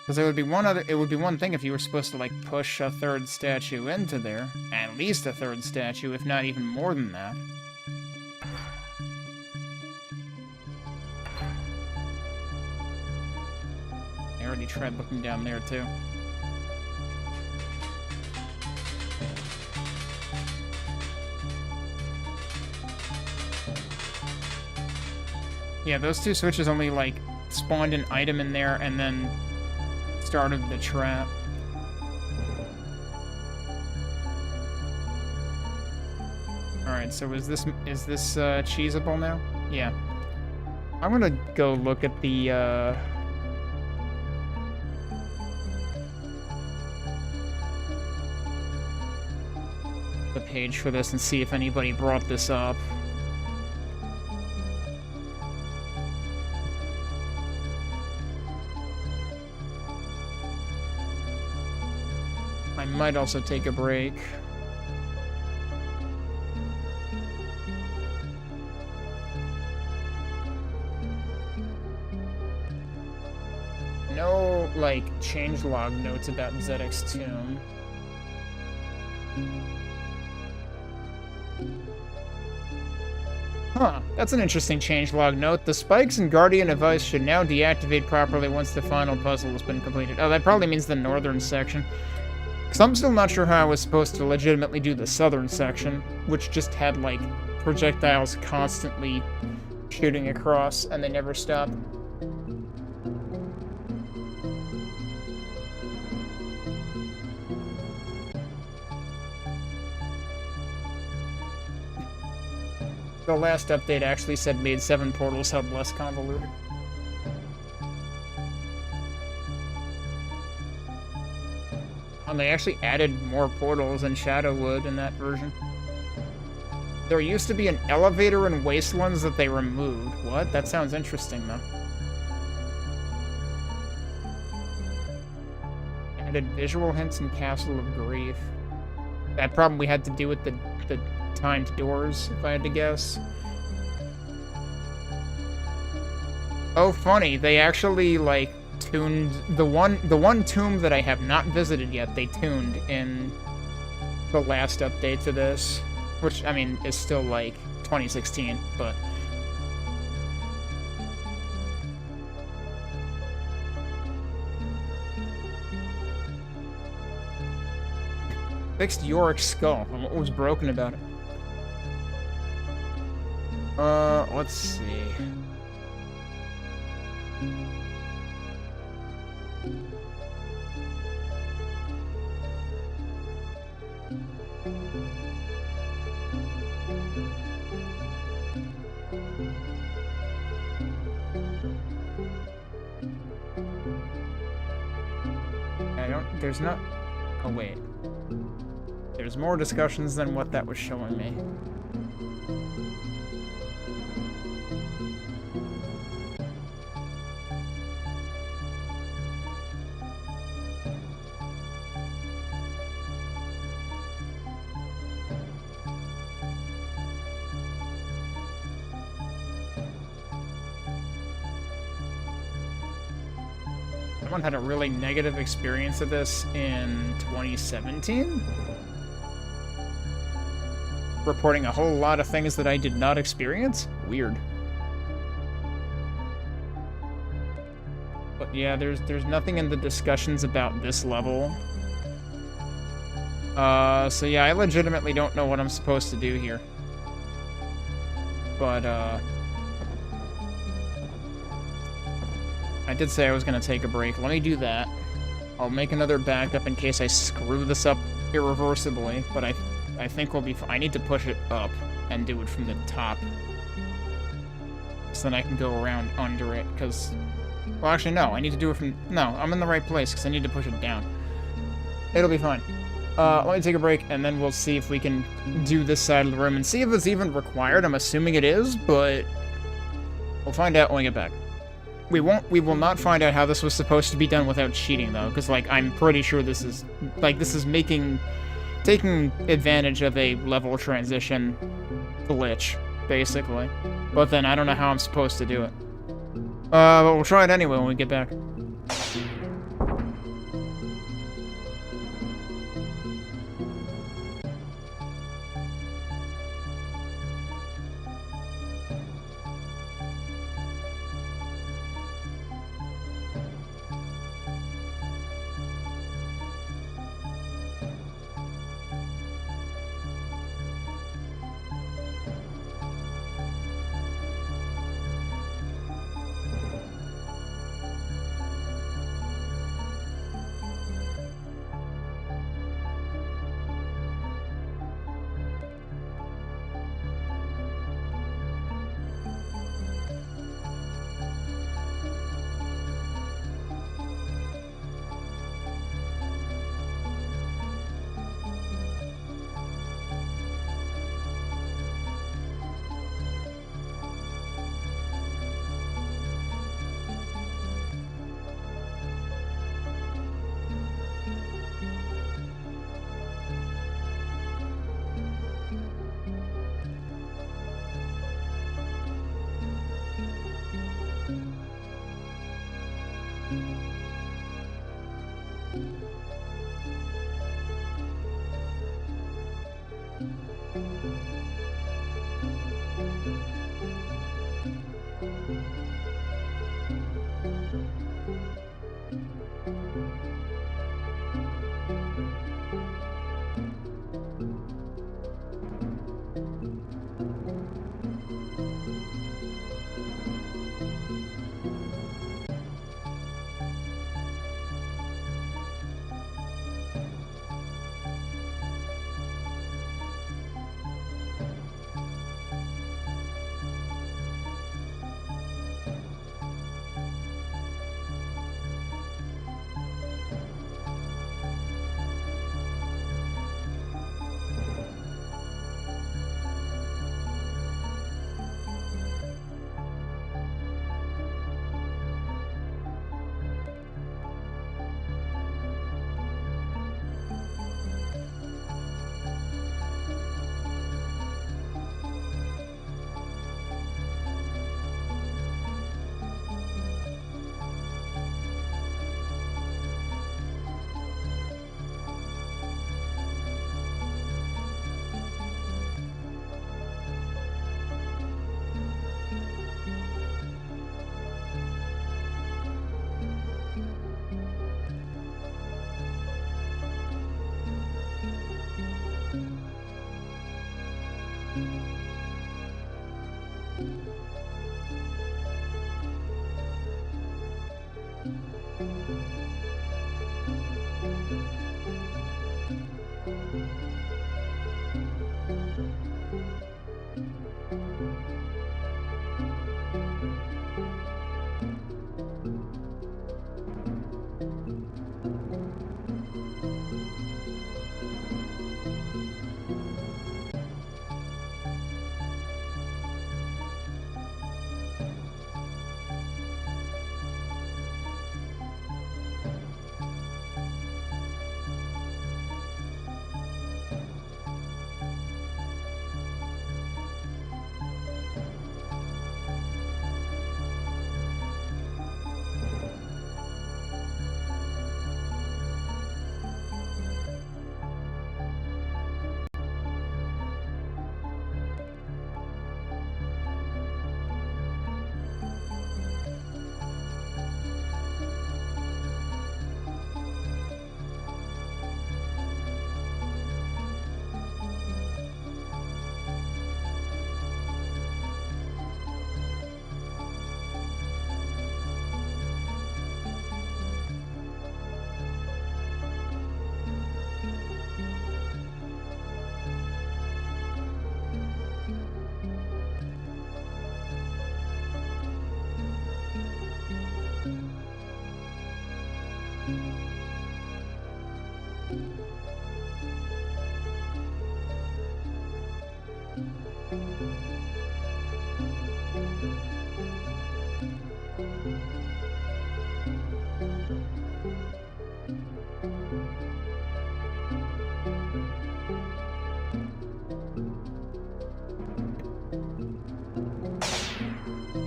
Because it would be one thing if you were supposed to, like, push a 3rd statue into there. At least a 3rd statue, if not even more than that. I already tried looking down there, too. Yeah, those 2 switches only, like, spawned an item in there and then started the trap. Alright, so is this cheesable now? Yeah. I'm gonna go look at the page for this and see if anybody brought this up. I might also take a break. No, like, changelog notes about Zedek's tomb. Huh, that's an interesting changelog note. The spikes and Guardian of Ice should now deactivate properly once the final puzzle has been completed. Oh, that probably means the northern section. Because I'm still not sure how I was supposed to legitimately do the southern section, which just had, like, projectiles constantly shooting across, and they never stop. The last update actually said made 7 portals hub less convoluted. And they actually added more portals in Shadowwood in that version. There used to be an elevator in Wastelands that they removed. What? That sounds interesting, though. Added visual hints in Castle of Grief. That probably had to do with the timed doors, if I had to guess. Oh, funny. They actually, like, tuned the one tomb that I have not visited yet. They tuned in the last update to this, which I mean is still like 2016, but fixed Yorick's skull. And what was broken about it? Let's see. There's not... Oh, wait. There's more discussions than what that was showing me. Someone had a really negative experience of this in 2017, reporting a whole lot of things that I did not experience. Weird. But yeah, there's nothing in the discussions about this level. So yeah, I legitimately don't know what I'm supposed to do here. But I did say I was going to take a break. Let me do that. I'll make another backup in case I screw this up irreversibly, but I think we'll be fine. I need to push it up and do it from the top. So then I can go around under it, because... Well, actually, no. I need to do it from... No, I'm in the right place, because I need to push it down. It'll be fine. Let me take a break, and then we'll see if we can do this side of the room, and see if it's even required. I'm assuming it is, but... We'll find out when we get back. We will not find out how this was supposed to be done without cheating, though, because, like, I'm pretty sure this is, like, taking advantage of a level transition glitch, basically. But then I don't know how I'm supposed to do it. But we'll try it anyway when we get back.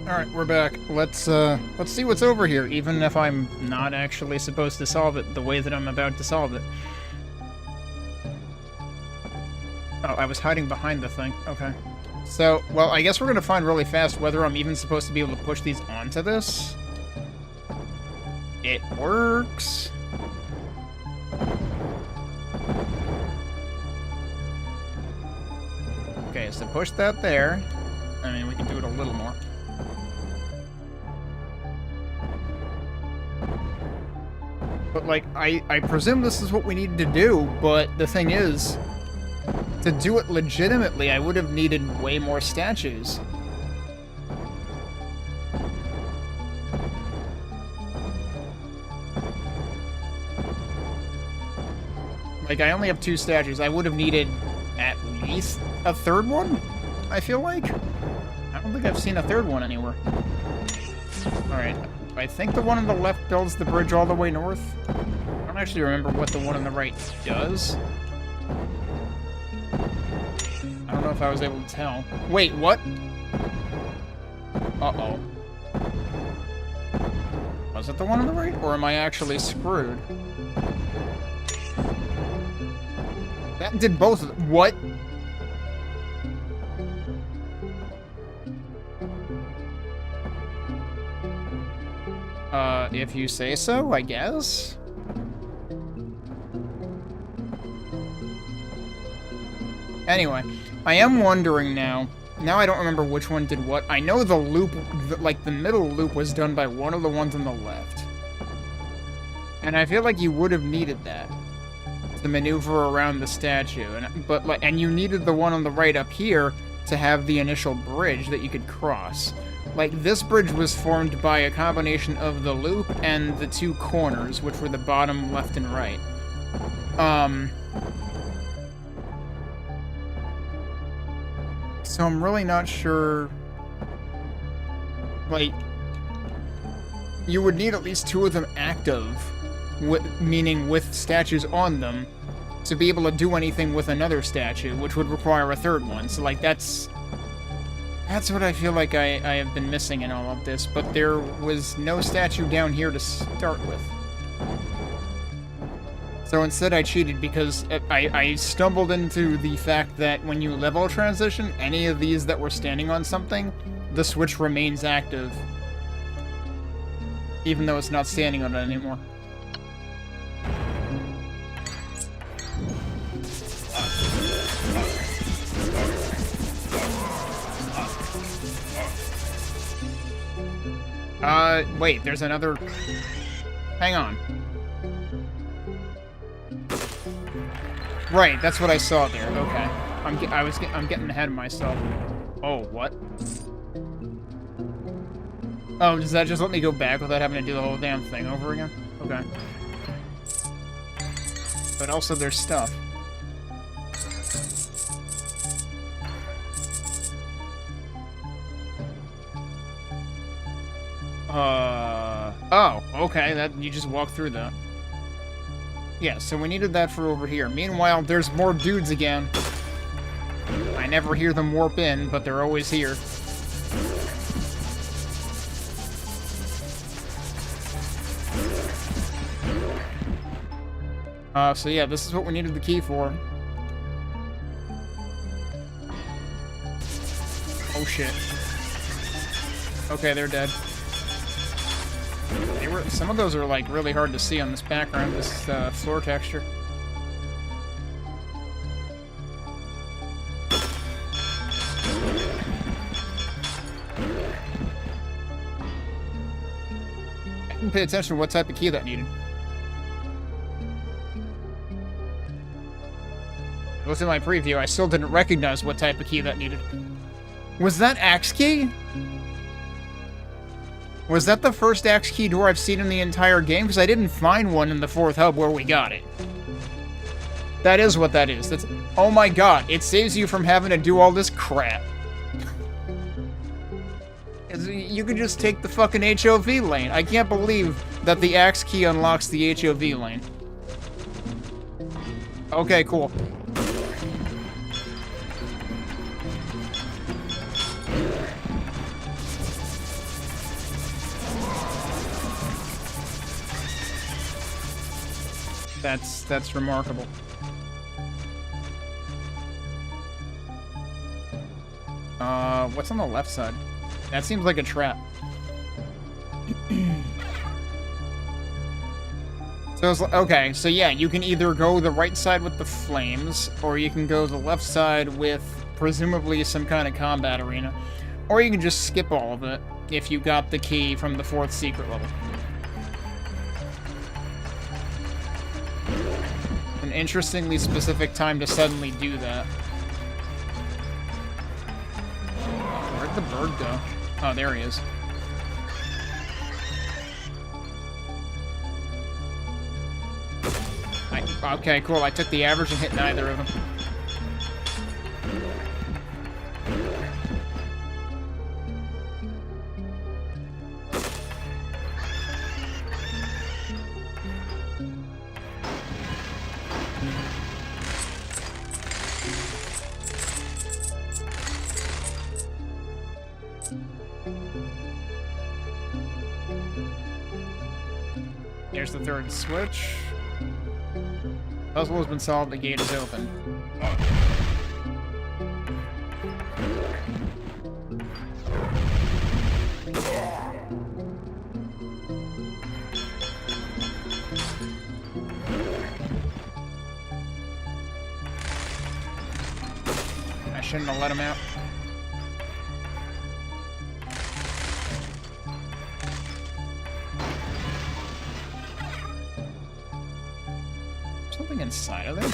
Alright, we're back. Let's see what's over here, even if I'm not actually supposed to solve it the way that I'm about to solve it. Oh, I was hiding behind the thing. Okay. So, well, I guess we're gonna find really fast whether I'm even supposed to be able to push these onto this. It works. Okay, so push that there. I mean, we can do it a little more. But, like, I presume this is what we need to do, but the thing is, to do it legitimately, I would have needed way more statues. Like, I only have 2 statues. I would have needed at least a 3rd one, I feel like. I don't think I've seen a 3rd one anywhere. Alright. I think the one on the left builds the bridge all the way north. I don't actually remember what the one on the right does. I don't know if I was able to tell. Wait, what? Uh-oh. Was it the one on the right, or am I actually screwed? That did both of them. What? If you say so, I guess? Anyway, I am wondering now. Now I don't remember which one did what. I know the loop, like the middle loop was done by one of the ones on the left. And I feel like you would have needed that to maneuver around the statue. And you needed the one on the right up here to have the initial bridge that you could cross. Like, this bridge was formed by a combination of the loop and the two corners, which were the bottom left and right. So I'm really not sure, like, you would need at least two of them active, meaning with statues on them, to be able to do anything with another statue, which would require a third one. So, like, that's what I feel like I have been missing in all of this, but there was no statue down here to start with. So instead I cheated because I stumbled into the fact that when you level transition, any of these that were standing on something, the switch remains active. Even though it's not standing on it anymore. Wait, there's another... Hang on. Right, that's what I saw there. Okay. I'm getting ahead of myself. Oh, what? Oh, does that just let me go back without having to do the whole damn thing over again? Okay. But also there's stuff. Oh, okay, that you just walk through that. Yeah, so we needed that for over here. Meanwhile, there's more dudes again. I never hear them warp in, but they're always here. So yeah, this is what we needed the key for. Oh shit. Okay, they're dead. Some of those are like really hard to see on this background, this floor texture. I didn't pay attention to what type of key that needed. Looked at my preview, I still didn't recognize what type of key that needed. Was that axe key? Was that the first axe key door I've seen in the entire game? Because I didn't find one in the 4th hub where we got it. That is what that is. That's... Oh my god, it saves you from having to do all this crap. You can just take the fucking HOV lane. I can't believe that the axe key unlocks the HOV lane. Okay, cool. That's remarkable. What's on the left side? That seems like a trap. So it's, okay, so yeah, you can either go the right side with the flames, or you can go the left side with presumably some kind of combat arena, or you can just skip all of it if you got the key from the 4th secret level. An interestingly specific time to suddenly do that. Where'd the bird go? Oh, there he is. Okay, cool. I took the average and hit neither of them. There's the 3rd switch. Puzzle has been solved, the gate is open. shouldn't have let him out. Something inside of there?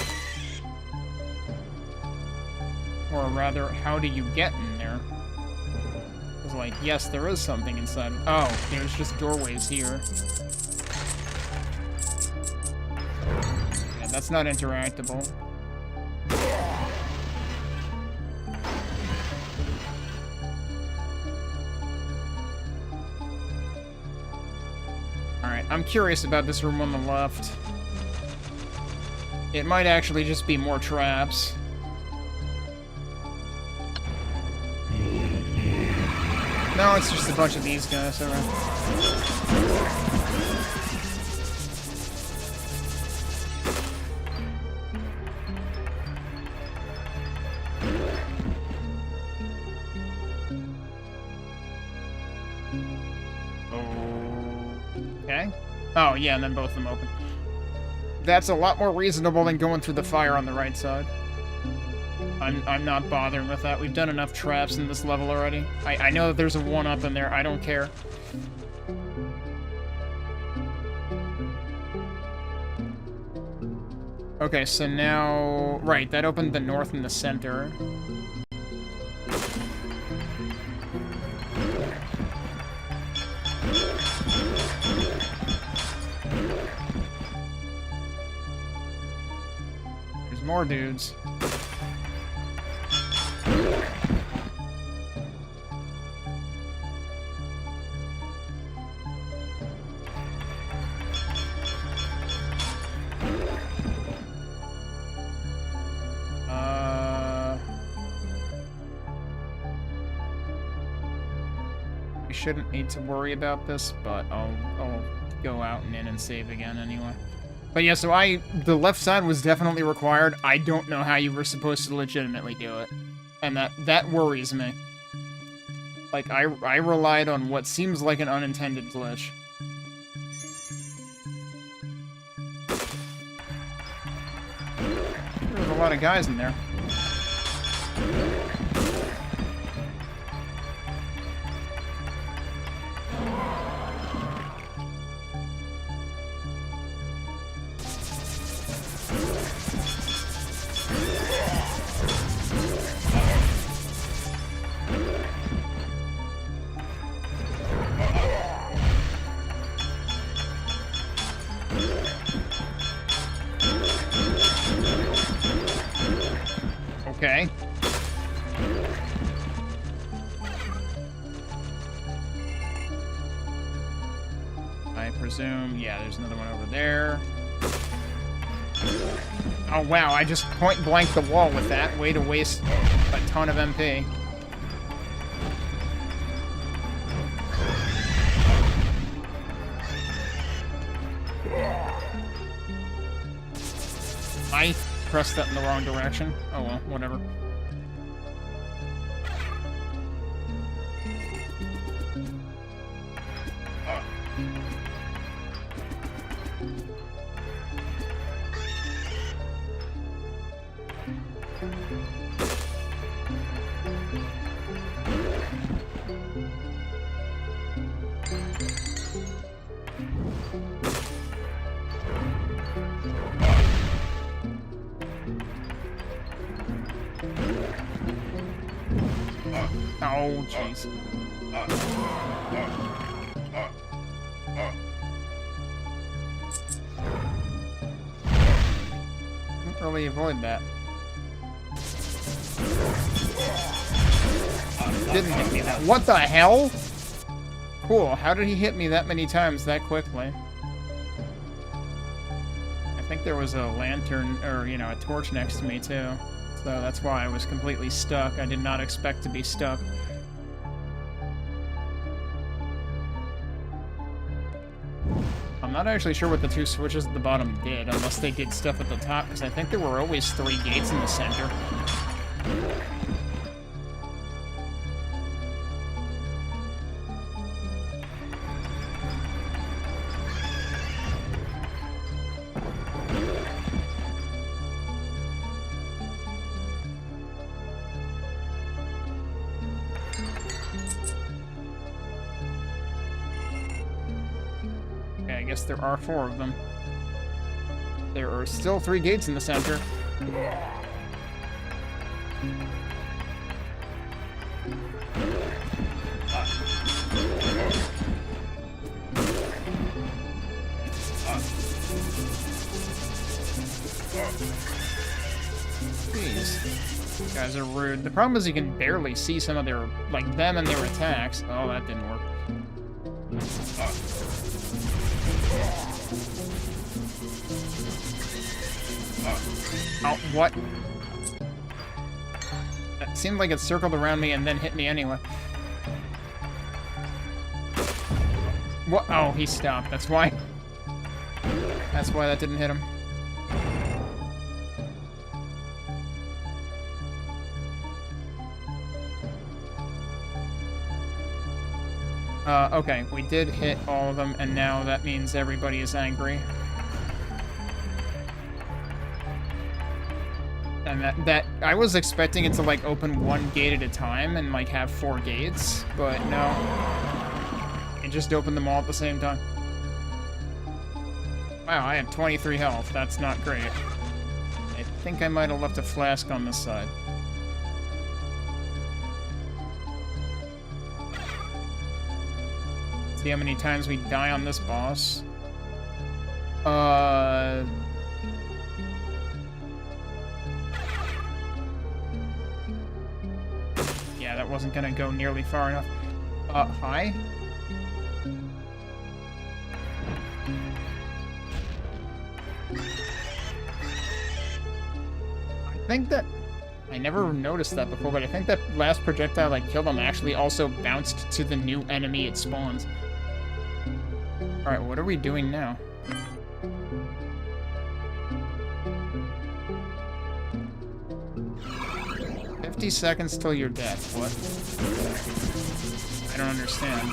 Or rather, how do you get in there? It's like, yes, there is something inside. Oh, there's just doorways here. Yeah, that's not interactable. Alright, I'm curious about this room on the left. It might actually just be more traps. No, it's just a bunch of these guys around. Okay. Oh, yeah, and then both of them open. That's a lot more reasonable than going through the fire on the right side. I'm not bothering with that. We've done enough traps in this level already. I know that there's a one-up in there. I don't care. Okay, so now... Right, that opened the north and the center. There's more dudes. We shouldn't need to worry about this, but I'll go out and in and save again anyway. But yeah, so the left side was definitely required. I don't know how you were supposed to legitimately do it. And that worries me. Like, I relied on what seems like an unintended glitch. There's a lot of guys in there. Okay. I presume, yeah, there's another one over there. Oh wow, I just point blank the wall with that. Way to waste a ton of MP. I pressed that in the wrong direction. Oh well, whatever. Oh, jeez. Can't really avoid that. Didn't hit me that. What the hell? Cool. How did he hit me that many times that quickly? I think there was a lantern, or, you know, a torch next to me, too. So that's why I was completely stuck. I did not expect to be stuck. I'm not actually sure what the two switches at the bottom did, unless they did stuff at the top, because I think there were always 3 gates in the center. guess there are 4 of them. There are still 3 gates in the center. Jeez. Guys are rude. The problem is you can barely see some of their, like, them and their attacks. Oh, that didn't work. Oh, what? That seemed like it circled around me and then hit me anyway. What? Oh, he stopped. That's why. That's why that didn't hit him. Okay, we did hit all of them, and now that means everybody is angry. And that I was expecting it to, like, open 1 gate at a time and, like, have 4 gates, but no. It just opened them all at the same time. Wow, I have 23 health. That's not great. I think I might have left a flask on this side. See how many times we die on this boss. Yeah, that wasn't gonna go nearly far enough. Hi? I think that... I never noticed that before, but I think that last projectile I killed him actually also bounced to the new enemy it spawns. Alright, what are we doing now? "50 seconds till you're dead." What? I don't understand.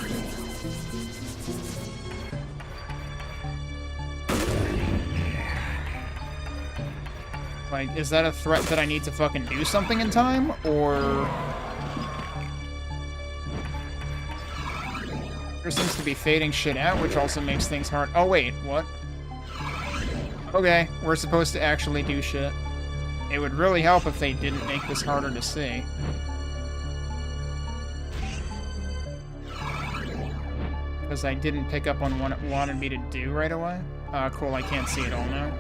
Like, is that a threat that I need to fucking do something in time, or... There seems to be fading shit out, which also makes things hard. Oh, wait, what? Okay, we're supposed to actually do shit. It would really help if they didn't make this harder to see. Because I didn't pick up on what it wanted me to do right away. Cool, I can't see it all now.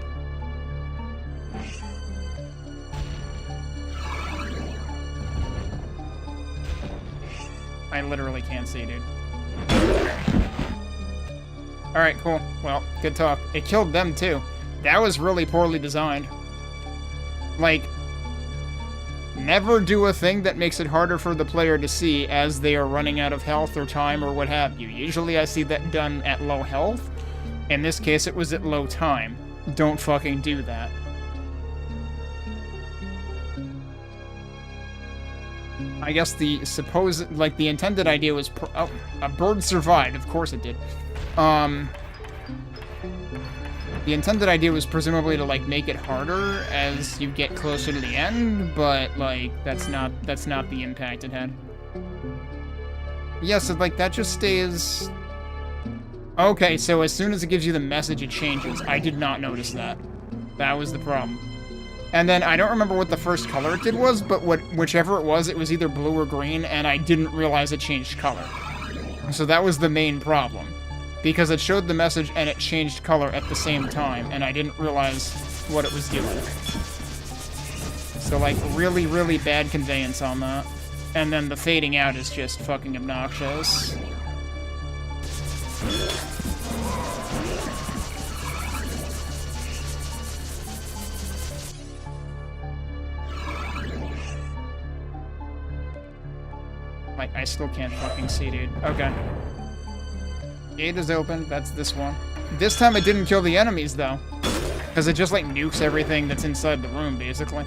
I literally can't see, dude. Alright, cool. Well, good talk. It killed them, too. That was really poorly designed. Like, never do a thing that makes it harder for the player to see as they are running out of health or time or what have you. Usually I see that done at low health. In this case, it was at low time. Don't fucking do that. I guess the supposed, like, the intended idea was, oh, a bird survived. Of course it did. The intended idea was presumably to, like, make it harder as you get closer to the end, but, like, that's not the impact it had. Yeah, so, like, that just stays... Okay, so as soon as it gives you the message, it changes. I did not notice that. That was the problem. And then, I don't remember what the first color it did was, but whichever it was either blue or green, and I didn't realize it changed color. So that was the main problem. Because it showed the message and it changed color at the same time, and I didn't realize what it was doing. So, like, really, really bad conveyance on that. And then the fading out is just fucking obnoxious. Like, I still can't fucking see, dude. Okay. Gate is open. That's this one. This time it didn't kill the enemies, though. Because it just, like, nukes everything that's inside the room, basically.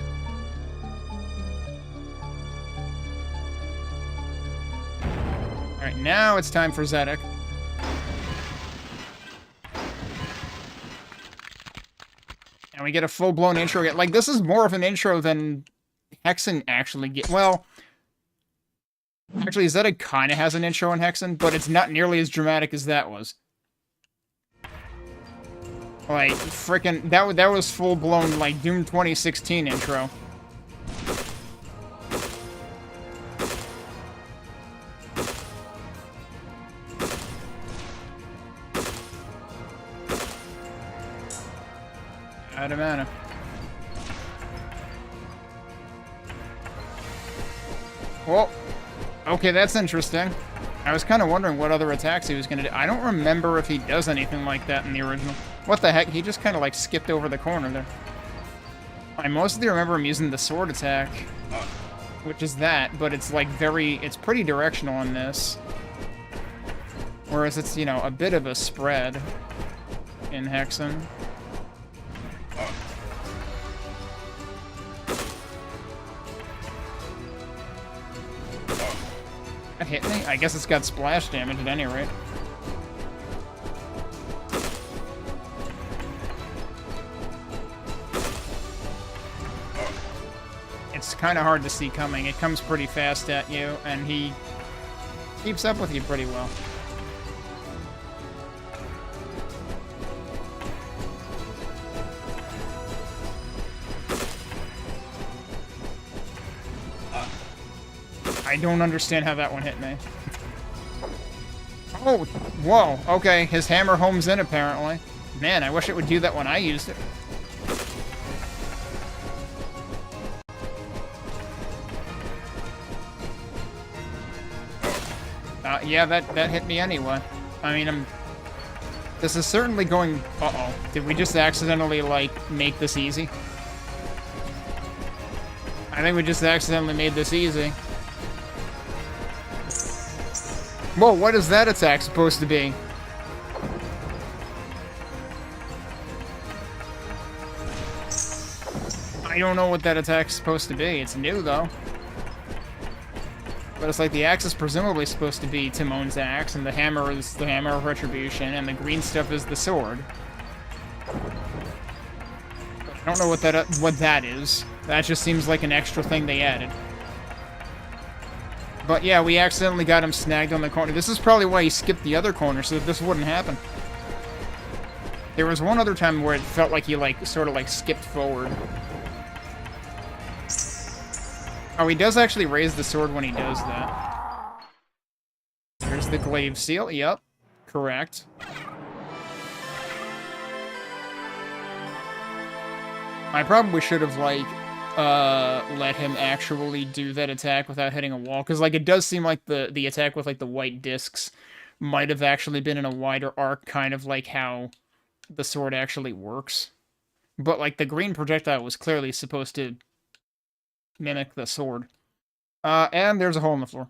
Alright, now it's time for Zedek. And we get a full-blown intro. Like, this is more of an intro than Hexen actually get. Well... Actually, Zedek kind of has an intro in Hexen, but it's not nearly as dramatic as that was. Like, frickin' that was full-blown, like, Doom 2016 intro. Out of mana. Well, okay, that's interesting. I was kind of wondering what other attacks he was going to do. I don't remember if he does anything like that in the original. What the heck? He just kind of, like, skipped over the corner there. I mostly remember him using the sword attack, which is that, but it's, like, it's pretty directional in this. Whereas it's, you know, a bit of a spread in Hexen. That hit me? I guess it's got splash damage at any rate. It's kind of hard to see coming. It comes pretty fast at you, and he keeps up with you pretty well. I don't understand how that one hit me. Oh, whoa, okay, his hammer homes in apparently. Man, I wish it would do that when I used it. Yeah, that hit me anyway. I mean, this is certainly going... Uh-oh. Did we just accidentally, like, make this easy? I think we just accidentally made this easy. Whoa, what is that attack supposed to be? I don't know what that attack's supposed to be. It's new, though. But it's like the axe is presumably supposed to be Timon's axe, and the hammer is the hammer of retribution, and the green stuff is the sword. I don't know what that is. That just seems like an extra thing they added. But yeah, we accidentally got him snagged on the corner. This is probably why he skipped the other corner, so that this wouldn't happen. There was one other time where it felt like he, like, sort of, like, skipped forward. Oh, he does actually raise the sword when he does that. There's the glaive seal. Yep. Correct. I probably should have, like, let him actually do that attack without hitting a wall. Because, like, it does seem like the attack with, like, the white discs might have actually been in a wider arc, kind of like how the sword actually works. But, like, the green projectile was clearly supposed to mimic the sword. And there's a hole in the floor.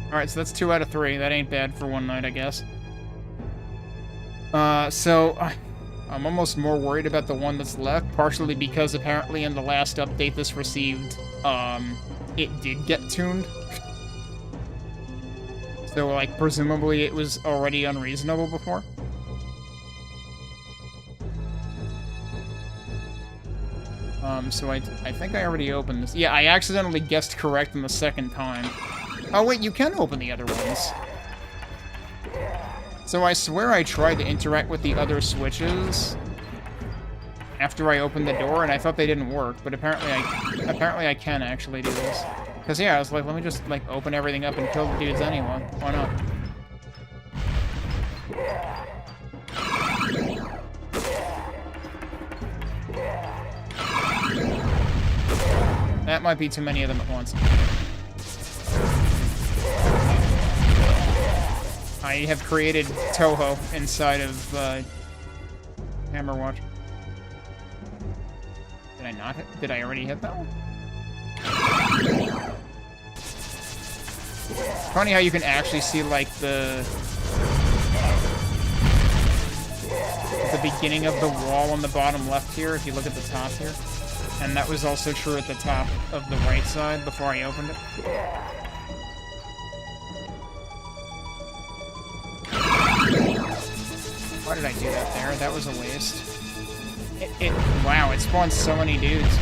Alright, so that's 2 out of 3. That ain't bad for one night, I guess. So I'm almost more worried about the one that's left, partially because apparently in the last update this received, it did get tuned. So, like, presumably it was already unreasonable before. So I think I already opened this. Yeah, I accidentally guessed correct in the second time. Oh, wait, you can open the other ones. So I swear I tried to interact with the other switches after I opened the door, and I thought they didn't work, but apparently I can actually do this. Because, yeah, I was like, let me just, like, open everything up and kill the dudes anyway. Why not? That might be too many of them at once. I have created Toho inside of Hammerwatch. Did I not hit? Did I already hit that one? Funny how you can actually see, like, the beginning of the wall on the bottom left here, if you look at the top here. And that was also true at the top of the right side before I opened it. Why did I do that there? That was a waste. Wow, it spawned so many dudes.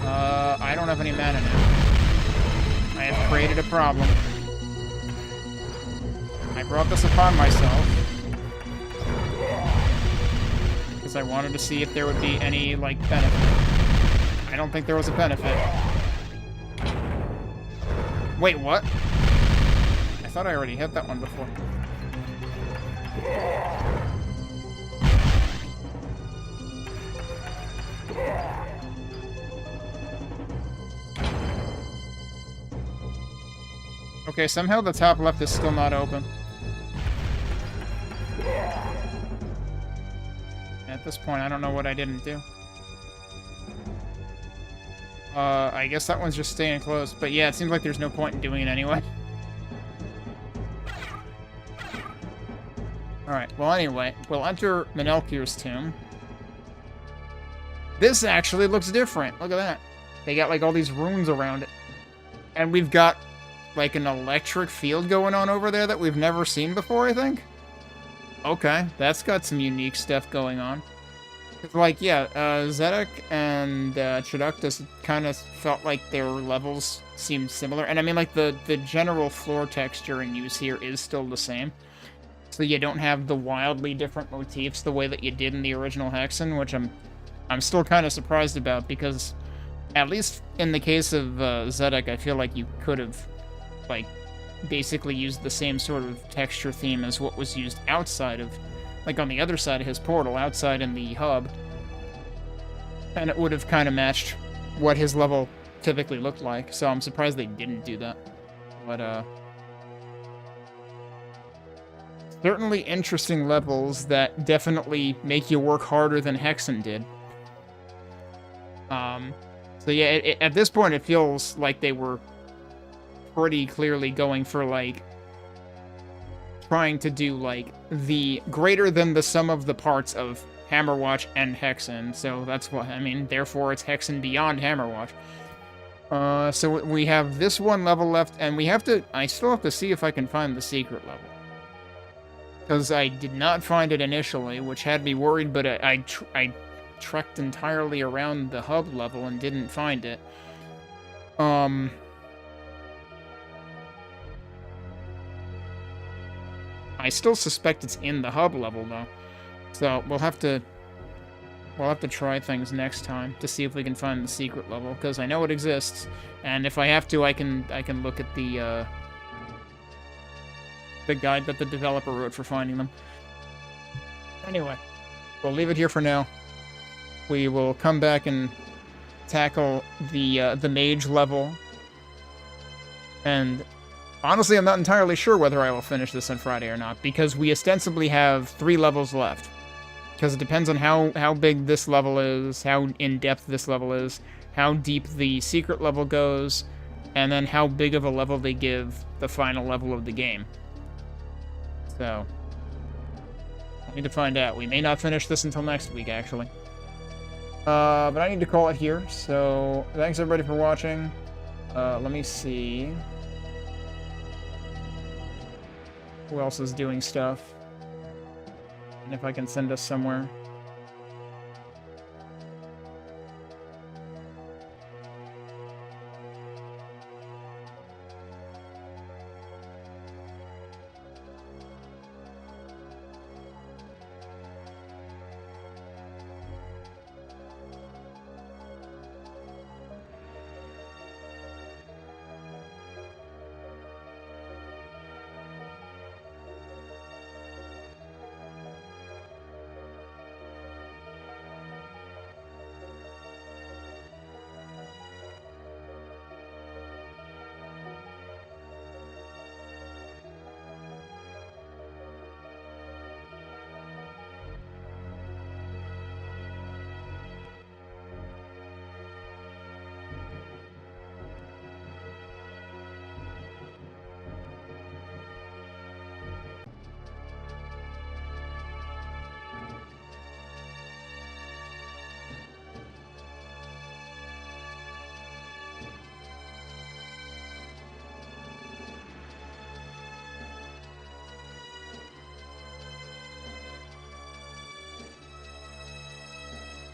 I don't have any mana now. I have created a problem. I brought this upon myself. Because I wanted to see if there would be any, like, benefit. I don't think there was a benefit. Wait, what? I thought I already hit that one before. Okay, somehow the top left is still not open. At this point, I don't know what I didn't do. I guess that one's just staying closed. But yeah, it seems like there's no point in doing it anyway. Alright, well anyway, we'll enter Menelkir's tomb. This actually looks different. Look at that. They got like all these runes around it. And we've got like an electric field going on over there that we've never seen before, I think? Okay, that's got some unique stuff going on. Like, yeah, Zedek and Traductus kind of felt like their levels seemed similar. And I mean, like, the general floor texture in use here is still the same. So you don't have the wildly different motifs the way that you did in the original Hexen, which I'm still kind of surprised about, because at least in the case of Zedek, I feel like you could have, like, basically used the same sort of texture theme as what was used outside of, like, on the other side of his portal, outside in the hub. And it would have kind of matched what his level typically looked like, so I'm surprised they didn't do that. But, certainly interesting levels that definitely make you work harder than Hexen did. So yeah, at this point it feels like they were pretty clearly going for, like, trying to do, like, the greater than the sum of the parts of Hammerwatch and Hexen. So that's what, I mean, therefore it's Hexen beyond Hammerwatch. So we have this one level left, and I still have to see if I can find the secret level. Because I did not find it initially, which had me worried, but I trekked entirely around the hub level and didn't find it. I still suspect it's in the hub level, though. So we'll have to try things next time to see if we can find the secret level, because I know it exists, and if I have to, I can look at the guide that the developer wrote for finding them. Anyway, we'll leave it here for now. We will come back and tackle the mage level. And honestly, I'm not entirely sure whether I will finish this on Friday or not, because we ostensibly have 3 levels left. Because it depends on how big this level is, how in-depth this level is, how deep the secret level goes, and then how big of a level they give the final level of the game. So, I need to find out. We may not finish this until next week, actually. But I need to call it here, so thanks everybody for watching. Let me see who else is doing stuff, and if I can send us somewhere.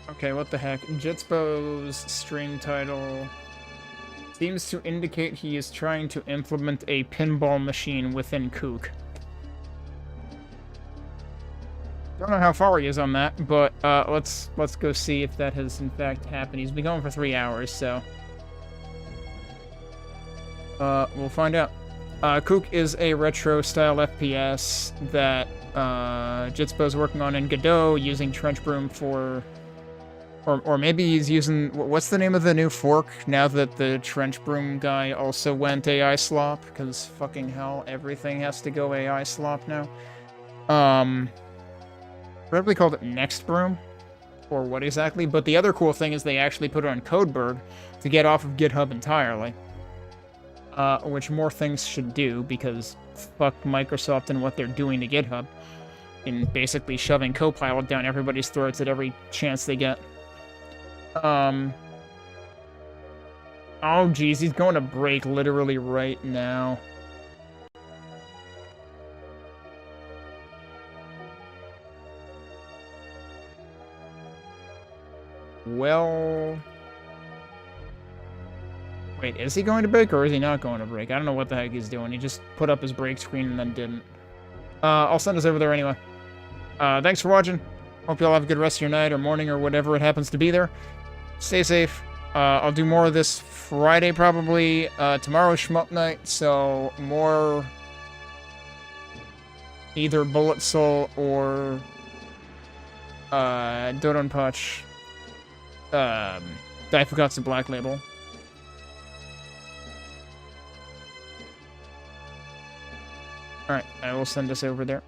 Okay, what the heck? Jitsbo's stream title seems to indicate he is trying to implement a pinball machine within Kook. Don't know how far he is on that, but let's go see if that has in fact happened. He's been going for 3 hours, so we'll find out. Kook is a retro-style FPS that Jitspo's working on in Godot, using Trench Broom for... Or maybe he's using... What's the name of the new fork, now that the Trench Broom guy also went AI slop? Because fucking hell, everything has to go AI slop now. Probably called it Next Broom, or what exactly? But the other cool thing is they actually put it on Codeberg to get off of GitHub entirely. Which more things should do, because fuck Microsoft and what they're doing to GitHub, and basically shoving Copilot down everybody's throats at every chance they get. Oh geez, he's going to break literally right now. Well... Wait, is he going to break, or is he not going to break? I don't know what the heck he's doing. He just put up his break screen and then didn't. I'll send us over there anyway. Thanks for watching. Hope you all have a good rest of your night or morning or whatever it happens to be there. Stay safe. I'll do more of this Friday, probably. Tomorrow's Shmup Night, so more... either Bullet Soul or... Dodonpachi. Daifukatsu Black Label. Alright, I will send us over there.